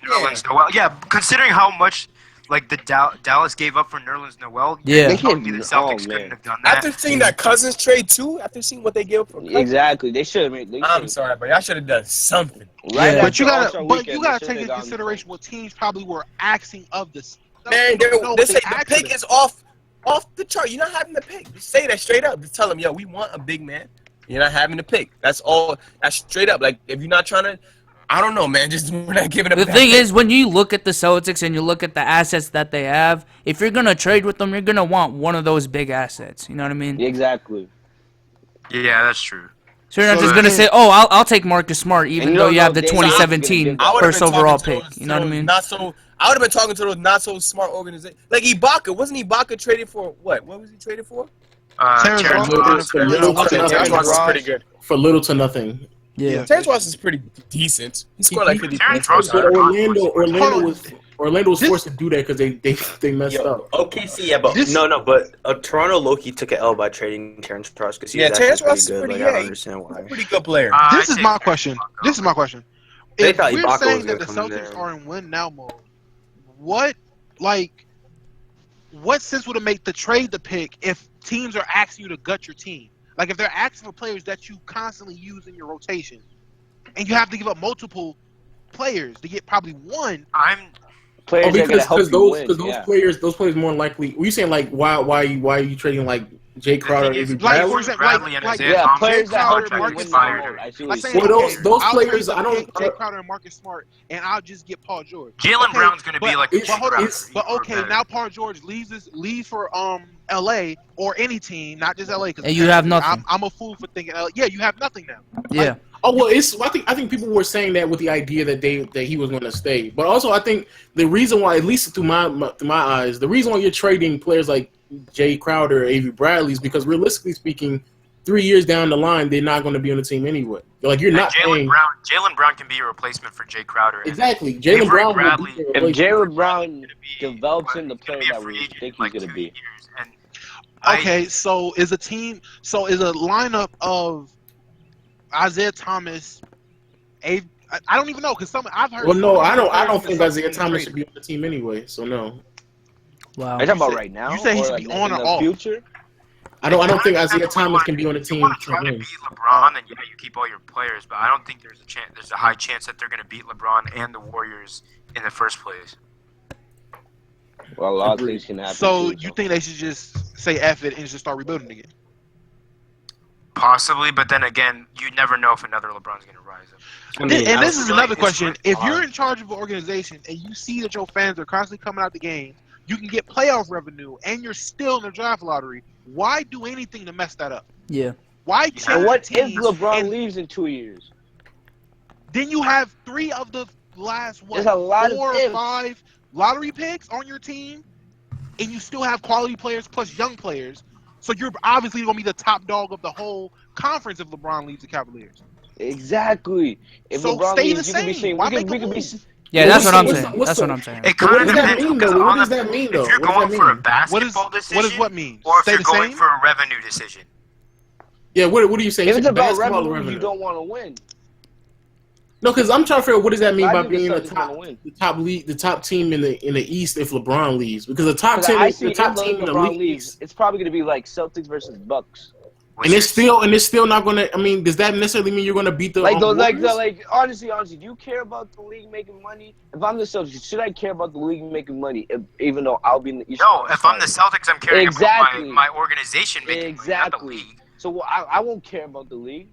Nerlens Noel. Yeah, considering how much like the Dallas gave up for Nerlens Noel. Yeah. You're telling me the Oh, Celtics man. couldn't have done that. After seeing that Cousins trade too, after seeing what they gave up for Cousins, Exactly. They should have made. I'm sorry, but y'all should have done something. Right Yeah. But you after gotta, All-Star but Weekend, you they gotta should've take into gone consideration what teams probably were asking of this. Man, They know they what say the asked pick of them. is off the chart. You're not having the pick. Just say that straight up. Just tell them, yo, we want a big man. You're not having the pick. That's all. That's straight up. Like if you're not trying to, I don't know, man. Just we're not giving up. The that thing pick. is, when you look at the Celtics and you look at the assets that they have, if you're gonna trade with them, you're gonna want one of those big assets. You know what I mean? Exactly. Yeah, that's true. So you're not So just the gonna thing- say, "Oh, I'll take Marcus Smart," even And you though don't you know have the if Dame Lillard's gonna 2017 give I would've first been overall talking to pick. those- You know what I mean? Not so. I would have been talking to those not so smart organizations. Like Ibaka, wasn't Ibaka traded for what? What was he traded for? Terrence Terrence Ross. Ross. For little to Okay, nothing. Terrence Ross is pretty good. For little to nothing. Yeah. Terrence Ross is pretty decent. He scored like 50 Terrence points. Ross But is Orlando was forced to do that because they messed Yo, up. OKC, yeah, but This- but Toronto low-key took an L by trading Terrence Ross because he's Yeah, actually Terrence pretty Ross is good. pretty- Like, I yeah, don't understand why. Pretty good player. This is my question. This is my question. They If thought we're Ibaka saying was that the gonna come in Celtics there. are in win now mode, what sense would it make to trade the pick if teams are asking you to gut your team? Like if they're asking for players that you constantly use in your rotation, and you have to give up multiple players to get probably one. Players that are gonna help you win. Those players more likely. Were you saying like why are you trading like Jay Crowder, Avery Like, Bradley? for example, Bradley and like Isaiah Thomas. players that help you Marcus win Smart. the most. I see what Like you're saying, saying. Well, those I'll players, trade I don't. Jay Crowder and Marcus Smart, and I'll just get Paul George. Jalen Brown's going to be like a but hold on. Crowder. But okay, now Paul George leaves for LA or any team, not just LA. And you have nothing. I'm a fool for thinking. Yeah, you have nothing now. Yeah. Oh well, I think people were saying that with the idea that he was going to stay, but also I think the reason why, at least through my eyes, the reason why you're trading players like Jay Crowder, Avery Bradley is because realistically speaking, 3 years down the line they're not going to be on the team anyway. Like you're not paying. Jalen Brown can be a replacement for Jay Crowder. Exactly, Jalen Brown. If Jalen Brown develops in the player that we think he's going to be. Okay, so is a lineup of Isaiah Thomas, I don't even know because I've heard. Well, no, I don't think Isaiah Thomas should be on the team anyway. So no. Wow. Are you talking about right now? You say he should or be like on in or the off? future? I don't think Isaiah Thomas can be on the team. If you want to try to beat LeBron, then yeah, you keep all your players. But I don't think there's a high chance that they're going to beat LeBron and the Warriors in the first place. Well, a lot of things can happen. So you think they should just say F it and just start rebuilding again? Possibly, but then again, you never know if another LeBron's going to rise up. And this is another question. If you're in charge of an organization and you see that your fans are constantly coming out the game, you can get playoff revenue, and you're still in the draft lottery, why do anything to mess that up? Yeah. Why change And what if teams LeBron leaves in 2 years? Then you have 3 of the last, There's a lot 4 of or ifs. 5 lottery picks on your team, and you still have quality players plus young players. So you're obviously going to be the top dog of the whole conference if LeBron leaves the Cavaliers. Exactly. If So LeBron stay leaves, the you could be same. saying Why we make could a be. move? Yeah, that's what I'm saying. That's what I'm saying. It kind of What does that depends mean, because though? What on does the- that mean, if though? you're What does going that for a mean? basketball decision, What does what mean? or if Stay you're the going same? for a revenue decision. Yeah, what do you say? If it's about Basketball or revenue, you don't want to win. No, because I'm trying to figure out what does that mean I by think the being Celtics wanna win. the top team in the East if LeBron leaves, because the top Because team, I see the top if team in the LeBron league, leaves, it's probably going to be like Celtics versus Bucks. and it's still not gonna. I mean, does that necessarily mean you're gonna beat the Like honestly, do you care about the league making money? If I'm the Celtics, should I care about the league making money, even though I'll be in the East? No, if I'm the Celtics, I'm caring Exactly. about my organization making money, not the Exactly. league. So I won't care about the league.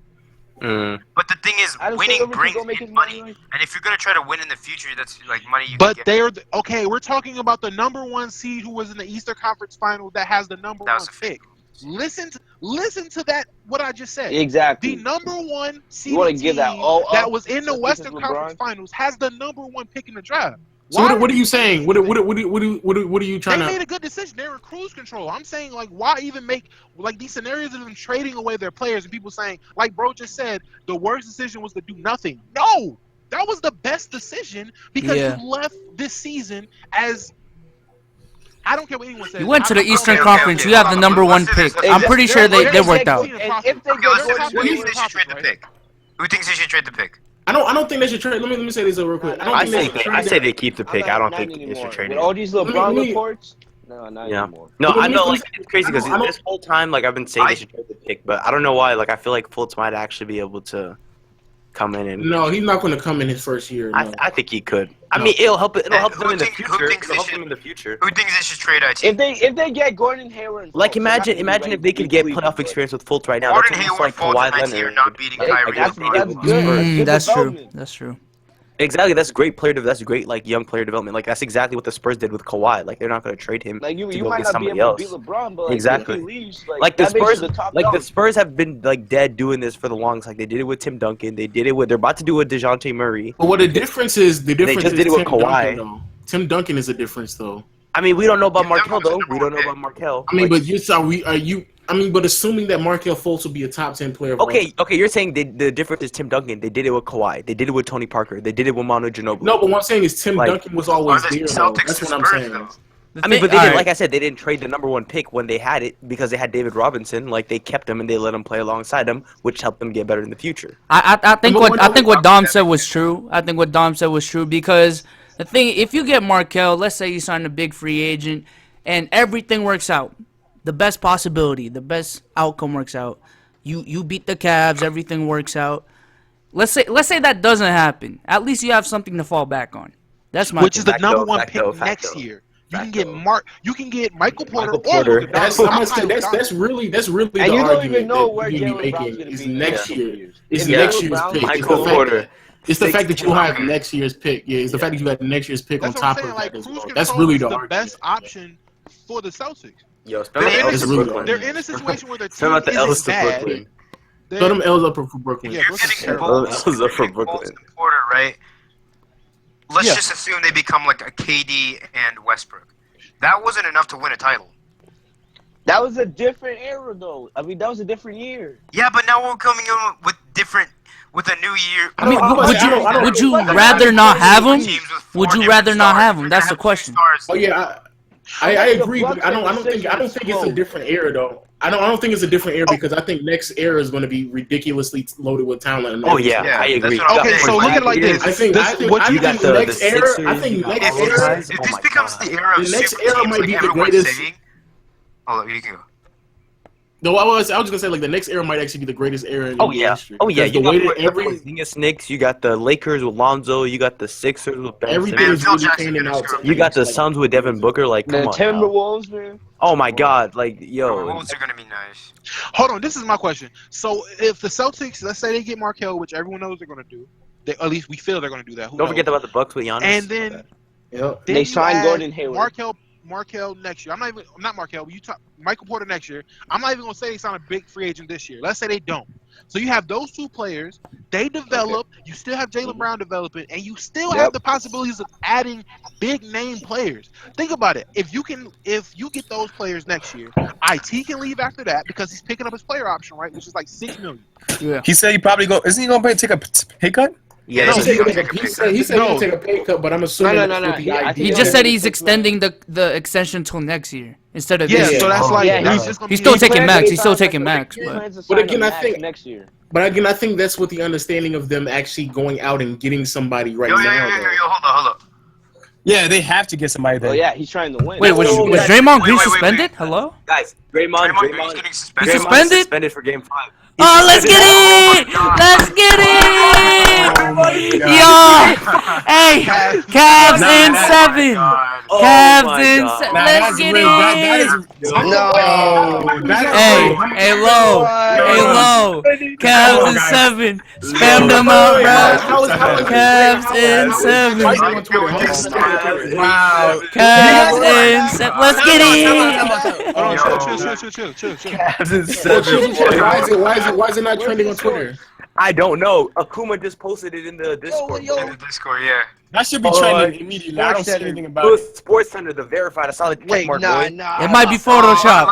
But the thing is, Adam winning Silver can brings go make in his money. money. And if you're going to try to win in the future, that's like money you But can get. they're okay. We're talking about the number 1 seed who was in the Eastern Conference Final that has the number 1 pick. Listen to that. What I just said. Exactly. The number 1 seed You wanna team give that all that up was in the just Western because Conference LeBron? Finals has the number 1 pick in the draft. So what are you saying? What are you trying They to? made a good decision. They're in cruise control. I'm saying, like, why even make like these scenarios of them trading away their players and people saying, like bro just said, the worst decision was to do nothing. No, that was the best decision because you left this season as I don't care what anyone says. You went to the Eastern okay, Conference. okay. You have the number 1 Let's do pick. this. I'm pretty sure they worked out. And if they Okay, get let's do this. Gordon Who Hayward, thinks they should trade the pick? Who thinks they should trade the pick? I don't think they should trade. Let me say this real quick. I say they keep the pick. I don't not think they anymore. should trade With it. all these LeBron Let me- reports, no, not anymore. No, Let I me- know, like, it's crazy because I don't- this whole time, like, I've been saying they should trade the pick, but I don't know why. Like, I feel like Fultz might actually be able to come in and. No, he's not going to come in his first year. No. I think he could. I mean, it'll help. It'll help them in the who future. thinks It'll they help should- them in the future. Who thinks they should trade IT? If they get Gordon Hayward, and Like, Fultz, they're not imagine gonna be if they could get ready to playoff play. experience with Fultz right now. Gordon That's almost Hayward, like Fultz, Kawhi and IT are Leonard. not beating Kyrie. That's LeBron. good. Good That's true. development. That's true. Exactly, that's great player. That's great, like, young player development. Like, that's exactly what the Spurs did with Kawhi. Like, they're not going to trade him. Like you to go might get not be somebody able to else. beat LeBron, but like, Exactly. if he leaves, Like the that makes you Spurs, the top like the dog. Spurs have been like dead doing this for the longest. Like they did it with Tim Duncan. They did it with. They're about to do it with DeJounte Murray. But what the difference is? The difference just is did it with Tim Duncan, Kawhi. though. Tim Duncan is a difference, though. I mean, we don't know about Yeah, Markel that was though. the We don't know number about Markel. I mean, Like, but assuming that Markel Fultz will be a top 10 player. Of all okay, you're saying the difference is Tim Duncan. They did it with Kawhi. They did it with Tony Parker. They did it with Manu Ginobili. No, but what I'm saying is Tim Like- Duncan was always Are the there. Though. Celtics That's the what I'm Spurs, saying. though? I mean, but they All didn't. right. Like I said, they didn't trade the number 1 pick when they had it because they had David Robinson. Like they kept him and they let him play alongside him, which helped them get better in the future. I think what Dom said was true. I think what Dom said was true because the thing, if you get Markel, let's say you sign a big free agent, and everything works out, the best possibility, the best outcome works out. You beat the Cavs, everything works out. Let's say that doesn't happen. At least you have something to fall back on. That's my which is the Facto, number one facto, pick next facto. year. You can Facto. get Michael Porter Michael or Porter. Luka That's Doncic. that's really And the you don't argument even know that where you can Jalen be Brown's making going to is be in the next next year. years. It's If next Jalen year's Brown- pick. Michael Porter. It's the fact that you have Okay. next year's pick. Yeah, it's the fact that you got next year's pick That's on what I'm top saying. of Like that as cruise well. control That's really is the the argument. best option for the Celtics. Yo, spell out They're the in, L's a, to really Brooklyn. they're in a situation where their Spell team out the isn't L's to bad. Brooklyn. They're- Throw them L's up for Brooklyn. Yeah, You're Brooklyn's getting terrible. Bulls, Those are for you're getting Bulls Brooklyn. and Porter, right? Let's Yeah. just assume they become like a KD and Westbrook. That wasn't enough to win a title. That was a different era, though. I mean, that was a different year. Yeah, but now we're coming in with a new year. I mean, I don't- would you I don't- rather not have him? Teams with Would four you different rather not stars. have him? You're That's gonna the have question. two stars. Oh yeah, I agree, but I don't think it's a different era though. I don't think it's a different era because I think next era is going to be ridiculously loaded with talent. And Oh yeah, Yeah, I agree. that's what I'm Okay, so look at it like this. I think you got the next era. Sixers, I think you got next all those era. guys. If Oh this my becomes God. the era of The next super era teams, might like be the everyone's greatest- saying. Oh, you can go. No, I was just gonna say like the next era might actually be the greatest era in Oh NBA yeah, history. oh yeah. Because You the way got that the every Porzingis Knicks. You got the Lakers with Lonzo. You got the Sixers with Ben everything Simmons. is Phil really Jackson panning did out. screw up. You got the like, Suns with Devin Booker. Like, The come on. now. Timberwolves, man. Oh my God, like The yo. Wolves are gonna be nice. Hold on, this is my question. So if the Celtics, let's say they get Markel, which everyone knows they're going to do, at least we feel they're going to do that. Who Don't knows? forget about the Bucks with Giannis. And then Yep. Then They you signed add Gordon Hayward. Markel next year. I'm not Markel. But you talk Michael Porter next year. I'm not even gonna say they sign a big free agent this year. Let's say they don't. So you have those two players. They develop. You still have Jaylen Brown developing, and you still have the possibilities of adding big name players. Think about it. If you get those players next year, IT can leave after that because he's picking up his player option, right, which is like $6 million. Yeah. He said he probably go. Isn't he going to take a pay cut? yeah, No, this He is- said he would take a pay cut, but I'm assuming No. with the I idea. think He just said he's extending the extension till next year instead of Yeah, this year. so that's like Yeah, he's just gonna He's be still He taking plans- max. he He's still plans- taking max. he But plans to But sign again, a I max think- next year. But again, I think that's with the understanding of them actually going out and getting somebody right Yo, now. though. hold up. Yeah, they have to get somebody there. Oh yeah, he's trying to win. wait, was Wait, Draymond Green wait. suspended? Hello? guys, Draymond Draymond Green's getting He's suspended. Draymond is suspended? suspended for Game 5. Oh, let's get it! Let's get it! Yo! Hey, Cavs in 7. Oh Cavs my in God. 7. Nah, Let's that's get real. That it! is Hey, low. Cavs in 7. Spam them out, bro. Cavs in 7. Wow. Cavs in 7. Let's get it! Hold on, chill. Cavs in 7. Why is it not trending on Twitter? I don't know. Akuma just posted it in the Discord. In the Discord, yeah. That should be trending immediately. I don't see anything about It it. was Sports Center, the verified. I saw the check Wait, mark, nah. boy. It might be Photoshop.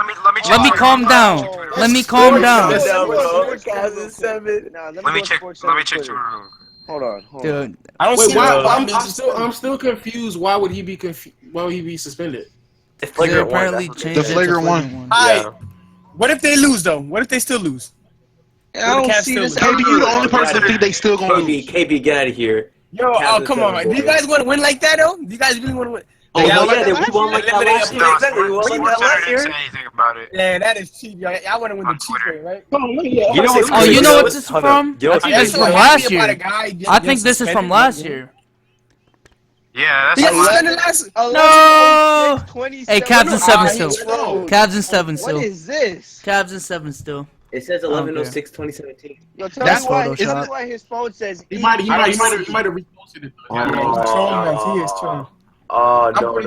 Let me calm down. Let me calm down. Cavs in 7. Let me check Twitter. Hold on. Dude, I don't Wait, see why? I'm still confused. Why would he be Why would he be suspended? The they flagrant one. apparently That's what changed The it to flagrant one. flagrant Alright. What if they lose though? What if they still lose? I don't Cavs see still this. lose. KD, you the only person that think they still they gonna KB, lose. KB, get out of here. Yo, Cavs oh come in on. 7, Do you boy. guys want to win like that though? Do you guys really want to win? Oh, Yeah, hell like yeah, that we won like that Eliminate last year. No, Exactly, we won like that Sports Center last didn't say year. anything about it. Yeah, that is cheap. Yo. I want to win the cheap way, right? You know what's Oh, you know what this is Hold up. from? You know I what's think crazy? this is from last year. I think Yes, this is from last year. Yeah, He that's got fine. suspended last. No! Hey, Cavs in 7 still. Bro, Cavs in 7 still. what is this? Cavs in 7 still. It says 11/06/2017. Yo, tell That's me why. Photoshop. Isn't why his phone says? He might have reposted it. Oh, He is trolling. Oh, I'm no.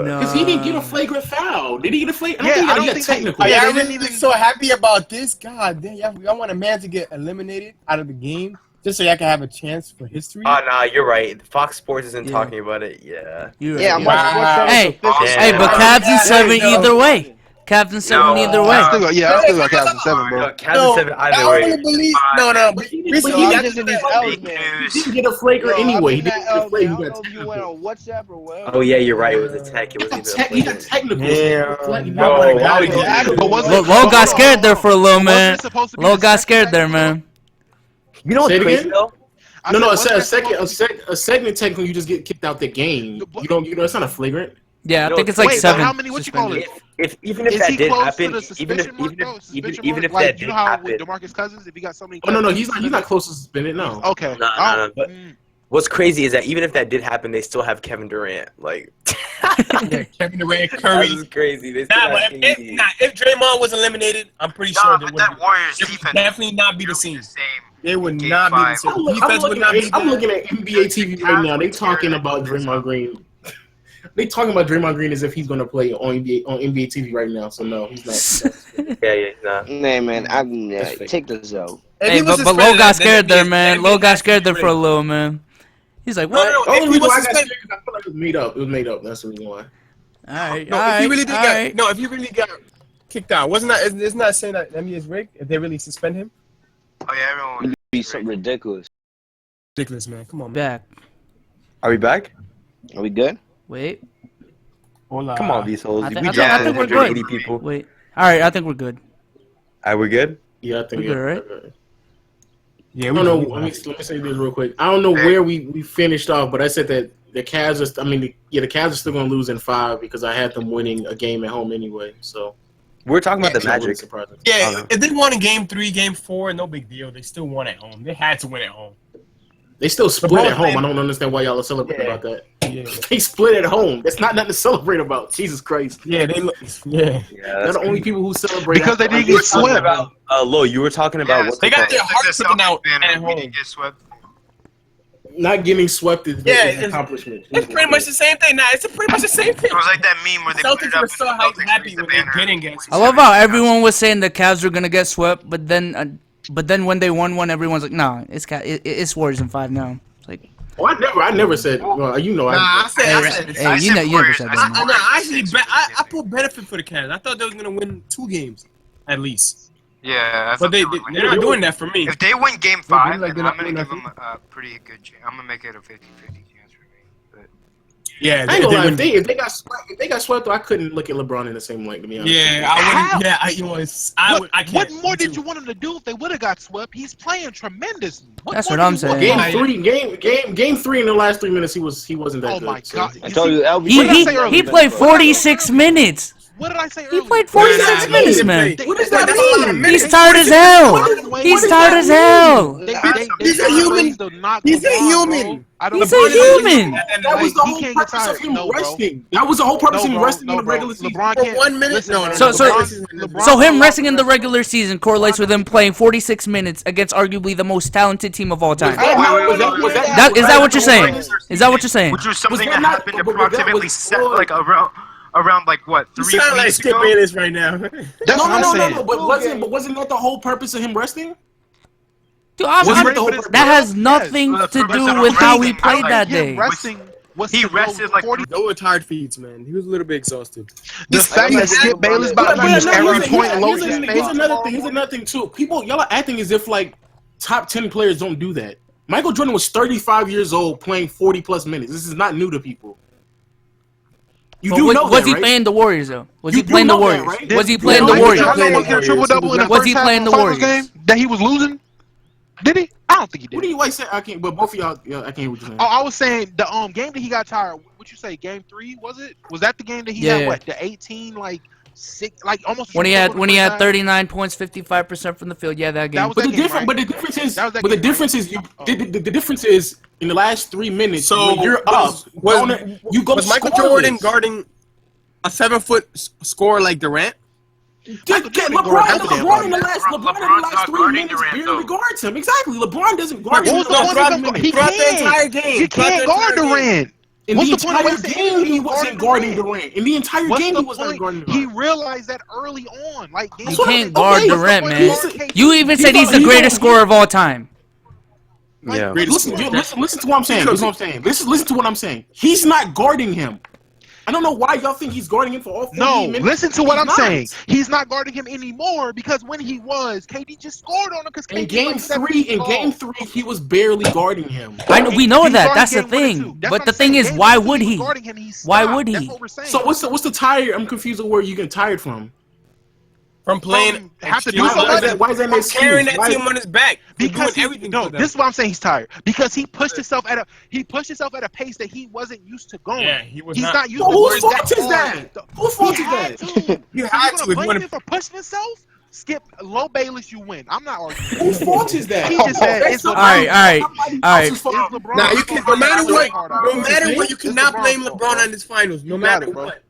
No. Because he didn't get a flagrant foul. Did he get a flagrant? Yeah, I don't think he got technical. Yeah, I they didn't really even- so happy about this. God damn, y'all want a man to get eliminated out of the game just so y'all can have a chance for history. Oh, nah, you're right. Fox Sports isn't Yeah. talking about it. Yeah. You're Yeah, right. I'm You're right. watching Sports Center. Hey, Official. hey, but Cavs in 7 either way. Cavs in 7 either way. I still got Cavs in 7, bro. Cavs in 7 I either don't way. really believe. No, but recently Yo, he I'm got just in these to L's, Fake man. He news. didn't get a flagrant anyway. He I'm in didn't that get a L, flagrant. man. He I got don't know if you went technical. on WhatsApp or whatever. Oh, yeah, you're right. It was a tech. It wasn't even He got technical. But was Low it? got scared there for a little Wasn't man. it supposed to be Low the got second scared there, technical? man. You know what's Say it crazy, again? though? I No, said, a wasn't second, a segment technical. You just get kicked out the game. You don't. It's not a flagrant. Yeah, I No, think it's like wait, but 7. how many? What you call it? If even if Is that he did close happen, to the even if suspension mark, though? Suspension even mark? if Like, that you did know how with happen, DeMarcus Cousins, if he got so many. Oh no, he's not close to suspended. No. Okay. No. But What's crazy is that even if that did happen, they still have Kevin Durant. Like, Yeah, Kevin Durant, Curry. that's crazy. They still Nah, have but KD. if Draymond was eliminated, I'm pretty sure they but would that Warriors it would defense definitely not be the really same. same. They would Game not be the five. same. I'm Defense would not be looking there. at NBA TV right now. They talking about Draymond Green. They talking about Draymond Green as if he's going to play on NBA TV right now. So no, he's not. Yeah, nah. Nah, man, take this out. If Hey, he was but Lo suspended, got then scared there, man. then Lo got has to scared be there for a rigged. little, man. He's like, No, what? no, The if only he reason was why I got suspended, scared because I feel like it was made up. It was made up. That's the reason why. All right, no, all if he right, really did all get, right. no, if he really got kicked out, it's not saying that NBA is rigged if they really suspend him. Oh yeah, everyone. It'd be so ridiculous. Ridiculous, man. Come on, man. Back. Are we back? Are we good? Wait, Hola. Come on, these hoes. I We think dropped we're 180 good. people. wait. All right, I think we're good. Are we good? Yeah, I think We good, right? Yeah, I we don't know. good. Let me say this real quick. I don't know where we finished off, but I said that the Cavs are. The Cavs are still going to lose in 5 because I had them winning a game at home anyway. So We're talking about the it's not really Magic. surprising. Yeah, if they won in game 3, game 4, no big deal. They still won at home. They had to win at home. They still split LeBron at home. played- I don't understand why y'all are celebrating Yeah. about that. Yeah, They split at home. That's not nothing to celebrate about. Jesus Christ. yeah, they look. Yeah, Yeah, They're that's the only people who celebrate Because they didn't You were get talking swept. about Lo. You were talking about what's they it got called? their heart taken out at We home. didn't get swept. not getting swept is Yeah, an accomplishment. It's pretty much the same thing. Nah, it's pretty much the same thing. It was like that meme where they put it Celtics up were and so the Celtics happy raised the when they banner. didn't get swept. I love how everyone was saying the Cavs were gonna get swept, but then when they won one, everyone's like, nah, it's Warriors in 5 now. It's like, Oh, I never said. Well, you know, Nah, I said hey, you never said that. man. I put benefit for the Cavs. I thought they was gonna win 2 games at least, Yeah, I but thought they're were winning. not doing that for me. If they win Game They're 5, like then they're I'm not gonna give doing them a pretty good chance. I'm gonna make it a 50-50 chance for me. But Yeah, I ain't gonna lie. win. If they got swept, I couldn't look at LeBron in the same light. To be honest. Yeah, I wouldn't. Yeah, I can't. What more did you want him to do if they would have got swept? He's playing tremendous. That's more what do I'm you saying. want? Game 3 in the last 3 minutes, he wasn't that Oh good. my so- God! I told you, LB. What did I say He earlier? played 46 minutes. What did I say He earlier? played 46 minutes, man. What does that That's a lot of mean? minutes. He's tired as hell. He's tired as hell. He's a human. He's a human. He's a human. That was the He whole can't get purpose of tired. him No, bro. resting. That was the whole purpose of him No, bro. resting in No, the bro. regular season. LeBron For can't. 1 minute. Listen, No, man. no, So- LeBron So him don't resting in the operate. regular season correlates with him playing 46 minutes against arguably the most talented team of all time. Was that Is that what you're saying? Is that what you're saying? which was something that that not- happened but that approximately was- like around like what, You 3 sound like weeks Skip ago? Bayless right now. That's what I'm saying. But wasn't that the whole purpose of him resting? Dude, Wasn't that the whole purpose? that has nothing Yes. to do with how he played Like, that Him day. resting was He to go rested like 40. Those were tired feet, man. He was a little bit exhausted. The fact that Skip Bayless about to But use no, every here's point a- low here's just a- made. Here's another thing too. Y'all are acting as if like top 10 players don't do that. Michael Jordan was 35 years old playing 40 plus minutes. This is not new to people. You But do know was that, he right? playing the Warriors though? Was You he playing the do know that, Warriors? right? Was he playing the Did Warriors? y'all know he get a triple double in the Was first he half playing of the the finals Warriors? game that he was losing? Did he? I don't think he What did. do you like say? I can't. But both of y'all, yeah, I can't hear what you're saying. Oh, I was saying the game that he got tired. What you say? Game 3 was it? Was that the game that he Yeah. had what? The 18 like 6 like almost a When he triple-double had in the first half? 39 points, 55% from the field. Yeah, that game. That was But that the game, difference, right? but the difference is, That was that but the game, difference right? is, the difference is in the last 3 minutes. So when you're up, you go was Michael scoreless. Jordan guarding a 7-foot scorer like Durant? Michael Jordan guarded half the damn LeBron in the ball. last LeBron's not 3 guarding minutes Durant, barely though. guards him. Exactly, LeBron doesn't guard What him. was the in point of last him? 3 minutes. He Throughout the can't. entire game. You Throughout can't the guard entire game. Durant. In What's the the point of entire wasting game, energy he guarding wasn't guarding Durant? Durant. In the entire What's game, the he wasn't point? guarding He Durant. realized that early on. Like game You So- can't okay, guard what's the Durant, point of man. guarding KD? You even said he's the greatest scorer of all time. Yeah. Listen to what I'm saying. Listen to what I'm saying. He's not guarding him. I don't know why y'all think he's guarding him for all 48 No, minutes. listen to what He's I'm not. saying. He's not guarding him anymore because when he was, KD just scored on him because KD In game like 3, he was barely guarding him. We know He's that. guarding That's the game 1 and 2. thing. That's But what the I'm thing saying. is, Game why 1 and 2, would he was he? guarding him, he Why stopped. would he? That's what we're saying. So what's the tired? I'm confused with where you getting tired from. From playing, have to do extreme- something. Why is that an from excuse? carrying that Why- team on his back, Because doing everything. no, for them. this is why I'm saying he's tired. Because he pushed himself at a pace that he wasn't used to going. Yeah, he was He's not- not used So to whose going fault is hard. that? Whose fault He is had that? to. You So had you're to if gonna you blame wanna- him for pushing himself? Skip low Bayless, you win. I'm not arguing. Whose fault is that? He just said it's All right. It's LeBron. Nah, you can. No matter what, you cannot LeBron's blame fault, LeBron bro. on this finals. No You got matter it, bro. what.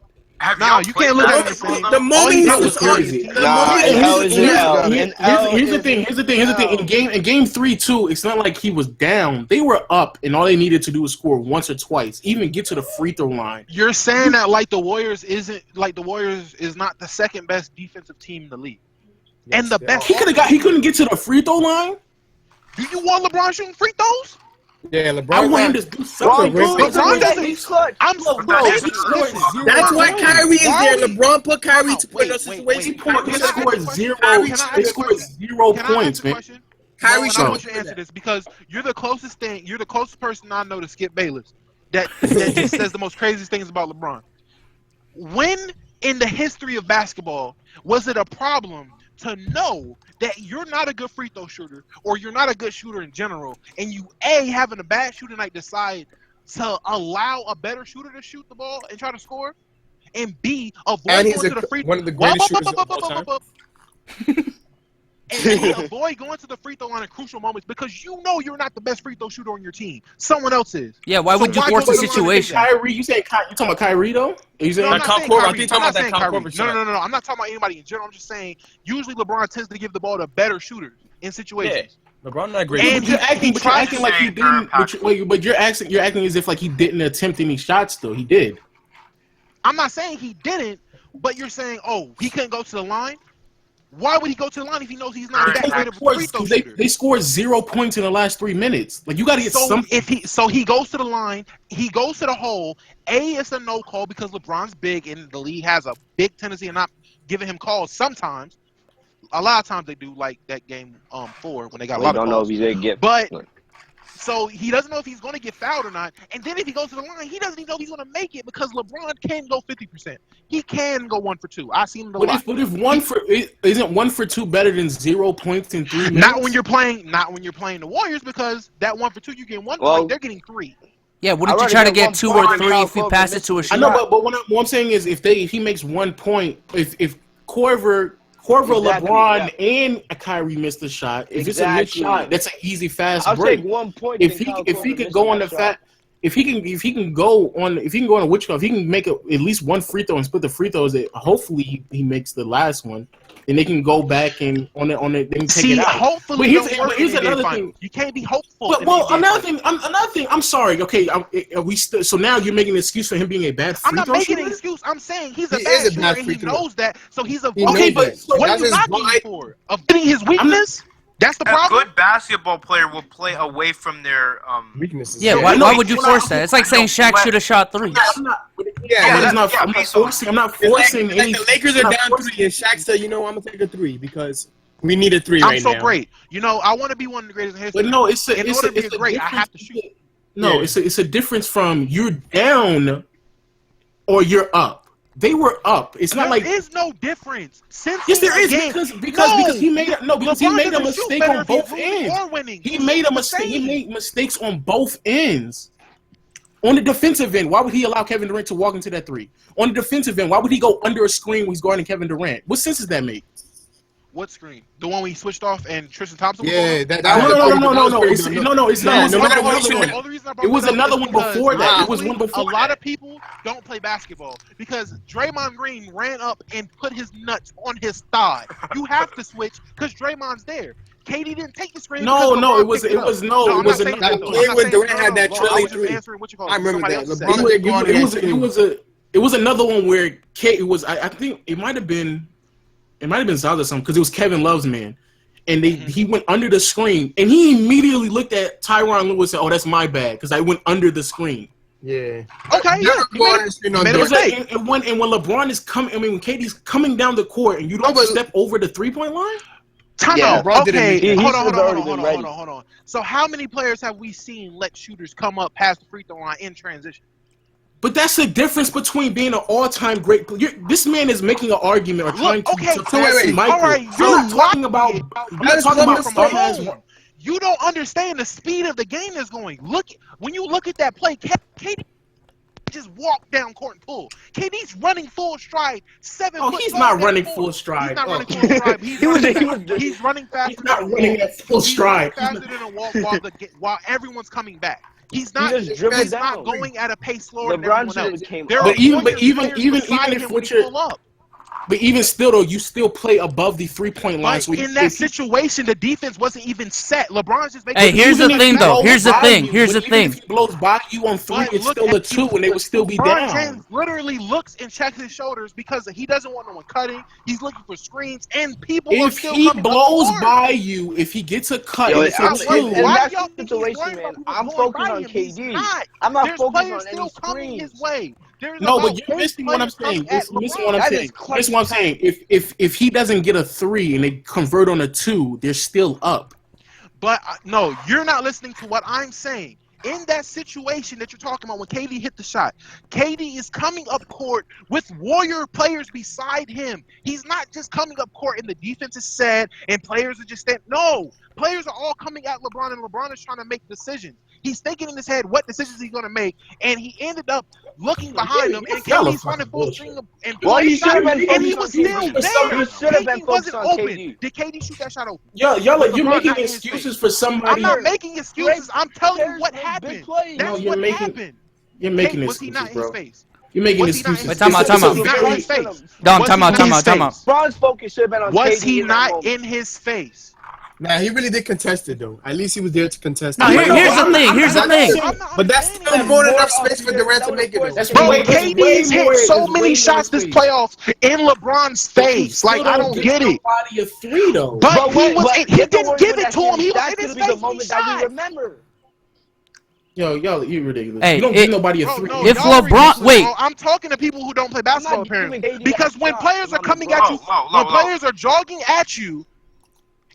No, you can't look at it the same. The moment he That was was crazy. the moment an L is an L. An L Here's the is thing. Here's the thing. In game 3 too, it's not like he was down. They were up, and all they needed to do was score once or twice, even get to the free throw line. You're saying that the Warriors is not the second best defensive team in the league, and the best. He couldn't get to the free throw line. Do you want LeBron shooting free throws? Yeah, LeBron. I want him to do something. LeBron doesn't. That's why Kyrie is there. LeBron put Kyrie to put in those situations. He scored 0 points, man. Kyrie, I want you to answer this because you're the closest person I know to Skip Bayless that just says the most craziest things about LeBron. When in the history of basketball was it a problem to know that you're not a good free throw shooter or you're not a good shooter in general, and you having a bad shooting night decide to allow a better shooter to shoot the ball and try to score, and B avoid going to the free one of the greatest shooters of all time. and B, avoid going to the free throw line in crucial moments because you know you're not the best free throw shooter on your team. Someone else is. Yeah, why would you force the situation? Kyrie, you talking about Kyrie though? You saying I'm not saying Kyrie. No. I'm not talking about anybody in general. I'm just saying usually LeBron tends to give the ball to better shooters in situations. Yeah. LeBron not great. And you're acting like he didn't. But you're acting as if like he didn't attempt any shots though. He did. I'm not saying he didn't, but you're saying, he couldn't go to the line. Why would he go to the line if he knows he's not that great of a free throw shooter? They scored 0 points in the last 3 minutes. Like you got to get something. He goes to the line, he goes to the hole. It's a no call because LeBron's big and the league has a big tendency of not giving him calls. Sometimes, a lot of times they do, like that game 4 when they got a lot of calls. don't know if he's gonna get. But so he doesn't know if he's going to get fouled or not. And then if he goes to the line, he doesn't even know if he's going to make it because LeBron can go 50%. He can go 1 for 2. I've seen him a lot. But if isn't 1 for 2 better than 0 points in 3 minutes? Not when you're playing the Warriors because that 1 for 2 you get 1 point, they're getting 3. Yeah, wouldn't you try to get 2 or 3 if you pass it to a shooter? I know, but what I'm saying is if he makes 1 point, if Corver, LeBron, and Kyrie missed the shot. If it's a missed shot, that's an easy, fast break. Take 1 point. If he could go on the fat, if he can go on a which if he can make at least 1 free throw and split the free throws, that hopefully he makes the last one, then they can go back and on it. They can take it out. Hopefully, here's another thing. You can't be hopeful. Well, another thing. I'm sorry. Okay, so now you're making an excuse for him being a bad free throw shooter? I'm not making an excuse. I'm saying he's a bad shooter and he knows that. So he's a but what are you knocking for? Of getting his weakness? That's the problem. A good basketball player will play away from their weaknesses. Yeah, why would you force that? It's like saying Shaq should have shot 3. I'm not forcing. The Lakers are down 3, and Shaq said, "You know, I'm gonna take a 3 because we need a 3 right now." I'm so great. You know, I want to be one of the greatest in history. But no, in order to be great, I have to shoot. No, it's a difference from you're down or you're up. They were up. It's not there is no difference. Yes, there is because he made a mistake on both ends. He made a mistake. He made mistakes on both ends. On the defensive end, why would he allow Kevin Durant to walk into that 3? On the defensive end, why would he go under a screen when he's guarding Kevin Durant? What sense does that make? What screen? The one we switched off and Tristan Thompson? Yeah, no. It's not. It was another one before that. It was one before. A lot of people don't play basketball because Draymond Green ran up and put his nuts on his thigh. You have to switch because Draymond's there. KD didn't take the screen. No. It was when Durant had that trailing 3. I remember that. It was another one where I think it might have been. It might have been Zaza or something because it was Kevin Love's man. And he went under the screen. And he immediately looked at Tyronn Lue and said, "Oh, that's my bad because I went under the screen." Yeah. Okay, yeah. And when LeBron is coming, when KD's coming down the court and you don't step over the 3-point line? Okay, hold on. So how many players have we seen let shooters come up past the free throw line in transition? But that's the difference between being an all-time great player. This man is making an argument or trying to pass Michael. All right, you're talking about you don't understand the speed of the game that's going. When you look at that play, KD just walk down court and pull. KD's running full stride, 7 Oh, foot he's tall not down running court. full stride. He's not Oh. running full stride. He's running faster. He's not than a running walk. at full stride. He's running faster than a walk while everyone's coming back. He's He not. just dribbled He's not down. going at a pace slower than LeBron everyone else. should've came There up. are But even players beside if him what when he you're pull up. but even still though, you still play above the 3-point line. But So in that situation, the defense wasn't even set. LeBron's just making. Hey, here's the even if thing, he though. blows Here's the by thing. you- Here's but the even thing. If he blows by you on 3, But it's look still a at 2, and they would still be LeBron down. James literally looks and checks his shoulders because he doesn't want no one cutting. He's looking for screens, and people are If still he coming up blows court. by you, if he gets a cut, Yo, and it's a I'm 2. like, in why that y'all think he's situation, worried man, about people I'm going focused by on him? He's KD. not. I'm not There's focused players on any still coming his screens. way. There's No, about but you're 8 missing what I'm players saying. coming at You're missing LeBron. what I'm That saying. is clutch Listen what I'm saying. If he doesn't get a 3 and they convert on a 2, they're still up. But no, you're not listening to what I'm saying. In that situation that you're talking about when KD hit the shot, KD is coming up court with Warrior players beside him. He's not just coming up court and the defense is set and players are just standing. No, players are all coming at LeBron and LeBron is trying to make decisions. He's thinking in his head what decisions he's going to make, and he ended up looking behind him, and Y'all are KD's running fucking full bullshit. string and Well, he shot, should have been and he focused was on still KD. there. He should have been KD focused wasn't on open. KD. Did KD shoot that shot open? Y'all Was you're LeBron making not in his excuses face? for somebody. I'm not making excuses. I'm telling you Players what make big happened. plays. That's you're what making- happened. You're making Was he excuses, not in bro. his face? You're making Was he not in excuses. his Wait, time out, It's time a out. Was he not in very- his face? Don, Was time he out, not time in out, his time out. face? LeBron's focus should have been on Was KD he in that not moment. in his face? Nah, he really did contest it though. At least he was there to contest No, it. here's the thing. Here's the thing. But that's still more than enough space for Durant to make it though. That's Bro, way- that's way KD's more- hit so that's way many more shots this space. playoffs in LeBron's But you face. still Like, I don't give get it. nobody a 3 though. But he was. He if the didn't Warriors give win it that to him. series, He was that's in his gonna be the face when he moment that we shot. remember. Y'all, you ridiculous. Hey, you don't it- give nobody a Bro, 3. no, If y'all are LeBron- ridiculous, wait. bro. I'm talking to people who don't play basketball not giving apparently. KD Because that when shot. players are I'm coming LeBron. at you, Low. when players are jogging at you,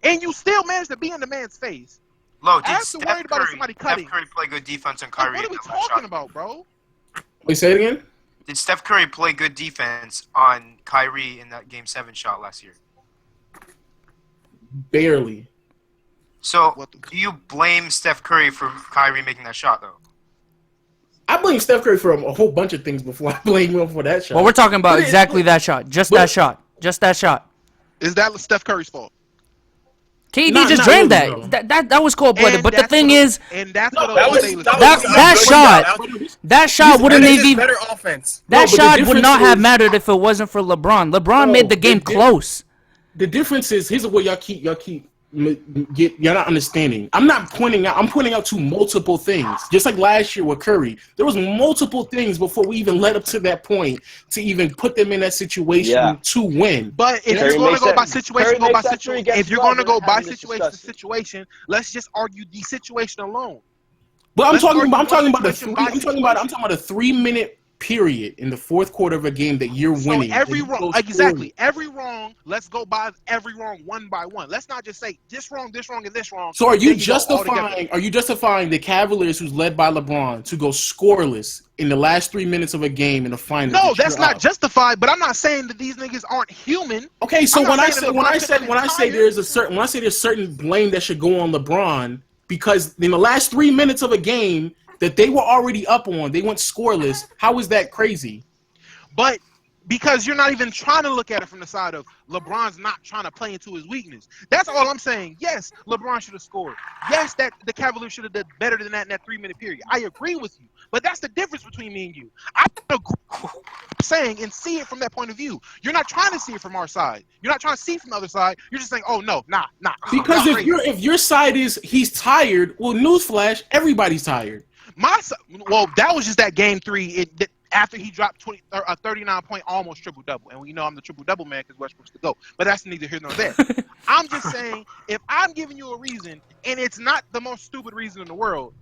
and you still manage to be in the man's face. Low, did I have to Steph worry about Curry, somebody Steph cutting. Curry play good defense on Like, Kyrie? what are we in that talking shot? about, bro? Wait, say it again. Did Steph Curry play good defense on Kyrie in that Game 7 shot last year? Barely. So, What the- do you blame Steph Curry for Kyrie making that shot, though? I blame Steph Curry for a whole bunch of things before I blame him for that shot. Well, we're talking about But it- exactly that shot. Just that shot. Just that shot. Is that Steph Curry's fault? KD Not- just not drained really, that. That was cold-blooded. And But the that's thing what- is, and that's No, what that Oklahoma was- State that was was- doing. that good shot, job. that shot wouldn't That have is even better offense. that No, but the shot would difference not have is- mattered if it wasn't for LeBron. LeBron No, made the game the di- close. The difference is here's what y'all keep you're not understanding. I'm pointing out to multiple things. Just like last year with Curry, there was multiple things before we even led up to that point to even put them in that situation to win. But if Curry you're going to makes go that- by situation, Curry go by makes that situation. three If against you're going to go Love, we're by having this situation to discussion. situation, let's just argue the situation alone. But I'm Let's talking argue about one a situation three. by I'm talking about a 3-minute period in the fourth quarter of a game that you're So winning. every and you wrong, go exactly, scoring. every wrong. Let's go by every wrong one by one. Let's not just say this wrong, and this wrong. So are you then go all together. justifying the Cavaliers, who's led by LeBron, to go scoreless in the last 3 minutes of a game in the finals? No, that that's you're not up? justified. But I'm not saying that these niggas aren't human. Okay, so I'm not when I saying say that when I LeBron said should've when I been say tired. there's certain blame that should go on LeBron because in the last 3 minutes of a game that they were already up on, they went scoreless. How is that crazy? But because you're not even trying to look at it from the side of LeBron's not trying to play into his weakness. That's all I'm saying. Yes, LeBron should have scored. Yes, that the Cavaliers should have done better than that in that 3-minute period. I agree with you. But that's the difference between me and you. I agree with what you're saying and see it from that point of view. You're not trying to see it from our side. You're not trying to see it from the other side. You're just saying, oh no, nah. Because if your side is he's tired, well, newsflash, everybody's tired. Well, that was just that game 3. After he dropped 39-point almost triple-double. And we know I'm the triple-double man because Westbrook's the GOAT. But that's neither here nor there. I'm just saying, if I'm giving you a reason, and it's not the most stupid reason in the world.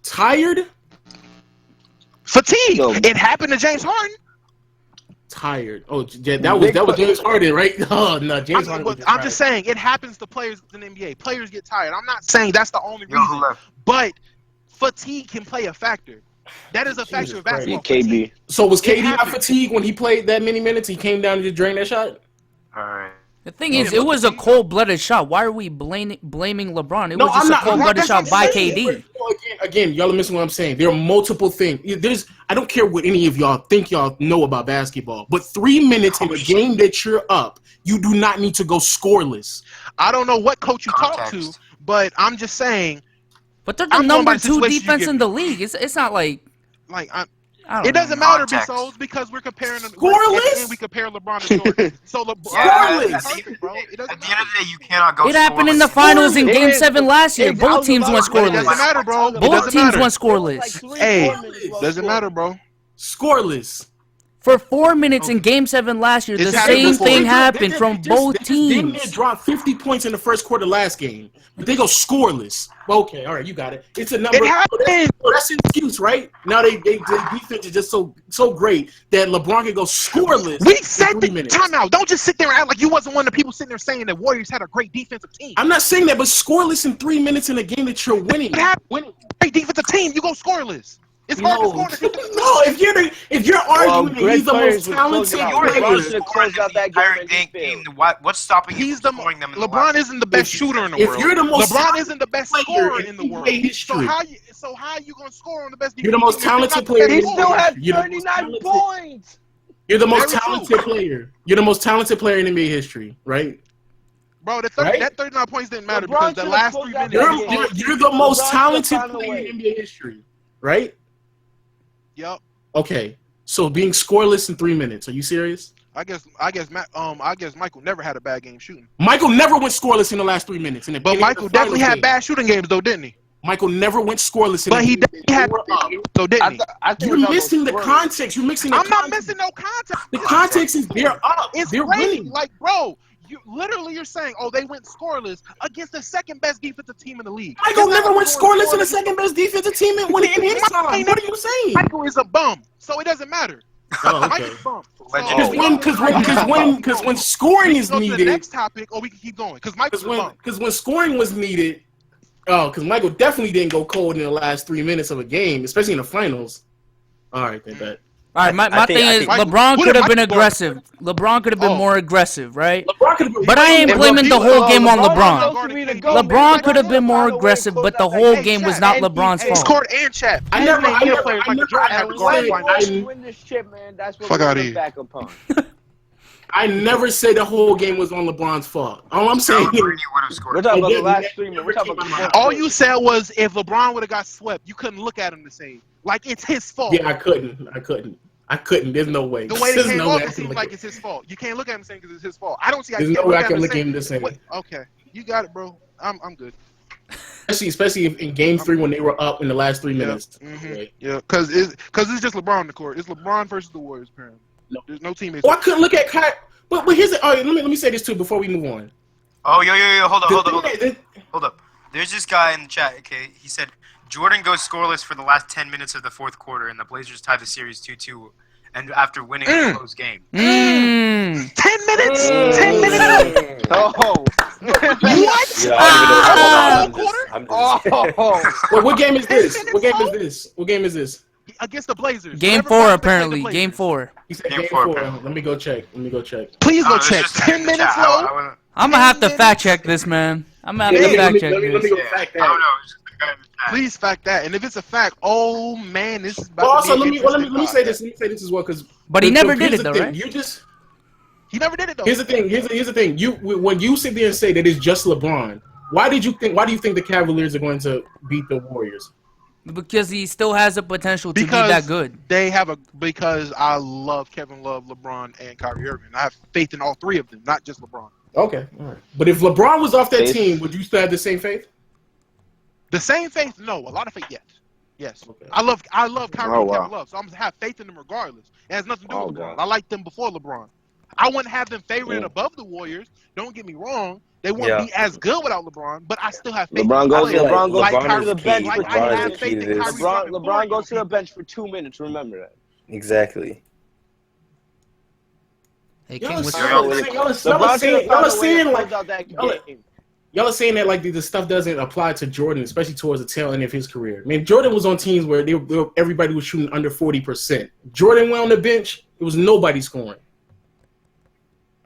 Tired? Fatigue. No. It happened to James Harden. Tired. Oh, yeah, that was James Harden, right? Oh, no, James Harden. was I'm tired. just saying, it happens to players in the NBA. Players get tired. I'm not saying that's the only Yo, who reason. left? But fatigue can play a factor. That is a factor of basketball. KB. So was It KD not happened. fatigued when he played that many minutes? He came down and just drained that shot? All right. The thing is, it was a cold-blooded shot. Why are we blaming LeBron? It No, was just I'm a not- cold-blooded that's shot what by I'm saying. KD. again, y'all are missing what I'm saying. There are multiple things. I don't care what any of y'all think y'all know about basketball, but 3 minutes in a game that you're up, you do not need to go scoreless. I don't know what coach you talk to, but I'm just saying. But they're the number 2 defense in the league. It's not like it doesn't matter, Souls, because we're comparing scoreless. And we compare LeBron to Jordan. So scoreless. Perfect, bro. It doesn't At the end of the day, you cannot go. It happened in the finals in Game 7 last year. Both teams went scoreless. It doesn't matter, bro. Both teams went scoreless. Hey, doesn't matter, bro. Scoreless. For 4 minutes in Game 7 last year, the same thing happened from both teams. They dropped 50 points in the first quarter last game, but they go scoreless. Okay, all right, you got it. It's a number. It happened. That's an excuse, right? Now their defense is just so great that LeBron can go scoreless. We said the timeout. Don't just sit there and act like you wasn't one of the people sitting there saying that Warriors had a great defensive team. I'm not saying that, but scoreless in 3 minutes in a game that you're winning. Great defensive team, you go scoreless. It's hard to score. No, if you're arguing that he's the most talented player, what's stopping you from scoring them? LeBron isn't the best shooter in the world. If you're the most LeBron isn't the best scorer in the world. So how are you going to score on the best? You're the most talented player. He still had 39 points. You're the most talented player. You're the most talented player in NBA history, right? Bro, that 39 points didn't matter because the last 3 minutes. You're the most talented player in NBA history, right? Yep. Okay. So being scoreless in 3 minutes, are you serious? I guess Michael never had a bad game shooting. Michael never went scoreless in the last 3 minutes. But Michael definitely had bad shooting games though, didn't he? Michael never went scoreless. But he definitely had so didn't he? You're missing the context. You're mixing the context. I'm not missing no context. The context is they're up. They're winning. Like, bro, you're saying, oh, they went scoreless against the second best defensive team in the league. Michael never went scoreless in the second best defensive team when in his time. What are you saying? Michael is a bum, so it doesn't matter. Oh, okay. Because when scoring is needed. The next topic, or we can keep going. Because when scoring was needed, because Michael definitely didn't go cold in the last 3 minutes of a game, especially in the finals. All right, then that. All right, my thing is LeBron could have been aggressive. LeBron could have been more aggressive, right? But I ain't blaming the whole game on LeBron. LeBron could have been more aggressive, but the whole game was not LeBron's fault. Scored and chat. I never Fuck out of here. I never said the whole game was on LeBron's fault. All I'm saying is we're talking about the last 3 minutes. We're talking about all you said was if LeBron would have got swept, you couldn't look at him the same. Like it's his fault. Yeah, I couldn't. There's no way. The way it came off, it seems like it's his fault. You can't look at him the same because it's his fault. I don't see how there's no way I can look at him the same. Okay, you got it, bro. I'm good. Especially in Game 3 when they were up in the last 3 minutes. Yeah, because it's just LeBron on the court. It's LeBron versus the Warriors, apparently. No. There's no teammates. Well, I couldn't look at Kyrie. But here's the. All right, let me say this too before we move on. Oh, yo, hold up. There's this guy in the chat. Okay, he said Jordan goes scoreless for the last 10 minutes of the fourth quarter, and the Blazers tie the series 2-2, and after winning a close game. 10 minutes. 10 minutes. Oh. What? Well, what game is this? What game is this? Against the Blazers. Game 4, apparently. Game 4. He said Game 4. Let me go check. Please go check. 10 minutes, low. I'm going to have to fact check this, man. I'm going to have to fact check this. Let me go fact that. Please fact that. And if it's a fact, oh, man, this is about also, let me say this. Let me say this as well. But he never did it, though, right? He never did it, though. Here's the thing. When you sit there and say that it's just LeBron, why do you think the Cavaliers are going to beat the Warriors? Because he still has the potential to be that good. Because I love Kevin Love, LeBron, and Kyrie Irving. I have faith in all three of them, not just LeBron. Okay, all right. But if LeBron was off that team, would you still have the same faith? The same faith? No. A lot of faith, yes. Okay. I love Kyrie and Kevin Love, so I'm going to have faith in them regardless. It has nothing to do with LeBron. I liked them before LeBron. I wouldn't have them favored above the Warriors. Don't get me wrong. They wouldn't be as good without LeBron, but I still have faith. LeBron goes to the bench. LeBron goes to the bench for 2 minutes. Remember that. Exactly. Hey, y'all are saying that like the stuff doesn't apply to Jordan, especially towards the tail end of his career. I mean, Jordan was on teams where everybody was shooting under 40%. Jordan went on the bench. It was nobody scoring.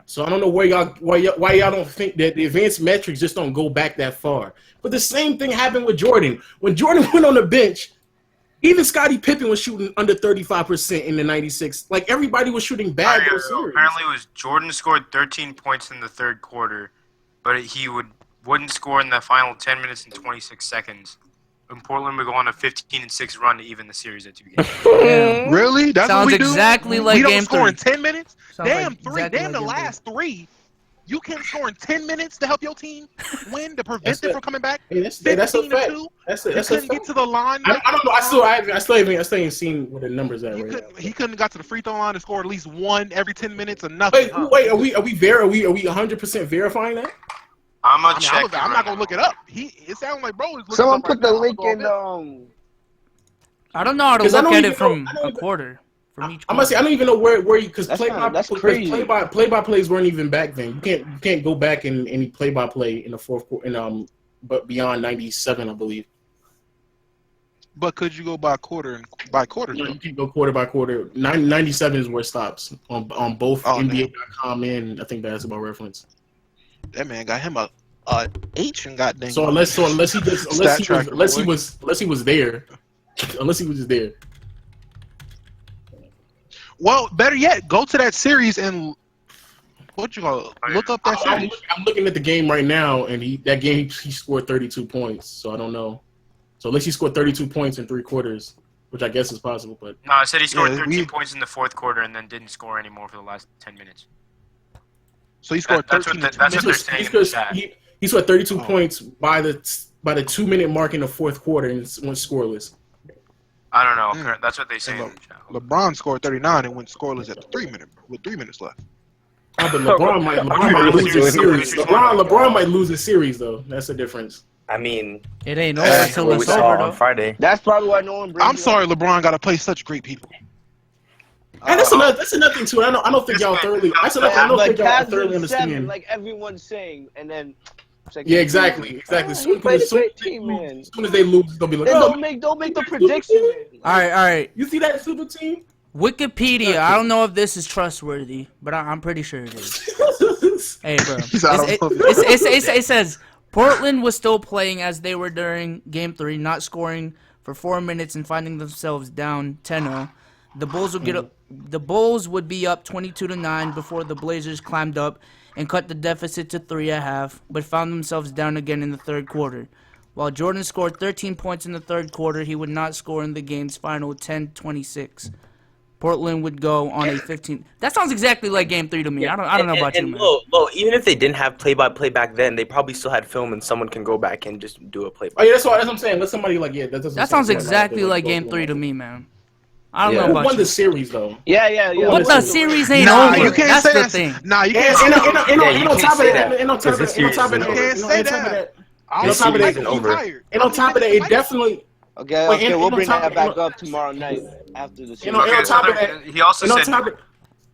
So I don't know why y'all don't think that the advanced metrics just don't go back that far. But the same thing happened with Jordan. When Jordan went on the bench, even Scottie Pippen was shooting under 35% in the 96. Like, everybody was shooting bad those series. Apparently it was Jordan scored 13 points in the third quarter, but he wouldn't score in the final 10 minutes and 26 seconds. And Portland would go on a 15-6 run to even the series at 2 games. Damn. Really? That's Sounds what we do? exactly like we don't Game score in 3. 10 minutes? Sounds Damn, like three. exactly Damn, like the Game 3. last 3. You can score in 10 minutes to help your team win, to prevent them from coming back. Hey, that's a 15 fact. to 2. That's He a couldn't fact. get to the line. I don't know. I still ain't seen what the numbers are right now. He couldn't got to the free throw line and score at least one every 10 minutes or nothing. Wait, are we 100% verifying that? I'm I gonna mean, check. I'm not gonna look it up. It sounds like bro is looking Someone up put right the now. link I'll in go I don't know how to 'Cause I look don't at even it from know- I a don't even- quarter. From each I'm gonna say I don't even know where you because That's play crazy. by plays weren't even back then. You can't go back in any play by play in the fourth quarter but beyond 97, I believe. But could you go by quarter? No, you can go quarter by quarter. 97 is where it stops on both Oh, NBA.com and I think Basketball Reference. That man got him a H and got dang. So unless he was there, unless he was just there. Well, better yet, go to that series and what you call it? Look up that series. I'm looking at the game right now, and he scored 32 points. So I don't know. So unless he scored 32 points in 3 quarters, which I guess is possible, but No, I said he scored Yeah, 13 points in the fourth quarter and then didn't score anymore for the last 10 minutes. So he scored That's 13. what they're saying in the chat. he scored 32 points by the 2-minute mark in the fourth quarter and went scoreless. I don't know. That's what they say in the chat. LeBron scored 39 and went scoreless at the 3 minute with 3 minutes left. Oh, but LeBron might lose his series. LeBron might lose his series though. That's the difference. I mean, It ain't over that's until what we it's saw over, on though. Friday. That's probably why no one brings I'm sorry, LeBron got to play such great people. And that's another thing too. I don't think y'all thoroughly. I don't think y'all thoroughly understand. Like everyone's saying, and then. Like, Yeah, exactly. He played a great team, man. As soon as they lose, it's gonna be like, Then oh, don't make the prediction, man. All right. you see that super team? Wikipedia. I don't know if this is trustworthy, but I'm pretty sure it is. Hey, bro. It says Portland was still playing as they were during Game 3, not scoring for 4 minutes and finding themselves down 10-0. The Bulls would be up 22-9 before the Blazers climbed up and cut the deficit to 3 at half, but found themselves down again in the third quarter. While Jordan scored 13 points in the third quarter, he would not score in the game's final 10-26. Portland would go on a 15. That sounds exactly like Game 3 to me. I don't know about you, man. Low, even if they didn't have play-by-play back then, they probably still had film, and someone can go back and just do a play-by-play. Oh yeah, that's what I'm saying. Let somebody That sounds exactly like Game 3 to me, man. I don't know Who about won you. the series though? Yeah. But the series ain't Nah, over. you can't That's say the that. thing. Nah, you can't say that. You can't say that. And on top of Because this series isn't over. You can't say that. On top of that, isn't over. and on top of that, it definitely. Okay, and we'll on bring top that of- back up tomorrow night after the series. And on top of that, He also and on said. top of,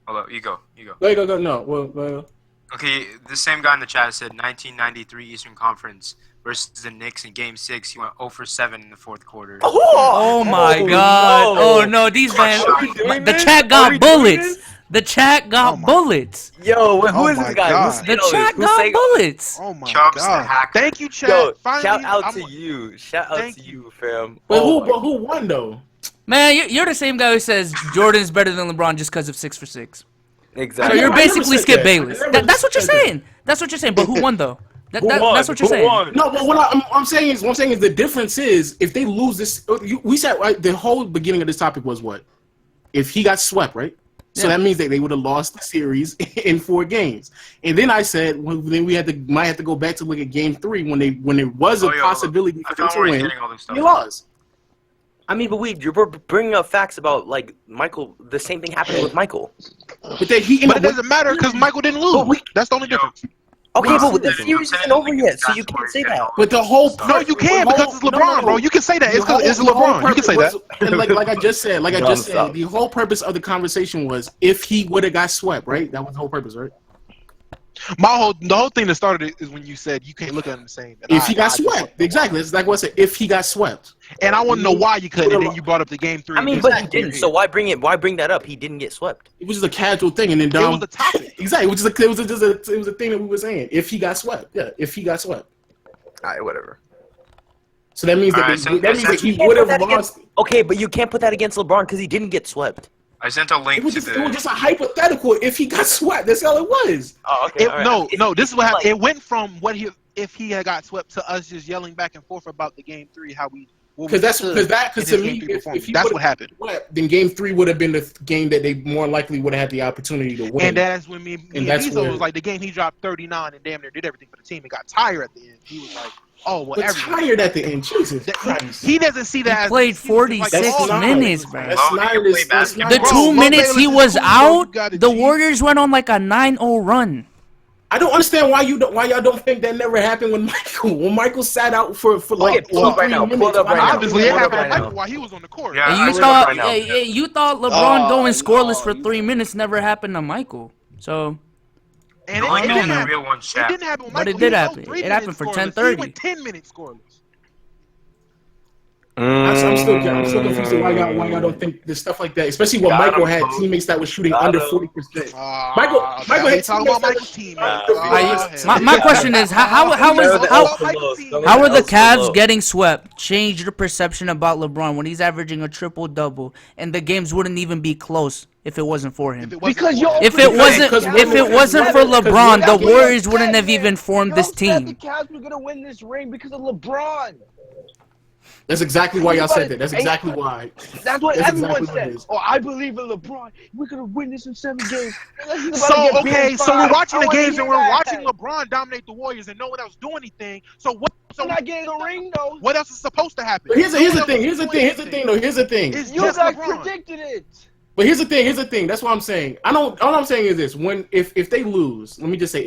Hold up, you go. go. No, well. Okay, the same guy in the chat said 1993 Eastern Conference versus the Knicks in Game 6. He went 0 for 7 in the fourth quarter. Oh my God! Oh no, these fans. The chat got bullets. The chat got bullets. Yo, who is my this guy? God. The chat got bullets. Oh my Chubbs the God! hacker. Thank you, chat. Yo, Finally, shout out I'm- to you. Shout out Thank to you, fam. But Oh who won though? Man, you're the same guy who says Jordan's better than LeBron just because of 6 for 6. So exactly. you're I never basically said Skip that. Bayless. I never That's what you're said that. saying. That's what you're saying. But who won though? That's what you're Who saying. won? No, but what I'm saying is the difference is if they lose this, we said right, the whole beginning of this topic was what? If he got swept, right? So Yeah. that means that they would have lost the series in 4 games. And then I said, then we might have to go back to look at Game 3 when there was a possibility I for them found to where he's win. getting all this stuff. They lost. I mean, but you're bringing up facts about like Michael. The same thing happened with Michael. But then he But it doesn't matter because Michael didn't lose. That's the only difference. Okay, Wow. but the series isn't over yet, so you can't say that. But the whole No, you can't because it's LeBron, bro. You can say that. It's LeBron. You can say that. And like I just said, the whole purpose of the conversation was if he would have got swept, right? That was the whole purpose, right? The whole thing that started it is when you said you can't look at him the same. And If he got swept, exactly. It's like what I said. If he got swept, and I want to know why you couldn't. And then you brought up the game 3. I mean, but he didn't. So why bring that up? He didn't get swept. it was just a casual thing, and then It was the topic. exactly. It was a thing that we were saying. If he got swept, yeah. If he got swept, All right, whatever. so that means Alright, that he would have lost. Okay, but you can't put that against LeBron because he didn't get swept. I sent a link It was to just a hypothetical. If he got swept, that's all it was. Oh, okay. all right. No. This is what happened. It went from if he had got swept to us just yelling back and forth about the game 3, how we. Because to me, if he that's what happened. Swept, then game 3 would have been the game that they more likely would have had the opportunity to win. And that's when me and that's Bezos where- was like the game he dropped 39 and damn near did everything for the team and got tired at the end. He was like, oh well, But everything. tired at the end. Jesus Christ. He doesn't see that. He as played an excuse. He's 46 oh, minutes, bro. That's Oh, not he can play that's basketball. The not- Bro, 2 Mo minutes he Bayless was is cool, bro. out, You got a the G. Warriors went on like a 9-0 run. I don't understand why y'all don't think that never happened when Michael sat out for like pull it up right 2-3 now, pull minutes. it up right now. Obviously, it Pull it up happened right to now. Michael while he was on the court. Yeah. And I you was thought, right now. you thought LeBron going scoreless no, for 3 minutes never happened to Michael. So And The only it thing didn't the happen. real one, It Shaq. didn't happen with But Michael. it did He happen. went 3 It happened minutes for scoreless. 10:30. He went 10 minutes scoreless. I'm still confused why y'all don't think this stuff like that, especially when Got Michael him, had folks. teammates that was shooting Got under him. 40%. Michael Michael had talking teammates about that Michael's was- teammates. my question is how are the Cavs getting swept change your perception about LeBron when he's averaging a triple-double and the games wouldn't even be close if it wasn't for him? Because you're If it wasn't for LeBron, the Because Warriors you're wouldn't have Cavs, even formed you this said the team. Cavs were gonna win this ring because of LeBron. That's exactly why y'all said that. That's exactly why. That's what That's everyone exactly what it said. is. Oh, I believe in LeBron. We're gonna win this in 7 games. So we're watching the games and we're watching LeBron. LeBron dominate the Warriors and no one else do anything. So what? So I'm not getting the ring though. what else is supposed to happen? But here's No the one else thing. is Here's the doing thing. Here's the thing. Though. Here's the thing. It's You just guys LeBron. predicted it. But here's the thing. Here's the thing. That's what I'm saying. All I'm saying is this: if they lose, let me just say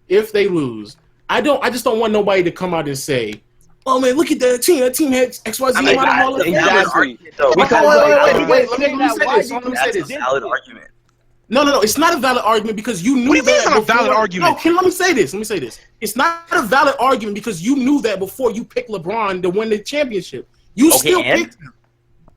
if they lose, I just don't want nobody to come out and say, "Oh man, look at that team. That team had XYZ I mean, amount of all of exactly. though. Wait, let me say Why this. do you Let me think say That's a this. valid argument. No, it's not a valid argument because you knew What do you mean that it's not a before- valid argument? No, let me say this. It's not a valid argument because you knew that before you picked LeBron to win the championship. You Okay, still and? picked him.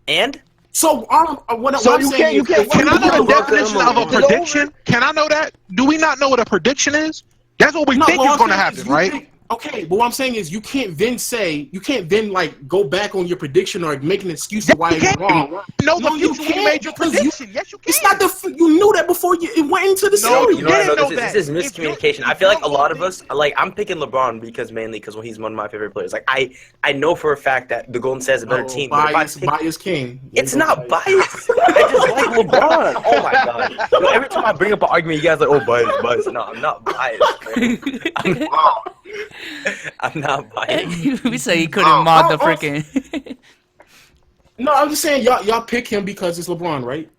And So what So I'm you saying can't- you is, can't- if Can I know the Over. definition of a Over. prediction? Can I know that? Do we not know what a prediction is? That's what we think what is I'm going to saying happen, is you right? think- okay, but what I'm saying is you can't then like go back on your prediction or make an excuse of why You it's can't wrong. know the No, you future when you can't, made your because you- prediction. Yes, you can. It's not you knew that before it went into the No, series. You know what I didn't know? know This that. is If you're- miscommunication. I if feel like you're a lot of holding- us, like I'm picking LeBron because when he's one of my favorite players. Like I know for a fact that the Golden State is a better team. But if I pick- Bias king. It's not biased. I just like LeBron. Oh my god! Yo, every time I bring up an argument, you guys are like, "Oh, biased." No, I'm not biased. Man. I'm not biased. We say he couldn't mod the oh, freaking. No, I'm just saying y'all pick him because it's LeBron, right?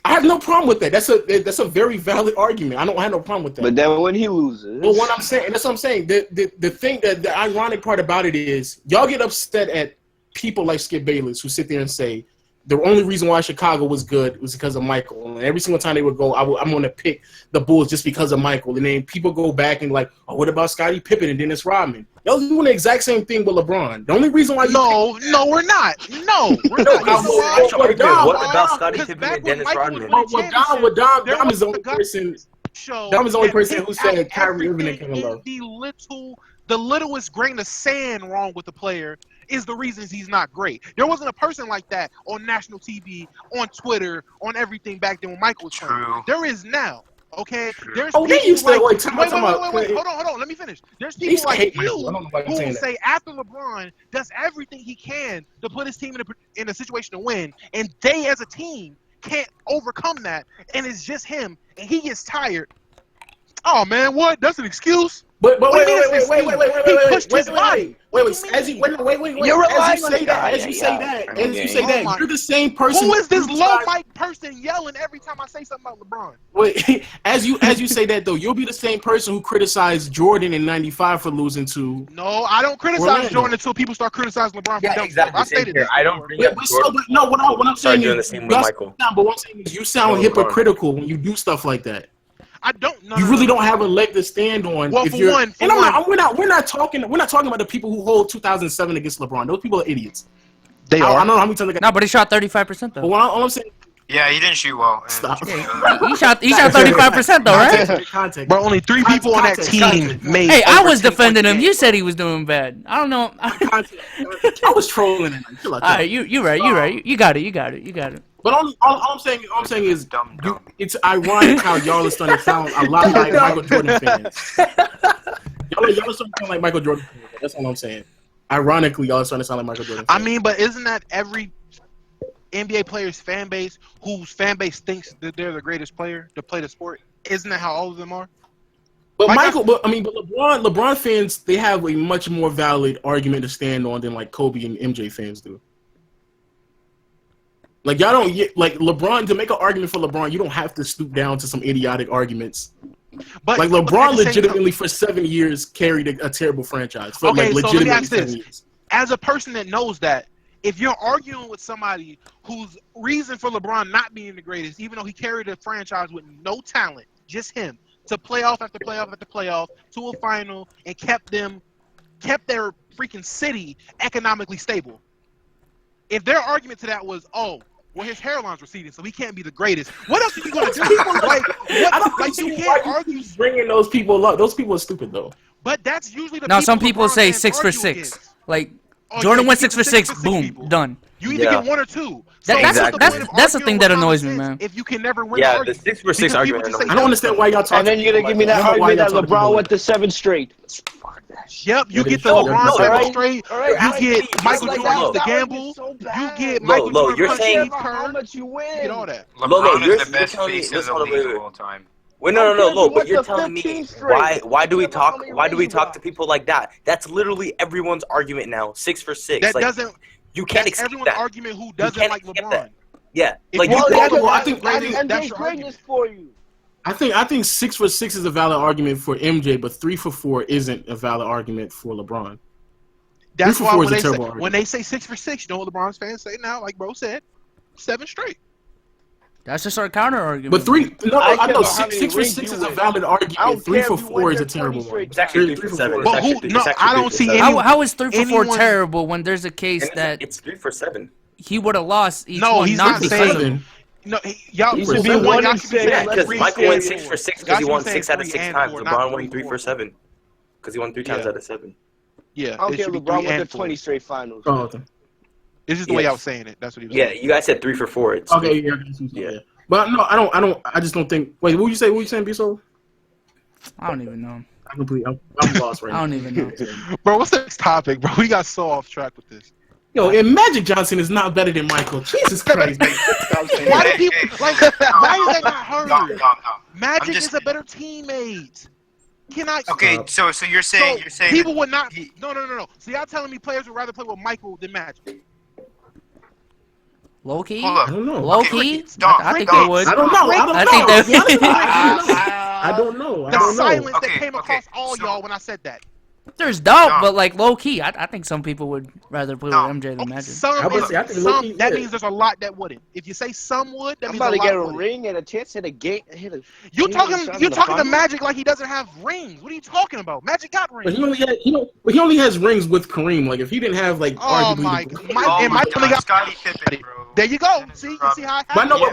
I have no problem with that. That's a very valid argument. I don't have no problem with that. But then when he loses, But what I'm saying, that's what I'm saying. The thing that the ironic part about it is y'all get upset at people like Skip Bayless who sit there and say the only reason why Chicago was good was because of Michael. And every single time they would go, I'm going to pick the Bulls just because of Michael. And then people go back and like, oh, what about Scottie Pippen and Dennis Rodman? Y'all doing the exact same thing with LeBron. The only reason why you No, we're not. No, we're No, not. I'm You know why? actually arguing. What about Because Scottie Pippen back and when Dennis Michael Rodman? was winning championships, there Dom is the was only a guy person. show Dom is the only that person who picked said out Kyrie Irving everything didn't love. the littlest grain of sand wrong with the player is the reasons he's not great. There wasn't a person like that on national TV, on Twitter, on everything back then when Michael was playing. True. There is now. Okay, there's Oh, they people used to like, wait. Time out. wait. Hold on. Let me finish. There's They used people to like hate Michael. I don't know why I'm who will saying that. say after LeBron does everything he can to put his team in a situation to win, and they as a team can't overcome that, and it's just him, and he gets tired. Oh man, what? That's an excuse. But What wait, do you mean wait, it's wait, an wait, wait, excuse? wait, He pushed his body. What do you mean? As you wait. You're As relying you on say the that, guy. as you say that, as you say Oh that, my- you're the same person. Who is this who low tried- mic person yelling every time I say something about LeBron? Wait, as you say that though, you'll be the same person who criticized Jordan in '95 for losing to. No, I don't criticize Orlando. Jordan until people start criticizing LeBron for Yeah, dumb exactly. stuff. I Same stated here. this I don't before. bring Yeah, up but Jordan. no, what I'm Start saying doing is, the same with Michael. but what I'm saying is, you sound LeBron. hypocritical when you do stuff like that. I don't. No, You no, really no, don't have a leg to stand on. Well, if for you're, one, and we're not talking about the people who hold 2007 against LeBron. Those people are idiots. They I are. don't know how many times they got. No, but he shot 35% But though. all I'm saying, Yeah, he didn't shoot well. stop. He shot 35% though, right? Context. But only 3 people on that Context, team context. made. Hey, I over was 10 defending points a him. game. You said he was doing bad. I don't know. I was trolling him. Chill out, All right, you right. You got it. But all I'm saying is, Dumb. it's ironic how y'all are starting to sound a lot like Michael Jordan fans. Y'all are starting to sound like Michael Jordan fans. That's all I'm saying. Ironically, y'all are starting to sound like Michael Jordan fans. I mean, but isn't that every NBA player's fan base whose fan base thinks that they're the greatest player to play the sport? Isn't that how all of them are? But LeBron fans, they have a much more valid argument to stand on than like Kobe and MJ fans do. Like y'all don't like LeBron to make an argument for LeBron. You don't have to stoop down to some idiotic arguments. But Like LeBron legitimately for 7 years carried a terrible franchise. For Okay, like so let me legitimately ask 7 this. years. As a person that knows that, if you're arguing with somebody whose reason for LeBron not being the greatest, even though he carried a franchise with no talent, just him, to playoff after playoff after playoff, to a final, and kept their freaking city economically stable. If their argument to that was, oh, well, his hairline's receding, so he can't be the greatest. What else are you gonna do? I don't like you see can't why argue. you keep bringing those people up. Those people are stupid though. But that's usually the Now people some people LeBron say fans 6 for argue 6. against. Like Oh, Jordan yeah, went you 6 get for the 6. 6 Boom, people. done. You either Yeah. get 1 or 2. That's Exactly. that's the thing that annoys me, man. If you can never win Yeah, the the argument. 6 for 6 Because people argument. just say I don't understand why y'all talk. And then you're gonna give me that I don't know why argument that y'all talk about LeBron it. went to 7 straight. Fuck that shit. Yep, you Yeah, get the no, LeBron no, 7 alright. straight. All right, You get Michael like Jordan that. the That gamble. argument's so You bad. get Lo, Michael Lo, Jordan you're punching saying- Steve How Kerr. much you You win? get all that. LeBron you're is the best telling me- face in listen, the hold on, league wait, of wait. all time. Wait, no, Okay, Lo, he but went you're to telling me 15 straight. why do we Think about how talk many why do we rings you talk got. to people like that? That's literally everyone's argument now. 6 for 6. That like doesn't. you can't That's accept everyone's that. argument who doesn't can't like accept LeBron. that. Yeah, If like you you call can't. LeBron well, I the think greatest, that's MJ's your greatness argument. for you. I think 6 for 6 is a valid argument for MJ, but 3 for 4 isn't a valid argument for LeBron. That's 3 for why 4 when is a they say terrible argument. when they say 6 for 6, you know what LeBron's fans say now? Like bro said, 7 straight. That's just our counter argument. But 3, no, I I care know about how 6 many for rings 6 you is a win. valid I argument. don't 3 care for if you 4 went is a there terrible 20 one. straight It's actually 3 3 for 7. But It's who? actually, No, it's actually I 3 don't for see 7. any. how is 3 for 4 anyone- terrible when there's a case And that it's 3 for 7. he would have lost each No, one? he's not not because saying- of No, y'all. Three He for should be seven. One, 1 y'all and should be 6. saying Yeah, because 3 Michael went and 6 4. for 6 Y'all because he should be won saying 6 out of 3 6 and times. 4, not LeBron 3 won and 3 for 4. 7 because he won 3 times Yeah. out of 7. Yeah, I don't it care should if be LeBron 3 went and to 4. 20 straight finals. Oh, okay. It's just the way Yes. I was saying it. That's what he was Yeah, saying. you guys said 3 for 4. It's Okay, yeah. But no, I just don't think. Wait, what you say? What you saying, Biso? I don't even know. I'm lost right I now. don't even know. Bro, what's the next topic, bro? We got so off track with this. Yo, and Magic Johnson is not better than Michael. Jesus Christ. Why do people like? Why is that not heard? Dom. Magic just- is a better teammate. Can I? Okay, so you're saying people would not. he- No. So y'all telling me players would rather play with Michael than Magic? Low key? Hold I up. don't know. Low Okay, key? Dom, I think Dom. they would. I don't know. I don't I know. think To be honest with you, Ah. I don't know. I The don't know. silence that Okay, came okay, across all so- y'all when I said that. There's doubt, Dom. but like low key, I think some people would rather play with Dom. MJ than Okay, Magic. some, I would say, I think low-key, that yeah. means there's a lot that wouldn't. If you say some would, that I'm means about a to get a lot wouldn't. ring and a chance at a game. You He talking? was shot You in the talking to finals? Magic like he doesn't have rings? What are you talking about? Magic got But rings. he only has rings with Kareem. Like if he didn't have like Oh arguably my! the, And Mike only got. Scottie Pippen, bro. There you go. See, you see how it But happened? no,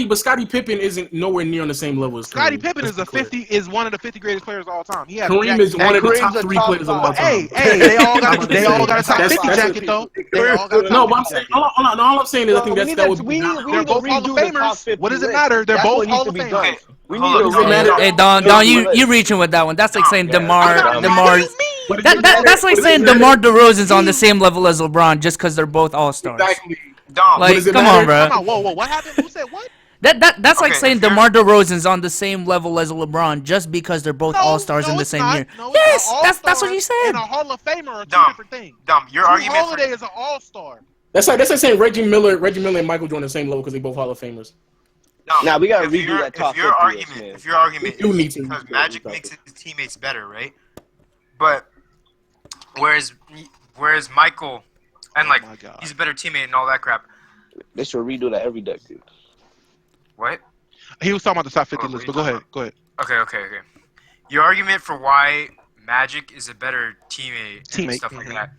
but Scottie Pippen isn't nowhere near on the same level as Kareem. Scottie Pippen Let's is be clear. is one of the 50 greatest players of all time. He has Kareem is one of the Kareem's top a 3 top players of all five. time. Hey, they all I'm got about they to all say, got a top that's- 50 that's- jacket though. They all got a No, top but I'm 50 saying jacket. all I'm saying is I think we that would need be to They're both Hall of redo the top Famers. 50 What does it list. matter? They're That's both what needs Hall to of be Famers. done. Okay, We hold need up. to Does it matter? redo Hey the Don, top you 50 list. reaching with that one? That's like saying Yeah. DeMar. What That's like saying DeMar DeRozan's on the same level as LeBron just because they're both all stars. exactly. Dom, Like, does it come matter? on, bro. Come on, whoa, what happened? Who said what? That's like Okay, saying if you're- DeMar DeRozan's on the same level as LeBron just because they're both all stars in the it's same not. year. No, it's Yes, not. that's what All-star you said. And a Hall of Famer are two Dom, different things. your Drew argument Holiday for is an all-star. That's like saying Reggie Miller and Michael Jordan the same level because they both Hall of Famers. Dom, Nah, we gotta if redo your- that top if your 50 list, argument, man. if your argument We do is need to because redo Magic that. makes his teammates better, right? But whereas Michael and like my God. he's a better teammate and all that crap. They should redo that every decade. What? He was talking about the top 50 list, but go ahead. Go ahead. Okay. Your argument for why Magic is a better teammate and stuff like that,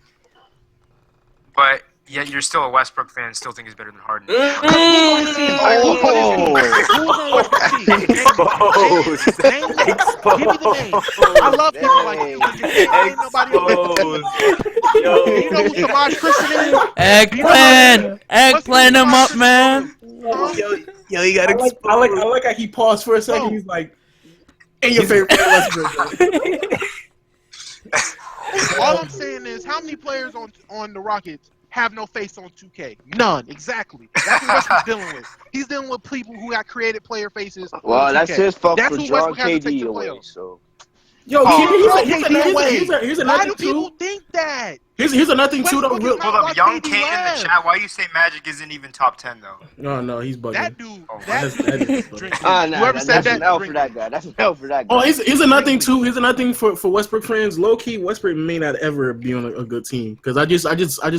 but yet you're still a Westbrook fan and still think he's better than Harden. Give me the name. I love people like you. Ain't nobody you know who Samaj Christian is? Eggplant him up, man. Yo, you gotta. I like how he paused for a second. He's like, "And your favorite player Westbrook." All I'm saying is, how many players on the Rockets have no face on 2K? None. Exactly. That's what Westbrook's dealing with. He's dealing with people who got created player faces. Well, that's his fault That's for who drawing Westbrook has to take KD to the away. playoffs. So. Yo, here's Why another do thing people too. think that? Here's another thing too, though. Westbrook is not- Hold up, Young KD Kane in the left. chat. Why you say Magic isn't even top 10 though? No, he's bugging. That dude. That's Drink. Nah, Whoever said that's an that, L drink. for that guy. That's an L for that guy. Oh, here's another thing too. Here's another thing for Westbrook fans. Low key, Westbrook may not ever be on a good team because I just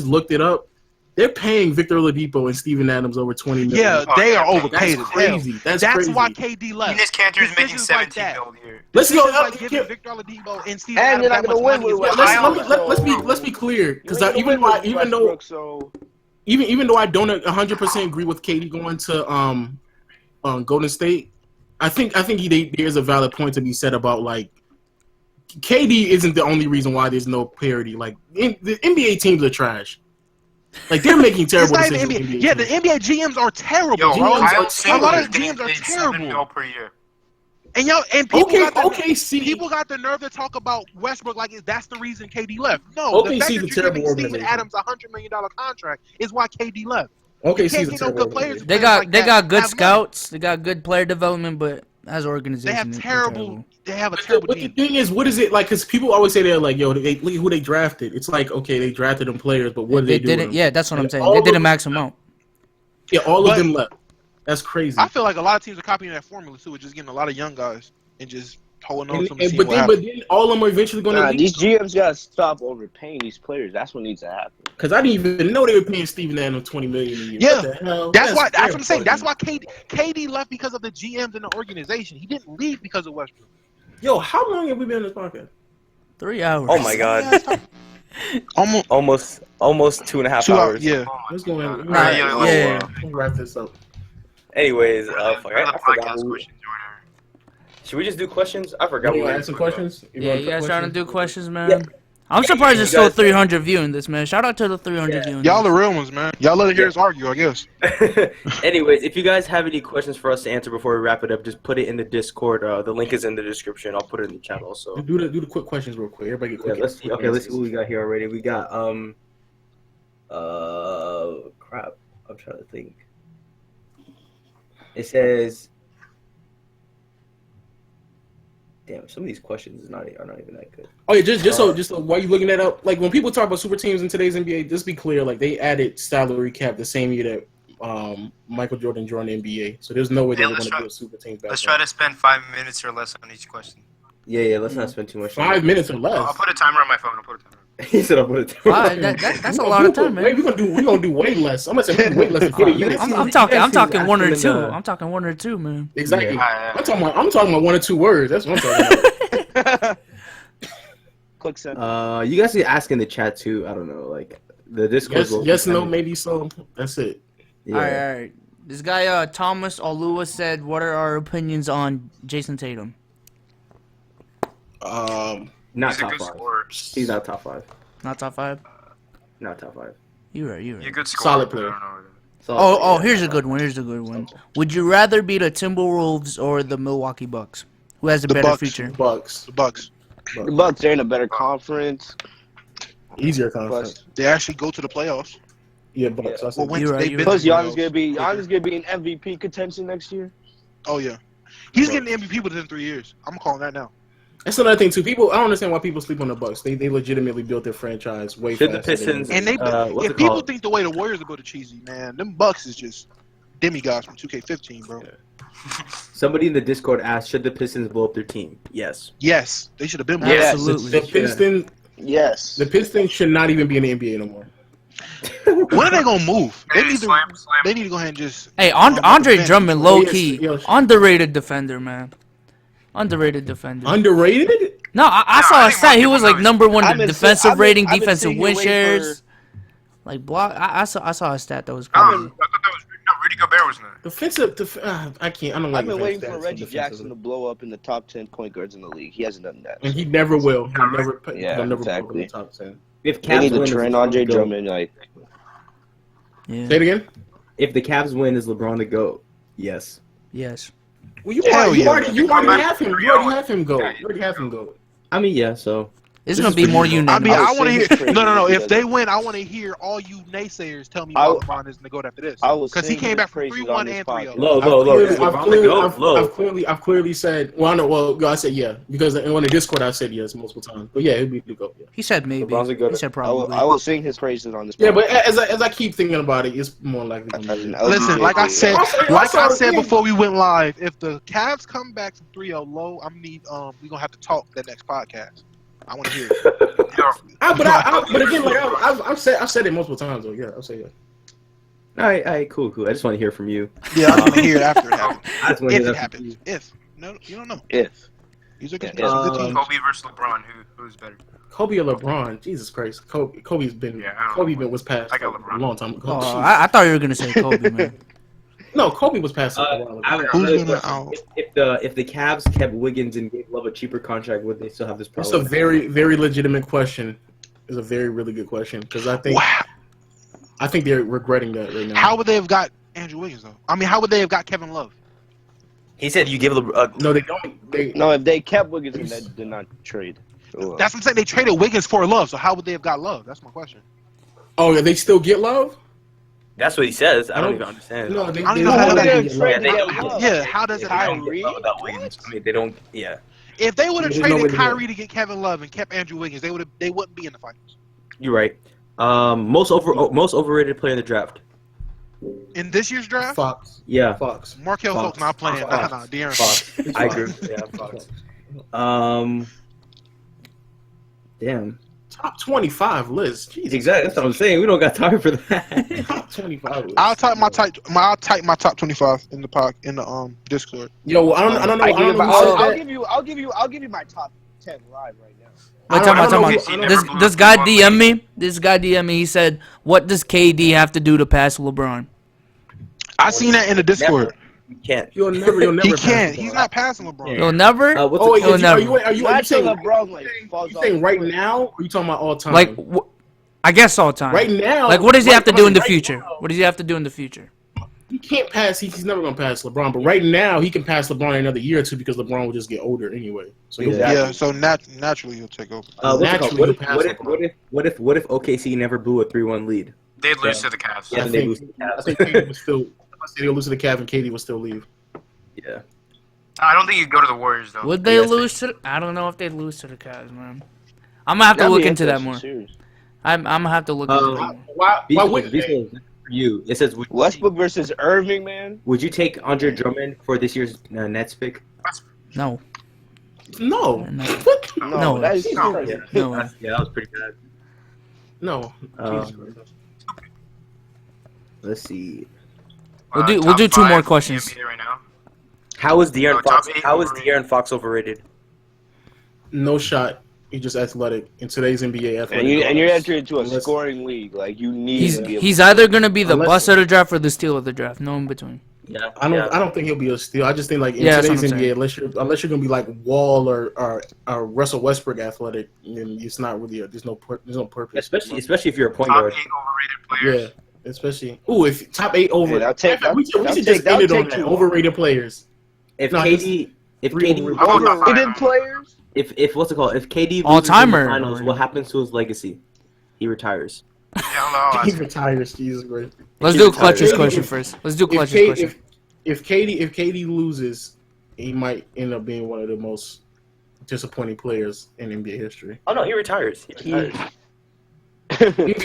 looked it up. They're paying Victor Oladipo and Steven Adams over $20 million. Yeah, they are overpaid. That's as hell. crazy. That's That's crazy. why KD left. Enes Kanter is making Decisions like 17 that. mil a year. Let's go. Decisions like giving Victor Oladipo and Steven And Adams you're not that gonna much win money is with what Let's be clear because You ain't even gonna win with though Westbrook, so even though I don't 100% agree with KD going to Golden State, I think there's a valid point to be said about like KD isn't the only reason why there's no parity. Like the NBA teams are trash. Like they're making terrible It's not decisions. even NBA. NBA Yeah, the teams. NBA GMs are terrible. Yo, bro. Kyle A Singler lot is of getting GMs are paid $7 terrible. mil per year. And people got the, OKC. people got the nerve to talk about Westbrook like that's the reason KD left. No, the OKC fact is that a you're terrible giving Steven organization. Adams $100 million contract is why KD left. Okay, You can't season get no terrible. good players. They got good scouts. They got good player development, but as an They organization, have they're terrible. They have a terrible But the team. thing is, what is it like? Because people always say they're like, yo, look at who they drafted. It's like, okay, they drafted them players, but what did they do? didn't. with them? Yeah, that's what I'm And saying. all They of didn't them- max them out. Yeah, all But- of them left. That's crazy. I feel like a lot of teams are copying that formula too, with just getting a lot of young guys and just holding on to them. and seeing But what happens. then all of them are eventually going to leave. these GMs gotta stop overpaying these players. That's what needs to happen. Because I didn't even know they were paying Steven Adams $20 million a year. Yeah. What the hell? That's what fair I'm saying. fucking- That's why KD left because of the GMs and the organization. He didn't leave because of Westbrook. Yo, how long have we been on this podcast? 3 hours. Oh my god, Almost almost 2.5 2 hours. hours. Yeah. Let's go in. Nah, yeah. Let's wrap this up. Anyways, For I the forgot. podcast questions or whatever. Should we just do questions? I forgot. You what want to we ask some questions? Yeah, you guys trying to do questions, man? Yeah. I'm surprised You there's still guys- 300 viewing this, man. Shout out to the 300 Yeah. viewing. Y'all this. the real ones, man. Y'all let it hear us argue, I guess. Anyways, if you guys have any questions for us to answer before we wrap it up, just put it in the Discord. The link is in the description. I'll put it in the chat also. Do the quick questions real quick. Everybody get Yeah, quick. let's see. quick Okay, let's see answers. what we got here already. We got crap. I'm trying to think. It says, damn, some of these questions are not even that good. Oh yeah, just so while you looking that up, like when people talk about super teams in today's NBA, just be clear, like they added salary cap the same year that Michael Jordan joined the NBA, so there's no way they Hey, were let's going to try- do a super team back Let's then. try to spend 5 minutes or less on each question. Yeah, let's not spend too much time. 5 minutes or I'll less. put a timer on my phone. I'll put a timer. He said I'll put it Wow, down. that's a lot of time, man. We're gonna do way less. I'm gonna say way less than 50 minutes. I'm talking one or asking two. the- I'm talking one or two, man. Exactly. Yeah. I'm talking about 1 or 2 words. That's what I'm talking about. Quick send. You guys can ask in the chat too. I don't know, like the Discord. yes, no, maybe so. That's it. Yeah. All right. This guy, Thomas Olua, said, "What are our opinions on Jason Tatum?" Not He's a top good 5. scorer. He's not top 5. Not top 5. Not top 5. You're right. He's a right. good scorer. Solid but I player. don't know. So, Oh, yeah. here's a good one. Would you rather be the Timberwolves or the Milwaukee Bucks? Who has a The better Bucks. future? Bucks. The Bucks. The Bucks are in a better conference. Easier conference. They actually go to the playoffs. Yeah, Bucks. Well, when You're right, they've you're been Plus, to the Giannis playoffs. gonna be in MVP contention next year. Oh yeah, he's getting the MVP within 3 years. I'm calling that now. That's another thing too. People, I don't understand why people sleep on the Bucks. They legitimately built their franchise way Should the faster. than Pistons- And they, what's if it people called? think the way the Warriors are built are cheesy, man, them Bucks is just demigods from 2K15, bro. Somebody in the Discord asked, should the Pistons blow up their team? Yes. Yes, they should have been. Yeah. Absolutely. the Pistons. Yes. The Pistons should not even be in the NBA no more. When are they gonna move? They Hey, need to. slam. They need to go ahead and just. Hey, Andre defend Drummond, Detroit. low key, Yes. underrated defender, man. Underrated defender. Underrated? No, I No, saw I a think stat. He more was people like know number one I've been defensive sit- I've been- rating, I've been defensive sitting here win waiting shares. Like block. I saw a stat that was I crazy. thought that was no. Rudy Gobert was not. I can't. I don't like. I've been waiting defensive for stats Reggie defensively. Jackson to blow up in the top 10 point guards in the league. He hasn't done that. And he never will. He'll never. Yeah, he'll never exactly. put in the top 10. If They need Cavs to win, train is Andre LeBron the GOAT? Drummond. Like, Yeah. Say it again. If the Cavs win, is LeBron the GOAT? Yes. Yes. Well, you Hell already, yeah. you already have him. You already have him go. You already have him go. I mean, yeah. So It's This gonna is be more pretty I unanimous. mean, I would want to say hear. he's crazy No. If because- they win, I want to hear all you naysayers tell me I why w- LeBron isn't the GOAT after this. I will Because he sing came his back from praises 3-1 on this and 3-0. podcast. I've clearly said. Well, I know. Well, I said yeah because on the Discord I said yes multiple times. But yeah, it'd be the go. Yeah. He said maybe. LeBron's a good- He said I will, probably. I will sing his praises on this Yeah, podcast. but as I keep thinking about it, it's more likely gonna be. Listen, like I said, Also, before we went live, if the Cavs come back from 3-0 low, we gonna have to talk that next podcast. I want to hear it. But again, like I've said it multiple times though. Yeah, I'll say yeah. all right, cool. I just want to hear from you. Yeah, I want to hear it after it happens. I just want to If hear it that from you. happens. If. No, you don't know. If. These are good, Yeah, some good teams. Kobe versus LeBron. Who's better? Kobe or LeBron? Jesus Christ, Kobe's been Yeah, I don't know. was passed I got a LeBron. long time ago. Oh, I thought you were gonna say Kobe, man. No, Kobe was passed a while ago. I have Who's another gonna question. out? If the Cavs kept Wiggins and gave Love a cheaper contract, would they still have this It's problem? a very, very legitimate question. It's a very, really good question because I think they're regretting that right now. How would they have got Andrew Wiggins though? I mean, how would they have got Kevin Love? He said you give No, they don't. No, if they kept Wiggins, then they did not trade. Oh, That's what I'm saying. They traded Wiggins for Love, so how would they have got Love? That's my question. Oh, yeah, they still get Love? That's what he says. I don't don't- even understand. No, they I don't they even know how don't that get is. Love. Yeah, they don't. Yeah, how does it happen? Kyrie? Without Wiggins. I mean, they don't. Yeah. If they would have There's no way traded to do it. Kyrie to get Kevin Love and kept Andrew Wiggins, they wouldn't be in the finals. You're right. Most overrated player in the draft. In this year's draft, Fox. Yeah. Fox. Markel Fox. Fultz not playing. Fox. Nah, De'Aaron Fox. Fox. I agree. Yeah, Fox. Damn. Top 25 list. Jesus. Exactly. That's what I'm saying. We don't got time for that. Top 25 list. I'll type my top 25 in the Discord. Yo, I don't know. I'll give you my top 10 live right now. Wait, I don't know time who- out. This guy DM me. This guy DM me. He said, "What does KD have to do to pass LeBron?" I seen that in the Discord. You can't. You'll never He pass can't. LeBron. He's not passing LeBron. You'll never. What's Oh, wait, You'll never. are you Not saying till LeBron like falls you off. saying the right cliff. now? Or are you talking about all time? Like, I guess all time. right now. Like, what does he have to do in the right future? now, What does he have to do in the future? He can't pass. He's never gonna pass LeBron. But right now, he can pass LeBron in another year or two because LeBron will just get older anyway. So he'll Exactly. Yeah, so naturally he'll take over. What's it called? Naturally, What he'll if, pass what, if, LeBron. what if OKC never blew a 3-1 lead? They'd lose to the Cavs. Yeah. I they think, lose to the Cavs. I think KD would still. I say they'll lose to the Cavs and KD would still leave. Yeah. I don't think you'd go to the Warriors though. Would they Yes. lose to? I don't know if they'd lose to the Cavs, man. I'm gonna have to That'd look be into that interesting more. series. I'm gonna have to look into that more. Why wouldn't they? For you, it says Westbrook versus Irving, man. would you take Andre Drummond for this year's Nets pick? No, No. no, No, No. that is No. crazy. no. Yeah, that was pretty bad. No. Jesus Um, Christ. let's see. We'll do Top 2 more five in the questions. NBA right now. How is De'Aaron top Fox? eight How is overrated. De'Aaron Fox overrated? No shot. He's just athletic in today's NBA. Athletic. And you're entering into a Unless- scoring league. Like you need He's to be able he's to either gonna be the Unless- bust of the draft or the steal of the draft. No in between. Yeah. I don't think he'll be a steal. I just think like in Yeah, that's what today's I'm NBA, unless you're gonna be like Wall or Russell Westbrook athletic, then it's not really there's no purpose. Especially if you're a point Top guard. 8 overrated players. Yeah, especially if top 8 over. Yeah, we should just end it on that. Overrated players. If No, KD, if three KD, How about top five? Overrated players. if what's it called? If KD loses All-timer. in the finals, what happens to his legacy? He retires. Yeah, I He don't know. retires. Jesus Christ. Let's He's do Clutch's retired. question first. Let's do If, Clutch's K, question. if KD loses, he might end up being one of the most disappointing players in NBA history. Oh no, he retires. He retires.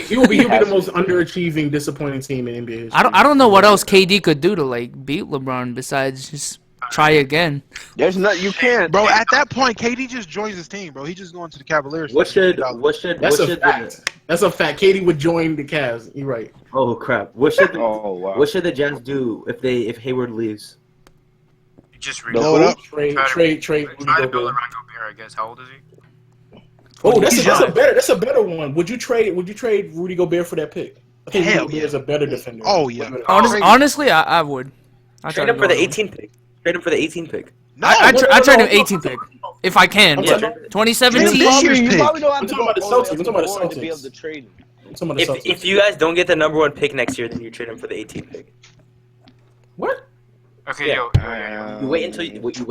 He'll be the most underachieving, disappointing team in NBA history. I don't know what else KD could do to like beat LeBron besides just Try again. There's not. You can't, Bro, at that point, KD just joins his team, bro. He just going to the Cavaliers. What should That's a fact. That's a fact. Katie would join the Cavs. You're right. Oh crap! What should Oh wow. what should the Jazz do if Hayward leaves? You just Blow it up. Trade. try to build around Gobert, I guess. How old is he? Oh, that's a better one. Would you trade Rudy Gobert for that pick? I think Hell Rudy yeah. Gobert is a better defender. Oh yeah. Honestly, I would. I'd try Trade to him for go the all way. 18 pick. Trade him for the 18 pick. No, I trade him no, 18 pick if I can. I'm Yeah, talking- 2017. This year's You pick. probably don't have I'm to talking go about the all the way Celtics. up I'm talking about the to be able Celtics. to trade him. Some of the Celtics. If you guys don't get the number 1 pick next year, then you trade him for the 18 pick. What? Okay, Yeah. yo. You wait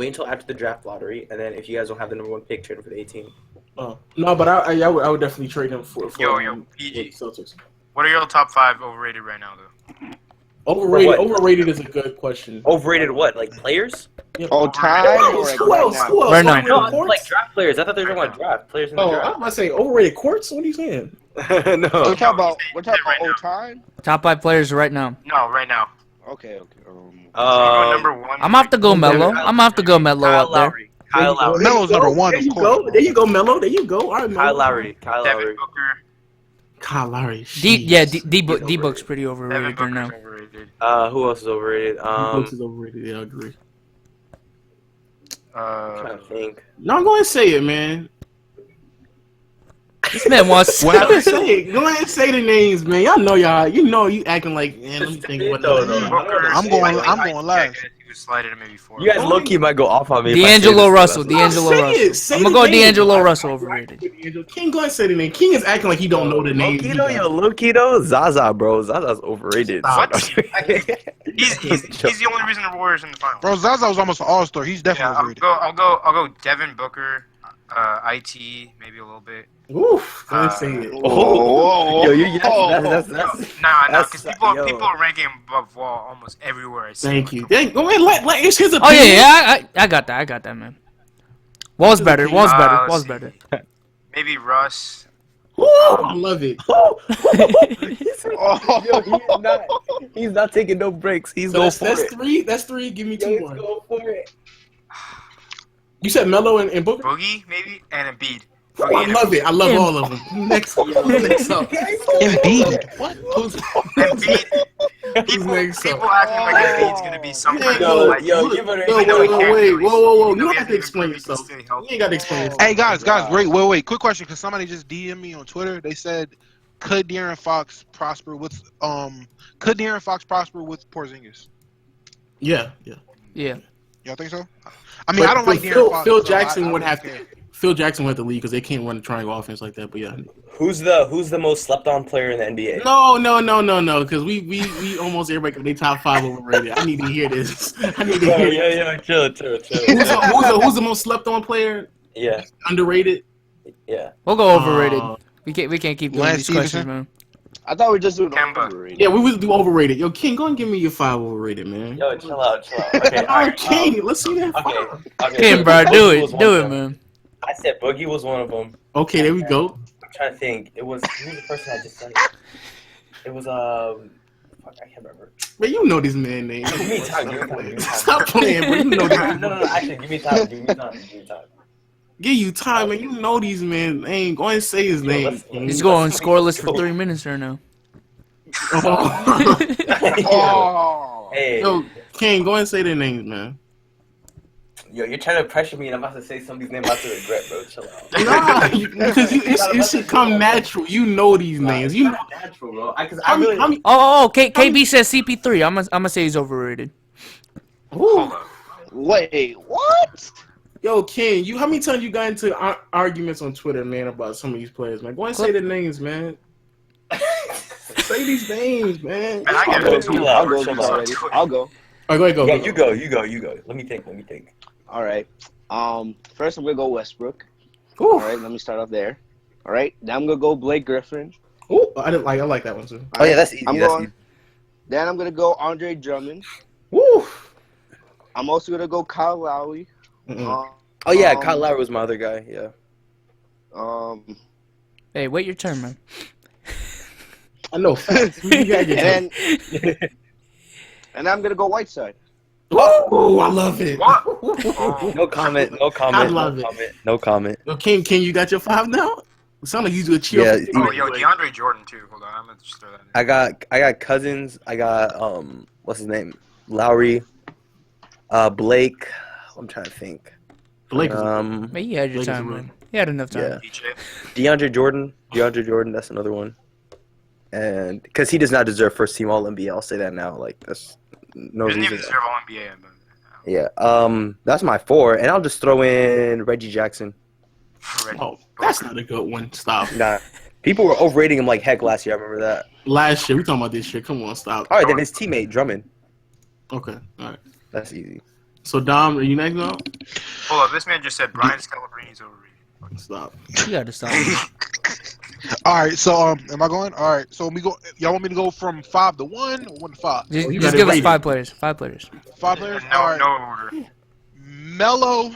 until after the draft lottery, and then if you guys don't have the number 1 pick, trade him for the 18. Oh no, but I would definitely trade him for Yo, PG. Celtics. What are your top 5 overrated right now, though? Overrated is a good question. Overrated what? Like players? Yeah. All time or like Who else? right Who now? else? Right now. Overrated No, courts? like draft players. I thought they were talking about draft players in the Oh, I'm draft. about to say overrated courts. What are you saying? No. We're talking about right all now. time. Top 5 players right now. No, right now. Okay. Number 1. I'm gonna have to go Melo. I'm gonna have to go Melo Kyle up there. Lowry. Kyle Lowry. Melo's number 1, There of you course. go. There you go, Melo. There you go. All right, Melo. Kyle Lowry. Kyle Devin Lowry. Booker. Kyle Lowry. D Book's pretty Devin overrated right Booker's now. overrated. Who else is overrated? Books is overrated. Yeah, I agree. I'm trying to think. No, I'm going to say it, man. This man wants. Go ahead and say it. Go ahead and say the names, man. Y'all know y'all. You know you acting like. Man, let me think. What No, the no, Booker. I'm going last. He was sliding to maybe 4. You guys low key might go off on me. if I say D'Angelo this, Russell. but D'Angelo Say Russell. it. Say I'm gonna the go name. D'Angelo Russell overrated. King, go ahead and say the name. King is acting like he don't know the Low name. key though, low key though, Zaza, bro. Zaza's overrated. Stop. What? He's the only reason the Warriors in the finals. Bro, Zaza was almost an all-star. He's Yeah, definitely overrated. I'll go Devin Booker, IT, maybe a little bit. Oof. Go ahead and say it. Whoa. Yo, that's Nah, That's- because people yo. are ranking him above Wall almost everywhere. I see. Thank you. Go ahead. Let it's his Oh opinion. yeah, I got that, man. Wall's better. Wall's better. let's Wall's see. better. Maybe Russ. Ooh, I love it. He's not taking no breaks. He's So going that's, for that's it. three. That's three. Give me Yo, two he's more. going for it. You said Melo and Booker. Boogie, maybe, and Embiid. Oh, I love it. I love all of them. Next up. Embiid. What? Embiid. People next up? acting like Embiid's gonna be some kind Yo, of like. yo, you better. Yo, even though he can't wait, really whoa. see, You don't he have to hasn't explain even yourself. stay You healthy. ain't got to explain yourself. Hey guys, wait. Quick question, because somebody just DM'd me on Twitter. They said, could De'Aaron Fox prosper with Porzingis? Yeah. Yeah. Y'all think so? I mean, I don't like De'Aaron Phil, Fox. Phil so Jackson I would don't have care. to. Phil Jackson would have to leave because they can't run a triangle offense like that. But yeah. Who's the most slept on player in the NBA? No. Because we almost everybody they top 5 overrated. I need to hear this. I need to hear. Yeah, chill. Who's the most slept on player? Yeah, Underrated. yeah. We'll go overrated. We can't keep doing Lance these questions, Stevenson? man. I thought we were just doing Kemba. overrated. Yeah, we would do overrated. Yo, King, go and give me your 5 overrated, man. Yo, chill out. Okay, All right, King, let's see that. Okay. Kim, bro, do it, man. I said Boogie was one of them. Okay, there we go. I'm trying to think. Who was the person I just said? It was fuck, I can't remember. Man, you know this man name. Give me time. Stop playing, bro. You know this. No. Actually, give me time. Give you time, man. You know these men name. Go ahead and say his name. He's going scoreless for 3 minutes right now. Oh. Hey, Yo, King, go ahead and say their names, man. yo, you're trying to pressure me, and I'm about to say somebody's name I'm about to regret, bro. Chill out. Nah, because it should come natural. You know these names. You know. Natural, bro. Because I mean, KB says CP3. I'm gonna say he's overrated. ooh. Wait, what? Yo, King, how many times you got into arguments on Twitter, man, about some of these players, man? Go ahead and say their names, man. Say these names, man. Man, I get I'll it. go. I'll go already. I'll go. All right, go ahead, go. Yeah, go. you go. Let me think. All right. First I'm gonna go Westbrook. Ooh. All right, let me start off there. All right, now I'm gonna go Blake Griffin. Ooh, I like that one too. Oh yeah, that's easy. Then I'm gonna go Andre Drummond. Woo. I'm also gonna go Kyle Lowry. Mm-mm. Oh yeah, Kyle Lowry was my other guy. Yeah. Hey, wait your turn, man. I know. Facts. You got your and I'm gonna go Whiteside. Oh, I love it. What? Oh. No comment. No comment. I love no it. comment. No comment. Yo, King, you got your 5 now? It sounds like you do a cheer. Yeah, Oh, yo, DeAndre Jordan too. Hold on, I'm gonna just throw that in. I got Cousins. I got what's his name? Lowry. Blake. I'm trying to think. Blake. Man, you had your Blake is time, a man. You had enough time. Yeah. DJ. DeAndre Jordan. That's another one. And because he does not deserve first team All NBA, I'll say that now. Like that's no Doesn't even reason. deserve All NBA. But, Yeah. That's my 4, and I'll just throw in Reggie Jackson. Oh, that's not a good one. Stop. Nah, people were overrating him like heck last year. I remember that. Last year, we talking about this shit. Come on, stop. All right, then his teammate Drummond. Okay, all right. That's easy. So Dom, are you next now? Hold up, this man just said Brian Scalabrini's overrated. Stop. You gotta stop. All right, so am I going? All right, so we go. Y'all want me to go from 5 to 1 or 1 to 5? Just, you just gotta give us rate 5 it. players. 5 players. 5 players. No, All right. no order. Melo. Melo's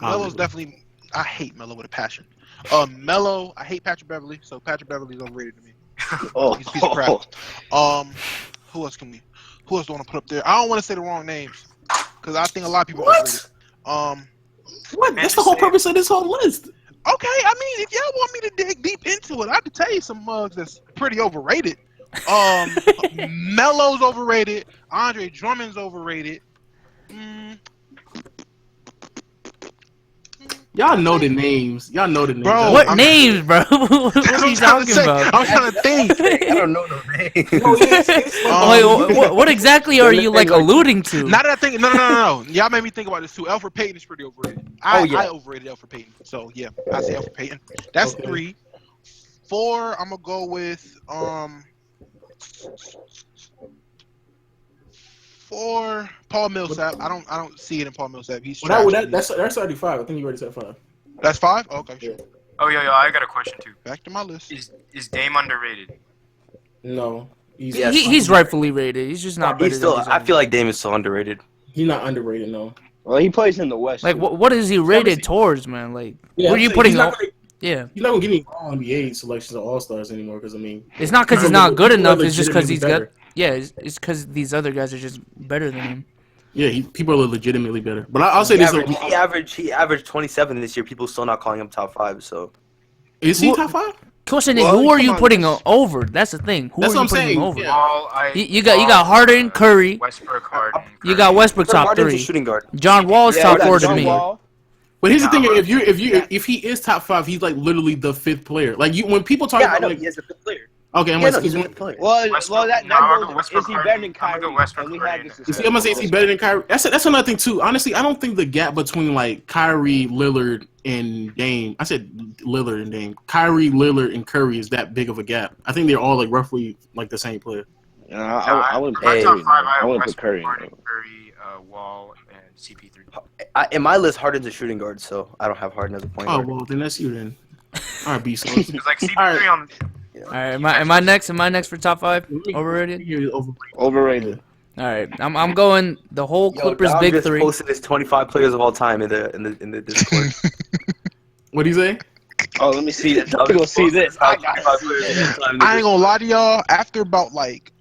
Obviously. definitely. I hate Melo with a passion. Melo. I hate Patrick Beverly, so Patrick Beverly's overrated to me. Oh, He's a piece of crap. Who else do I want to put up there? I don't want to say the wrong names because I think a lot of people are What? overrated. What? That's the whole purpose of this whole list. Okay, I mean, if y'all want me to dig deep into it, I could tell you some mugs that's pretty overrated. Melo's overrated. Andre Drummond's overrated. Y'all know the names. Y'all know the names. Bro, What I'm- names, bro? what are you talking about? I'm trying to think. I don't know no name. Wait, what exactly are you like alluding to? Now that I think, no. Y'all made me think about this too. Alfred Payton is pretty overrated. I overrated Alfred Payton. So yeah, I say Alfred Payton. That's Okay. 3. 4, I'm gonna go with 4, Paul Millsap. I don't see it in Paul Millsap. He's trash. That's already 5. I think you already said 5. That's 5. Okay, sure. Oh, yo, I got a question too. Back to my list. Is Dame underrated? No, he's Yes. He's rightfully rated. He's just not better He's still. than these I others. feel like Dame is so underrated. he's not underrated. No. well, he plays in the West. Like too. what is he rated towards, man? Like Yeah, what are you I'm saying putting he's on? not gonna- Yeah, He's not gonna get any All NBA selections or All Stars anymore. Because I mean, it's not because he's people not good are enough. It's just because he's legitimately got. Yeah, it's because these other guys are just better than him. Yeah, people are legitimately better. But I'll say He this: he averaged 27 this year. People still not calling him top 5. So is he top 5? Question is, Well, who are you come on, putting that's- over? That's the thing. Who That's are what you I'm putting saying, over? yeah. You got Harden, Curry. Westbrook, Harden. You got Westbrook top Harden's a 3. shooting guard. John Wall's Yeah, top that's 4 to John me. Wall. But here's the thing: if he is top 5, he's like literally the 5th player. Like when people talk Yeah, I about know. like, He is a good player. okay, I'm Yeah, gonna no, he's a say, good player. Well, Westbrook- that no, I'm goes. gonna Westbrook Is he Harden. better than I'm gonna go Kyrie? Westbrook And we Harden. had this I'm discussion. gonna say is he better than Kyrie? That's another thing too. Honestly, I don't think the gap between like Kyrie, Lillard, and Dame. I said Lillard and Dame. Kyrie, Lillard, and Curry is that big of a gap. I think they're all like roughly like the same player. I wouldn't put My Curry. top in 5, there. I I have wouldn't put Westbrook, Curry. in Harden, there. Curry, Wall, and CP3. In my list, Harden's a shooting guard, so I don't have Harden as a point Oh guard. well, then that's you then. All right, B. So It's like CP3 on. All right, am I next? Am I next for top 5? Overrated. Overrated. All right, I'm going the whole Clippers Dom big just 3. posted his 25 players of all time in the Discord. What do you say? Oh, let me see this. I'm gonna see this. I gotta see this. I ain't gonna lie to y'all. After about like,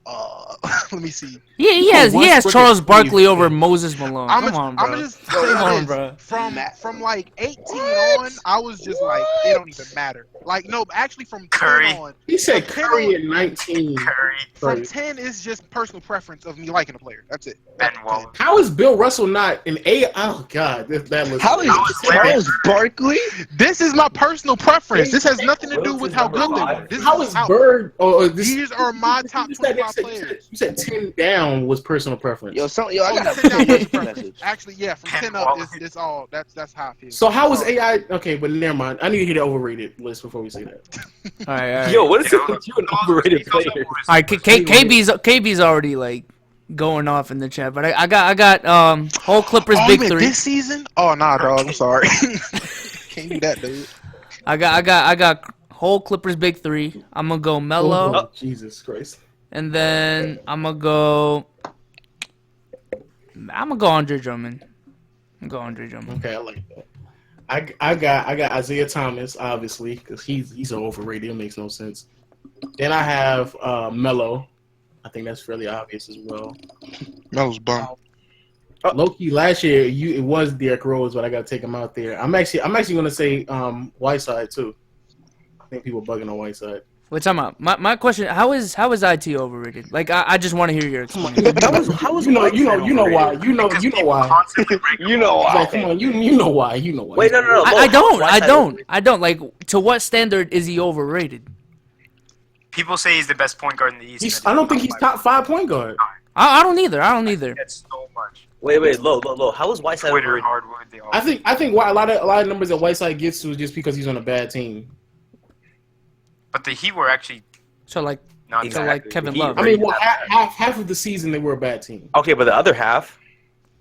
let me see. Yeah, he has Westbrook Charles is Barkley 20. over Moses Malone. Come on, bro. I'm just Come on, bro. from like 18 on, I was just like, it don't even matter. Like no, actually from 10 Curry. on, He said From 10 Curry on- at 19. Curry, from 10 is just personal preference of me liking a player. That's it. Ben That's Wallace. How is Bill Russell not an A? Oh God, that list. How is Charles Barkley? 10. This is my personal preference. This has nothing to do with how good they are. This How is Bird? Or this? These are my top You said, 25 players. you said 10 down was personal preference. Yo, I got 10 down a personal message. preference. Actually, yeah, from 10 up, it's all. That's how I feel. So how was AI? Okay, but never mind. I need to hear the overrated list before we say that. All right. Yo, what is Yeah, it with you and overrated players? All right, KB's already like going off in the chat, but I got whole Clippers Oh, big man, 3. this season? Oh nah, dog. I'm sorry. Can't do that, dude. I got whole Clippers big 3. I'm gonna go Melo, Oh, Jesus Christ. and then I'm gonna go Andre Drummond. Okay, I like that. I got Isaiah Thomas obviously because he's overrated. It makes no sense. Then I have Melo. I think that's fairly obvious as well. Melo's bum. Low key, last year it was Derrick Rose, but I got to take him out there. I'm actually going to say Whiteside too. I think people bugging on Whiteside. Wait, time out. My question: How is IT overrated? Like, I just want to hear your explanation. How was you know why you know why You know why. Like, come on, you know why. Wait, no. I don't. Like, to what standard is he overrated? People say he's the best point guard in the East. I don't think he's top 5 point guard. I don't either. That's so much. Wait, low. How was Whiteside Twitter, overrated? hardwood, they all. I think why a lot of numbers that Whiteside gets to is just because he's on a bad team. But the Heat were actually So like Exactly. Kevin He- Love. I mean, well, half of the season they were a bad team. Okay, but the other half.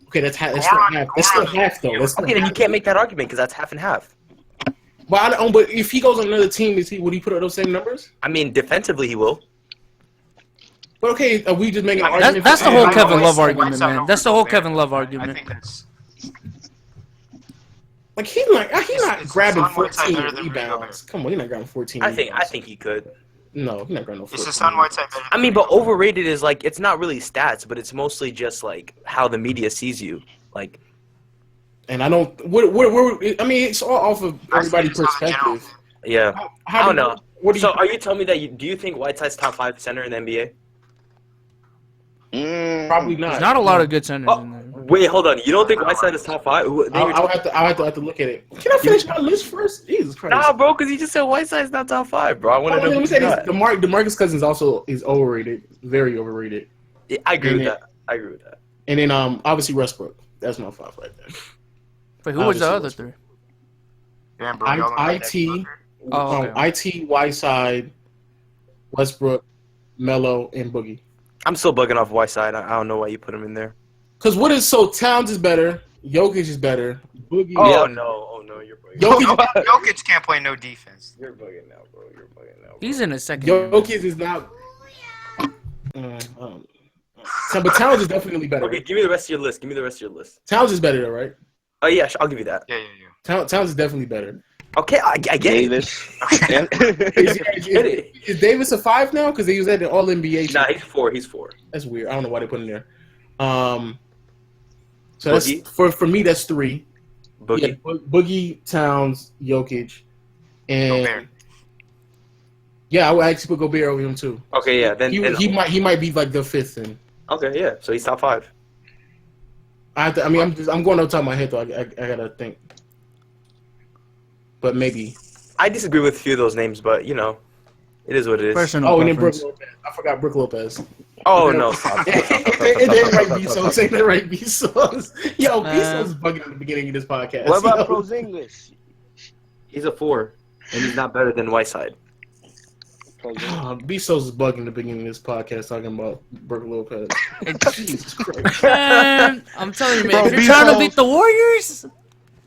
Okay, that's still half. That's still half though. That's still Okay, then you half. can't make that argument because that's half and half. But if he goes on another team, would he put up those same numbers? I mean, defensively he will. But okay, are we just making an argument? That's the for- whole I Kevin know Love Whiteside argument, over man. That's the whole Gobert. Kevin Love I argument. think that's. Like he's not It's grabbing Hassan Whiteside 14 better than Rudy rebounds. Come on, he's not grabbing 14. I think rebounds. he could. No, he's not grabbing no 14. It's Hassan Whiteside better. I mean, but overrated is like it's not really stats, but it's mostly just like how the media sees you. Like, And I don't. I mean, it's all off of everybody's perspective. yeah, How I don't do you- know. What do you? So, are you telling me that do you think Whiteside's top 5 center in the NBA? Probably not. There's not a lot of good centers in there. Wait, hold on. You don't think Whiteside is top 5? I'll have to look at it. Can I finish my list first? Jesus Christ. Nah, bro, because you just said Whiteside's not top 5, bro. I want to know. Let me who say you this: got. DeMarcus Cousins also is overrated, very overrated. Yeah, I agree with And that. I agree with that. And then obviously Westbrook. That's my 5 right there. Wait, who was the Obviously other Westbrook. three? Damn, bro, y'all on that IT, record? Oh, okay. IT, Whiteside, Westbrook, Melo, and Boogie. I'm still bugging off Whiteside. I don't know why you put him in there. Because Towns is better, Jokic is better, Boogie. Oh no, you're bugging. Jokic can't play no defense. You're bugging now, bro. You're bugging now. Bro. He's in his second year. Jokic is not. But Towns is definitely better. Okay, give me the rest of your list. Towns is better, though, right? Oh yeah, I'll give you that. Yeah. Towns is definitely better. Okay, I get it. Davis. Is Davis a 5 now? Because he was at the All NBA. Nah, he's 4. That's weird. I don't know why they put him there. So Boogie? that's for me. That's 3. Boogie. Yeah, Boogie, Towns, Jokic, and Gobert. yeah, I would actually put Gobert over him too. Okay, yeah. Then He might be like the 5th. Then okay, yeah. So he's top 5. I'm going on top of my head though. I gotta think, but maybe. I disagree with a few of those names, but you know, it is what it is. Personal Oh, and then Brook preference. Lopez. I forgot Brook Lopez. Oh no, stop. It didn't right Bezos. Ain't that right Bezos? Yo, Bezos is bugging at the beginning of this podcast. What about yo. Porzingis? He's a 4, and he's not better than Whiteside. Bezos is bugging at the beginning of this podcast talking about Brook Lopez. Jesus Christ. Man, I'm telling you, man. Bro, If you're trying to Bezos- beat the Warriors,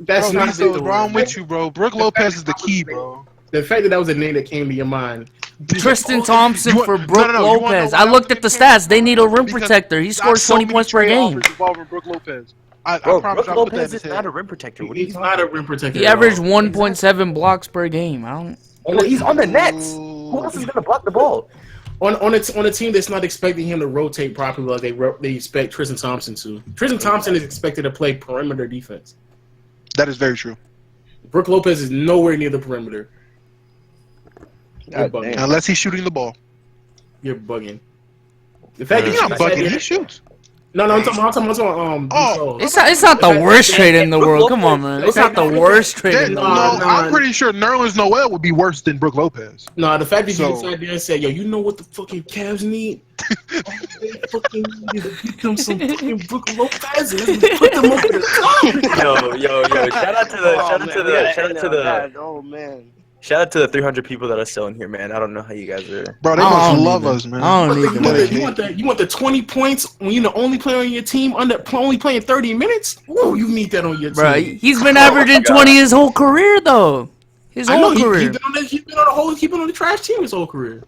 That's Bro, not Bezos, bro, I'm with you, bro. Brook Lopez is the key, bro. The fact that was a name that came to your mind. Tristan Thompson You want- for no, Brook no, you wanna know Lopez. why I I looked was at the thinking? stats. They need a rim Because protector. He Got scores so 20 many points per trade game. offers involving Brook Lopez. I Bro, promise Brook I'll put that in Lopez his is head. not a rim protector. What are you He's talking not a about? rim protector. He at all. averaged 1.7 blocks per game. I don't. Oh, he's on the Nets. Who else is gonna block the ball? On a team that's not expecting him to rotate properly like they expect Tristan Thompson to. Tristan Thompson is expected to play perimeter defense. That is very true. Brook Lopez is nowhere near the perimeter. You're God bugging. damn. Unless he's shooting the ball. You're bugging. The fact He's that not you bugging. He said shoots. no, I'm talking Oh. It's not the worst trade in the world. Come on, man. It's not the worst trade in the No, world. I'm pretty sure Nerlens Noel would be worse than Brook Lopez. No, the fact that you So- sat there and said, "Yo, you know what the fucking Cavs need? All they fucking need is to get them some fucking Brook Lopez and put them over the top." Yo! Shout out to the Oh man. shout out to the 300 people that are still in here, man. I don't know how you guys are. Bro, they I must don't love need us, them. man. I don't need them. You want the 20 points when you're the only player on your team only playing 30 minutes? Ooh, you need that on your Bro, team. he's been averaging 20 his whole career, though. His I know whole career. he's been on the trash team his whole career.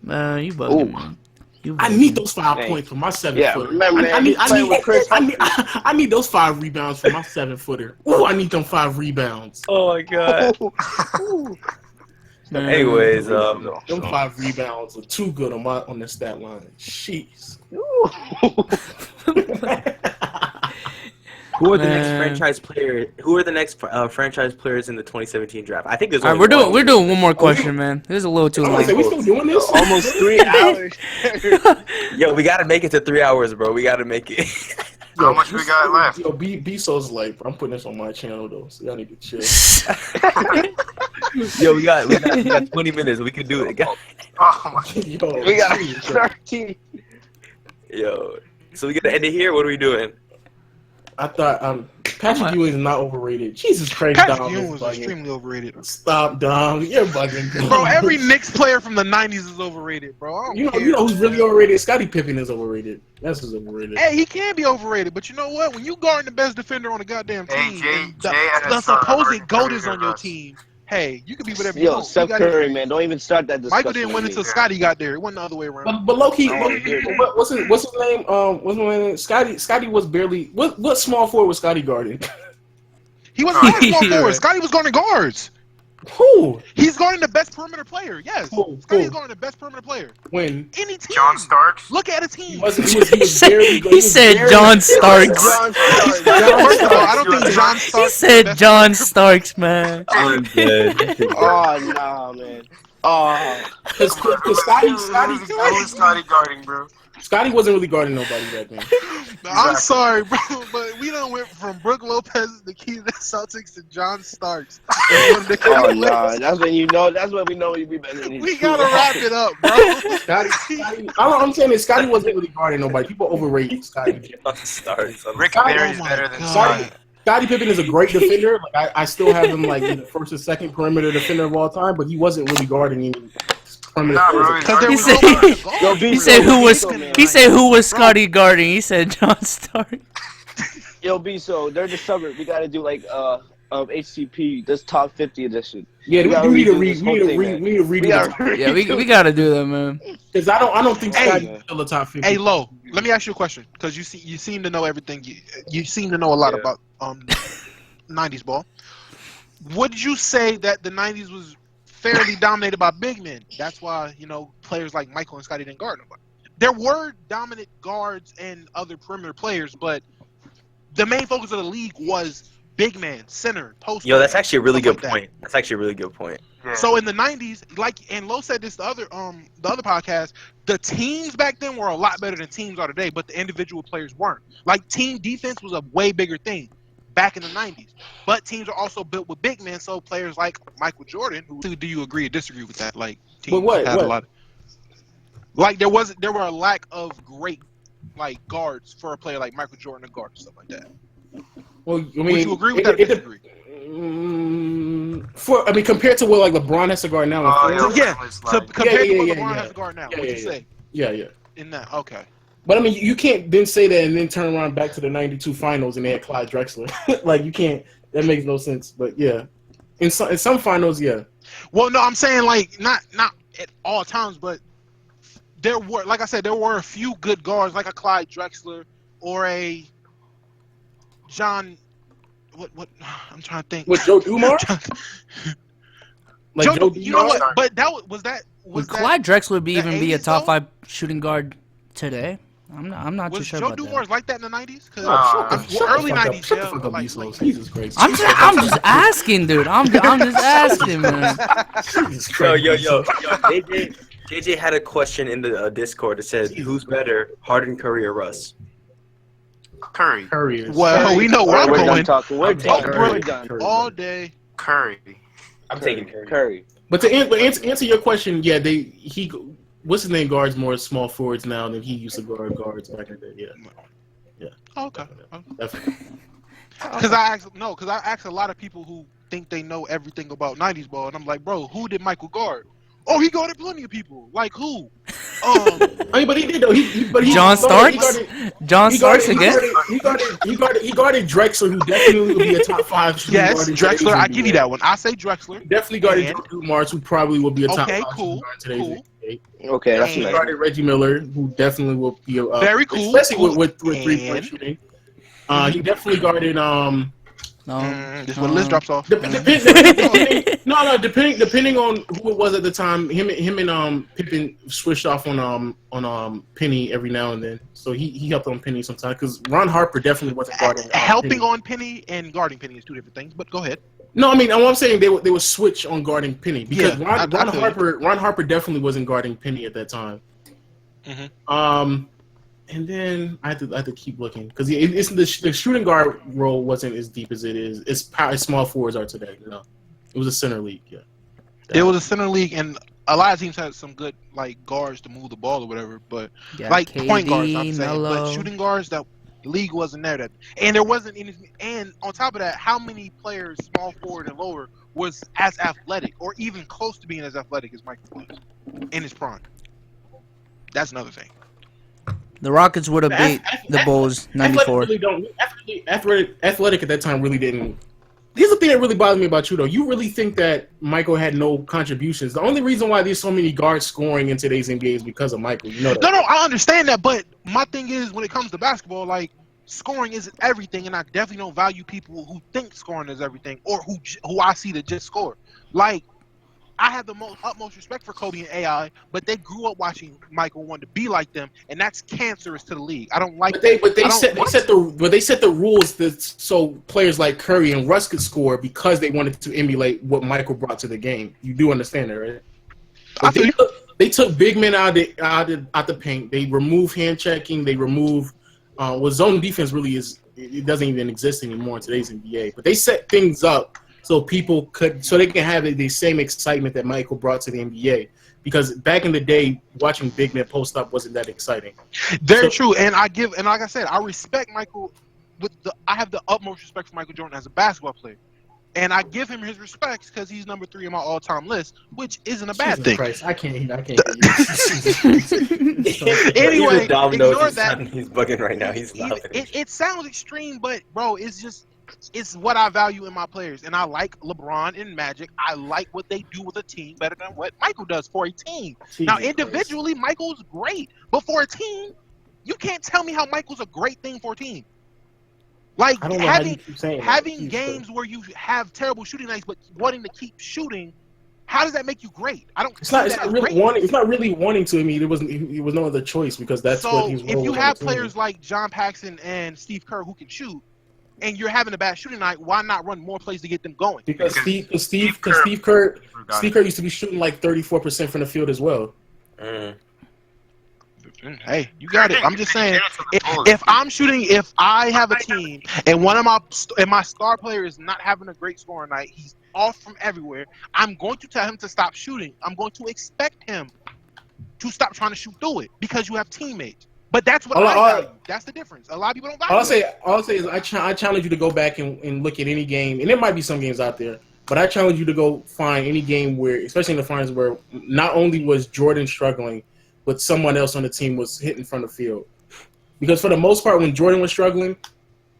Man, you bugging, man. You I bugging. need those 5 Hey. points for my 7 Yeah, footer. remember, man, I need, he's playing with Chris I need those 5 rebounds for my 7 footer. Ooh, I need them 5 rebounds. Oh my god. Man. Anyways, Them 5 rebounds are too good on the stat line. Jeez. Who are the next Man. franchise player? Who are the next franchise players in the 2017 draft? I think there's. All right, only we're doing one more question, man. This is a little too I long. was like, we still doing this? Almost 3 hours. Yo, we gotta make it to 3 hours, bro. We gotta make it. How much we got left? Yo, B-So's like, I'm putting this on my channel though, so y'all need to chill. Yo, we got 20 minutes. We can do it. Oh my. Yo, We got jeez, 13. Yo, so we gotta end it here. What are we doing? I thought Patrick Ewing is not overrated. Jesus Christ, Patrick Dom Ewing is was bugging. extremely overrated. Stop, Dom. You're bugging. Bro, every Knicks player from the 90s is overrated, bro. I don't you care. know who's really overrated? Scottie Pippen is overrated. That's who's overrated. Hey, he can be overrated, but you know what? When you guarding the best defender on the goddamn Hey, team, Jay- and Jay and the his son supposed Harden GOAT Curry is on your Russ. team, hey, you can be whatever you Yo, want. Steph You gotta- Curry, man, don't even start that discussion. Michael didn't win with until me. Scotty got there. It wasn't the other way around. But low key, I wanna hear that. what's his name? What's his name? Scotty was barely. What small forward was Scotty guarding? He wasn't guarding small Yeah, forwards. right. Scotty was guarding guards. Who? He's guarding the best perimeter player. Yes, Who? Scotty's Who? guarding the best perimeter player. When? Any team. John Starks. Look at a He team. wasn't. He He was said, barely. he said John Starks. John Starks. First of all, I don't think John Starks. He is the said best John perimeter- Starks, man. I'm dead. Oh, nah, man. Oh. Because Who's Scotty guarding, bro? Scotty wasn't really guarding nobody back then. I'm sorry, bro, but we done went from Brook Lopez, the key to the Celtics, to John Starks. Oh, nah. That's when you know. That's when we know you be better than We gotta wrap it up, bro. Scotty, all I'm saying is Scotty wasn't really guarding nobody. People overrate Scotty. Stars. Rick Scotty- Barry's Oh my better than God. Scotty. Scottie Pippen is a great defender. Like I still have him like in the first or second perimeter defender of all time, but he wasn't really guarding any perimeter. Nah, bro. players. Because there He was said- nobody to guard. Yo, He said who was Scotty guarding? He said John Starks. Yo, B, so during the summer, we gotta do like HCP, this top 50 edition. Yeah, We gotta we need to redo read. this We whole need to thing, read. man. We need to redo We gotta Yeah, we gotta do that, man. because I don't think Hey. Scotty's still a top 50. Hey, Lo, let me ask you a question, because you seem to know everything. You seem to know a lot Yeah. about 90s ball. Would you say that the 90s was fairly dominated by big men? That's why, players like Michael and Scotty didn't guard nobody. There were dominant guards and other perimeter players, but the main focus of the league was big man, center, post. Yo, that's actually a really stuff good like that. point. That's actually a really good point. Yeah. So in the 90s, and Lo said this the other podcast, the teams back then were a lot better than teams are today, but the individual players weren't. Like team defense was a way bigger thing back in the 90s. But teams are also built with big men, so players like Michael Jordan, do you agree or disagree with that? Like teams what? had a lot like there were a lack of great guards for a player like Michael Jordan to guard and stuff like that. Well, I mean, Would you agree with that or disagree? Compared to what like LeBron has to guard now. Oh, Yeah. So compared to what LeBron yeah. has to guard now, Yeah, what'd yeah, you say yeah. in that? Okay. But I mean, you can't then say that and then turn around back to the '92 finals and they had Clyde Drexler. Like you can't. That makes no sense. But yeah, in some finals, yeah. Well, no, I'm saying not at all times, but there were, like I said, there were a few good guards like a Clyde Drexler or a John. What? I'm trying to think. With Joe Dumars? Like Joe you know Dumars? what? But was that Would Clyde Drexler the even be a 80s top though? 5 shooting guard today? I'm not too Was sure Joe about Dumars that. like that in the 90s? Because early Shut the 90s, fuck yeah. up, but like, Bezos. Jesus Christ. I'm just asking, dude. I'm just asking, man. Jesus Christ. Yo. JJ had a question in the Discord that said, "Who's better, Harden, Curry, or Russ?" Curry. Curry is. well, we know where I'm We're done going talking. We're done. Curry. We're done. Curry. all day. Curry. I'm taking Curry. Curry. But to answer your question, yeah, what's his name guards more small forwards now than he used to guard guards back in the day. Yeah, Okay. definitely. Because I asked a lot of people who think they know everything about 90s ball, and I'm like, bro, who did Michael guard? Oh, he guarded plenty of people. Like who? I mean, but he did though. John Starks? John Starks again? He guarded Drexler, who definitely would be a top 5 shooting Yes, guard in Drexler. today's I give you NBA. that one. I say Drexler. Definitely guarded And- Joe Dumars, who probably will be a top Okay, 5 cool, shooting guard in today's cool. NBA. Okay, that's And- nice. Guarded Reggie Miller, who definitely will be a Very cool, especially cool. with 3-point And- shooting. He definitely guarded Just when Liz drops off. Depending on who it was at the time, him and Pippen switched off on Penny every now and then. So he helped on Penny sometimes because Ron Harper definitely wasn't guarding. Helping Penny. on Penny and guarding Penny is two different things. But go ahead. No, I mean I'm saying they would switch on guarding Penny because Yeah, Ron Harper definitely wasn't guarding Penny at that time. Mm-hmm. And then I had to keep looking because it's the shooting guard role wasn't as deep as it is. It's small forwards are today. You know, it was a center league. Yeah, it was a center league, and a lot of teams had some good like guards to move the ball or whatever. But like KD, point guards, I'm saying, Melo. but shooting guards, that league wasn't there. That and there wasn't anything. And on top of that, how many players, small forward and lower, was as athletic or even close to being as athletic as Michael was in his prime? That's another thing. The Rockets would have beat the Bulls 94. Athletic at that time really didn't. Here's the thing that really bothered me about you, though. You really think that Michael had no contributions. The only reason why there's so many guards scoring in today's NBA is because of Michael. You know that. No, I understand that, but my thing is when it comes to basketball, like scoring isn't everything, and I definitely don't value people who think scoring is everything or who I see that just score. Like I have the utmost respect for Kobe and AI, but they grew up watching Michael, wanted to be like them, and that's cancerous to the league. I don't like. But they set the rules that so players like Curry and Russ could score because they wanted to emulate what Michael brought to the game. You do understand that, right? They took big men out the paint. They removed hand checking. They removed zone defense. Really it doesn't even exist anymore in today's NBA. But they set things up. So they can have the same excitement that Michael brought to the NBA. Because back in the day, watching big men post up wasn't that exciting. Very true, and like I said, I respect Michael. I have the utmost respect for Michael Jordan as a basketball player, and I give him his respects because he's number 3 on my all-time list, which isn't a bad thing. Christ, I can't. Anyway, ignore that. He's bugging right now. He's laughing. It sounds extreme, but bro, it's what I value in my players, and I like LeBron and Magic. I like what they do with a team better than what Michael does for a team. Now, individually, Michael's great, but for a team, you can't tell me how Michael's a great thing for a team. Like having games where you have terrible shooting nights, but wanting to keep shooting. How does that make you great? I don't. It's not really wanting to. I mean, it was no other choice because that's what he's. So if you have players like John Paxson and Steve Kerr who can shoot, and you're having a bad shooting night, why not run more plays to get them going? Because Steve Kerr used to be shooting like 34% from the field as well. Hey, you got it. I'm just saying, if I have a team and one of my star player is not having a great scoring night, he's off from everywhere, I'm going to tell him to stop shooting. I'm going to expect him to stop trying to shoot through it because you have teammates. But that's what I value. That's the difference. A lot of people don't value All I'll say is I challenge you to go back and look at any game, and there might be some games out there, but I challenge you to go find any game where, especially in the finals, where not only was Jordan struggling, but someone else on the team was hitting from the field. Because for the most part, when Jordan was struggling,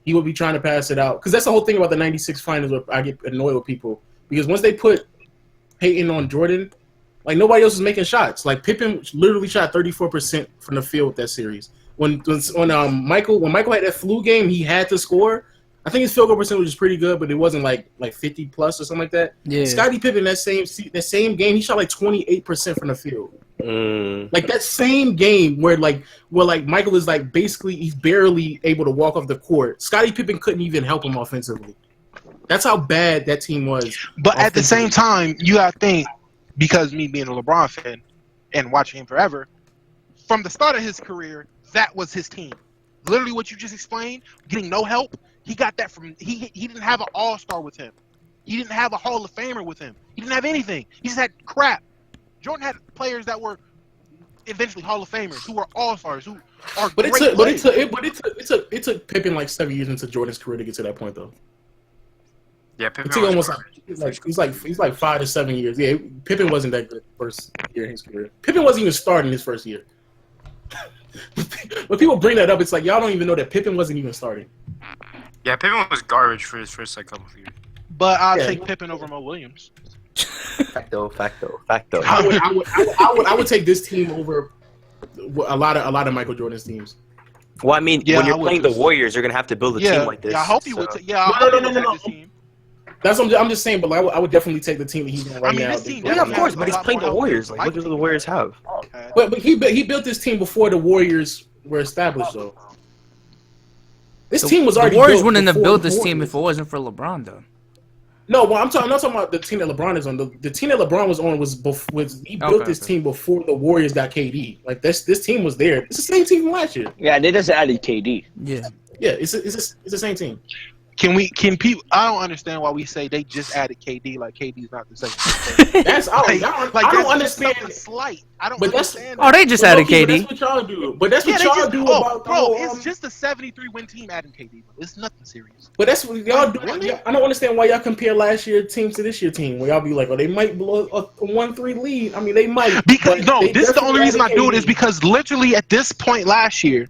he would be trying to pass it out. Because that's the whole thing about the 96 finals where I get annoyed with people. Because once they put Peyton on Jordan, like nobody else was making shots. Like Pippen literally shot 34% from the field with that series. When Michael had that flu game, he had to score. I think his field goal percentage was pretty good, but it wasn't like 50 plus or something like that. Yeah. Scottie Pippen that same game, he shot like 28% from the field. Like that same game where Michael is like basically he's barely able to walk off the court. Scottie Pippen couldn't even help him offensively. That's how bad that team was. But at the same time, you gotta think, because me being a LeBron fan and watching him forever, from the start of his career, that was his team. Literally what you just explained, getting no help, he got that from he didn't have an all-star with him. He didn't have a Hall of Famer with him. He didn't have anything. He just had crap. Jordan had players that were eventually Hall of Famers, who were all-stars, who are great players. It took Pippen like 7 years into Jordan's career to get to that point though. Yeah, Pippen took almost he's like 5 to 7 years. Yeah, Pippen wasn't that good first year in his career. Pippen wasn't even starting his first year. When people bring that up, it's like y'all don't even know that Pippen wasn't even starting. Yeah, Pippen was garbage for his first couple of years. But I'll take Pippen over Mo Williams. Facto. I would take this team over a lot of Michael Jordan's teams. Well, I mean, Yeah, when I you're would playing the just- Warriors, you're gonna have to build a team like this. Yeah, I hope you so- would. Yeah, I No, hope no, you no, would no, take no. this team. That's what I'm just saying, but I would definitely take the team that he's on right I mean, now. this team Yeah, of definitely course, has but a he's lot playing more the health Warriors. than Like, look at the the Warriors have. Okay. But he built this team before the Warriors were established, though. This team was The already Warriors built wouldn't have before built the this team Warriors. if it wasn't for LeBron, though. No, well, I'm not talking about the team that LeBron is on. The team that LeBron was on he built this team before the Warriors got KD. Like this team was there. It's the same team from last year. Yeah, they just added KD. Yeah. Yeah, it's the same team. Can people? I don't understand why we say they just added KD. Like KD's not the same. That's I don't understand. Slight. I don't But that's understand. Oh, they just But added low-key, KD. That's what y'all do. But that's Yeah, what they y'all just, do oh, about the bro, whole, it's just a 73-win team adding KD. Bro. It's nothing serious. But that's what y'all do. Really? I don't understand why y'all compare last year's team to this year's team. Where y'all be like, oh, they might blow a 1-3 lead. I mean, they might. Because but no, they this is the only definitely reason I added do it KD. is because literally at this point last year,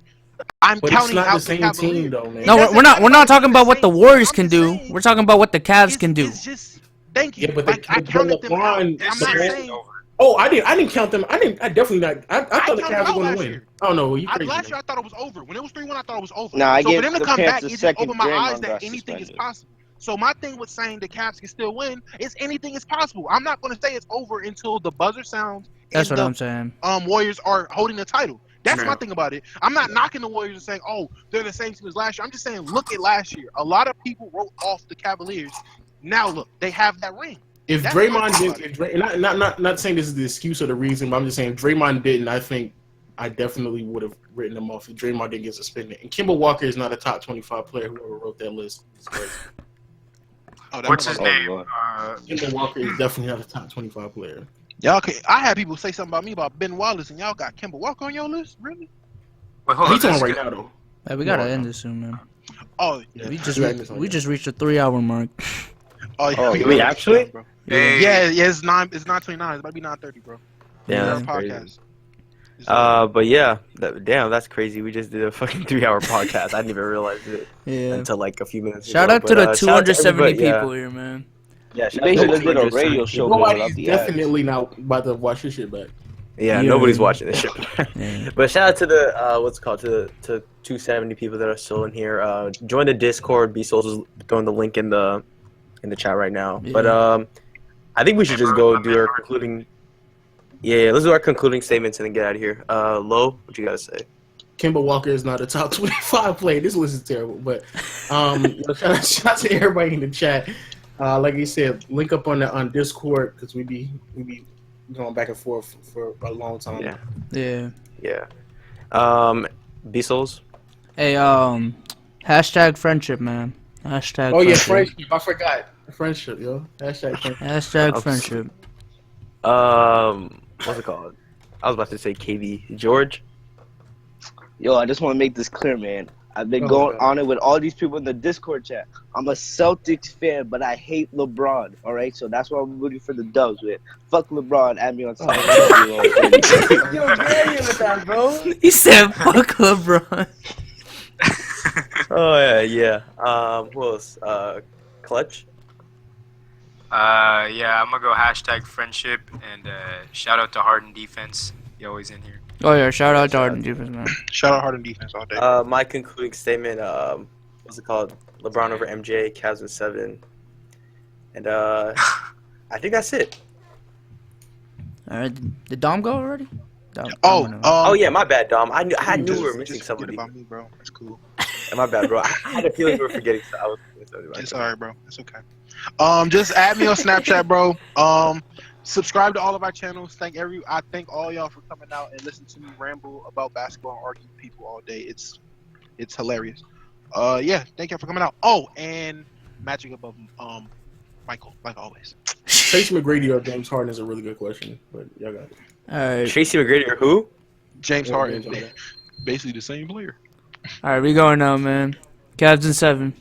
I'm But it's counting not out the same Cavaliers. team, though, man. No, doesn't we're not. matter We're not if talking it's about the what the same Warriors team. can I'm do. saying We're talking about what the Cavs can do. It's just thank you. Yeah, but like, I counted them out. LeBron. I'm not saying. Oh, I didn't count them. I definitely not. I thought the counted Cavs out were going last to win. year. Oh no, you crazy. Last year I thought it was over. When it was 3-1, I thought it was over. Nah, I so for gave them to the come back, Panthers it just second. opened my eyes Draymond that got anything is suspended. possible. So my thing with saying the Cavs can still win is anything is possible. I'm not going to say it's over until the buzzer sounds That's and what the I'm saying. Warriors are holding the title. That's Yeah. my thing about it. I'm not knocking the Warriors and saying, oh, they're the same team as last year. I'm just saying, look at last year. A lot of people wrote off the Cavaliers. Now look, they have that ring. If That's my Draymond thing didn't, about not saying this is the excuse or the reason, but I'm just saying if Draymond didn't, I think I definitely would have written him off if Draymond didn't get suspended. And Kemba Walker is not a top 25 player. Whoever wrote that list, it's crazy. Oh, that What's was his my- name? Lord. Kemba Walker is definitely not a top 25 player. Y'all, I had people say something about me about Ben Wallace, and y'all got Kemba Walker on your list, really? Wait, hold on. He's on this right guy- now though. Hey, we gotta No, end no. this soon, man. Oh, Yeah, We just right, we just reached the 3-hour mark. oh, yeah. Oh, we wait, gotta actually? stop, bro. Hey. Yeah, it's 9:29. It's about to be 9:30, bro. Yeah, It's that's our crazy. podcast. It's But yeah, damn, that's crazy. We just did a fucking 3-hour podcast. I didn't even realize it Yeah. until like a few minutes Shout ago. out to But, the shout out to 270 everybody, people here, man. Yeah, You shout out to basically the just did a 270 radio people. show, but without Nobody's the ads. definitely now about to watch this shit back. Yeah, Yeah. nobody's watching this shit. Yeah. But shout out to the what's it called to 270 people that are still in here. Join the Discord. B Souls is throwing the link in the chat right now. Yeah. But I think we should just go do our concluding. Yeah, let's do our concluding statements and then get out of here. Lo, what you gotta say? Kemba Walker is not a top 25 player. This list is terrible, but shout out to everybody in the chat. Like you said, link up on Discord because we be going back and forth for a long time. Yeah, Yeah. yeah. B Souls. Hey, hashtag friendship, man. Hashtag Oh yeah, friendship. friendship. I forgot friendship, yo. Hashtag friendship. Hashtag friendship. What's it called? I was about to say KB. George. Yo, I just want to make this clear, man. I've been Oh, going God. on it with all these people in the Discord chat. I'm a Celtics fan, but I hate LeBron. All right, so that's why I'm rooting for the Dubs. With fuck LeBron, add me on side. You're very with that, bro. He said, "Fuck LeBron." Oh yeah. Who else? Clutch. Yeah, I'm gonna go hashtag friendship and shout out to Harden defense. He always in here. Oh yeah, shout out to Harden defense, man. Shout out Harden defense all day. My concluding statement. What's it called? LeBron over MJ. Cavs in 7. And I think that's it. All right, did Dom go already? Dom, Oh yeah, my bad, Dom. I knew we were just missing forget somebody. about me, bro. That's cool. Yeah, my bad, bro. I had a feeling we were forgetting. So I was forgetting somebody about It's that. alright, bro. It's okay. Just add me on Snapchat, bro. Subscribe to all of our channels. I thank all y'all for coming out and listening to me ramble about basketball and argue with people all day. It's hilarious. Yeah, thank y'all for coming out. Oh, and magic above Michael, like always. Tracy McGrady or James Harden is a really good question, but y'all got it. All right, Tracy McGrady or who? James Yeah, Harden, James Harden. basically the same player. all right, we going now, man. Cavs in 7.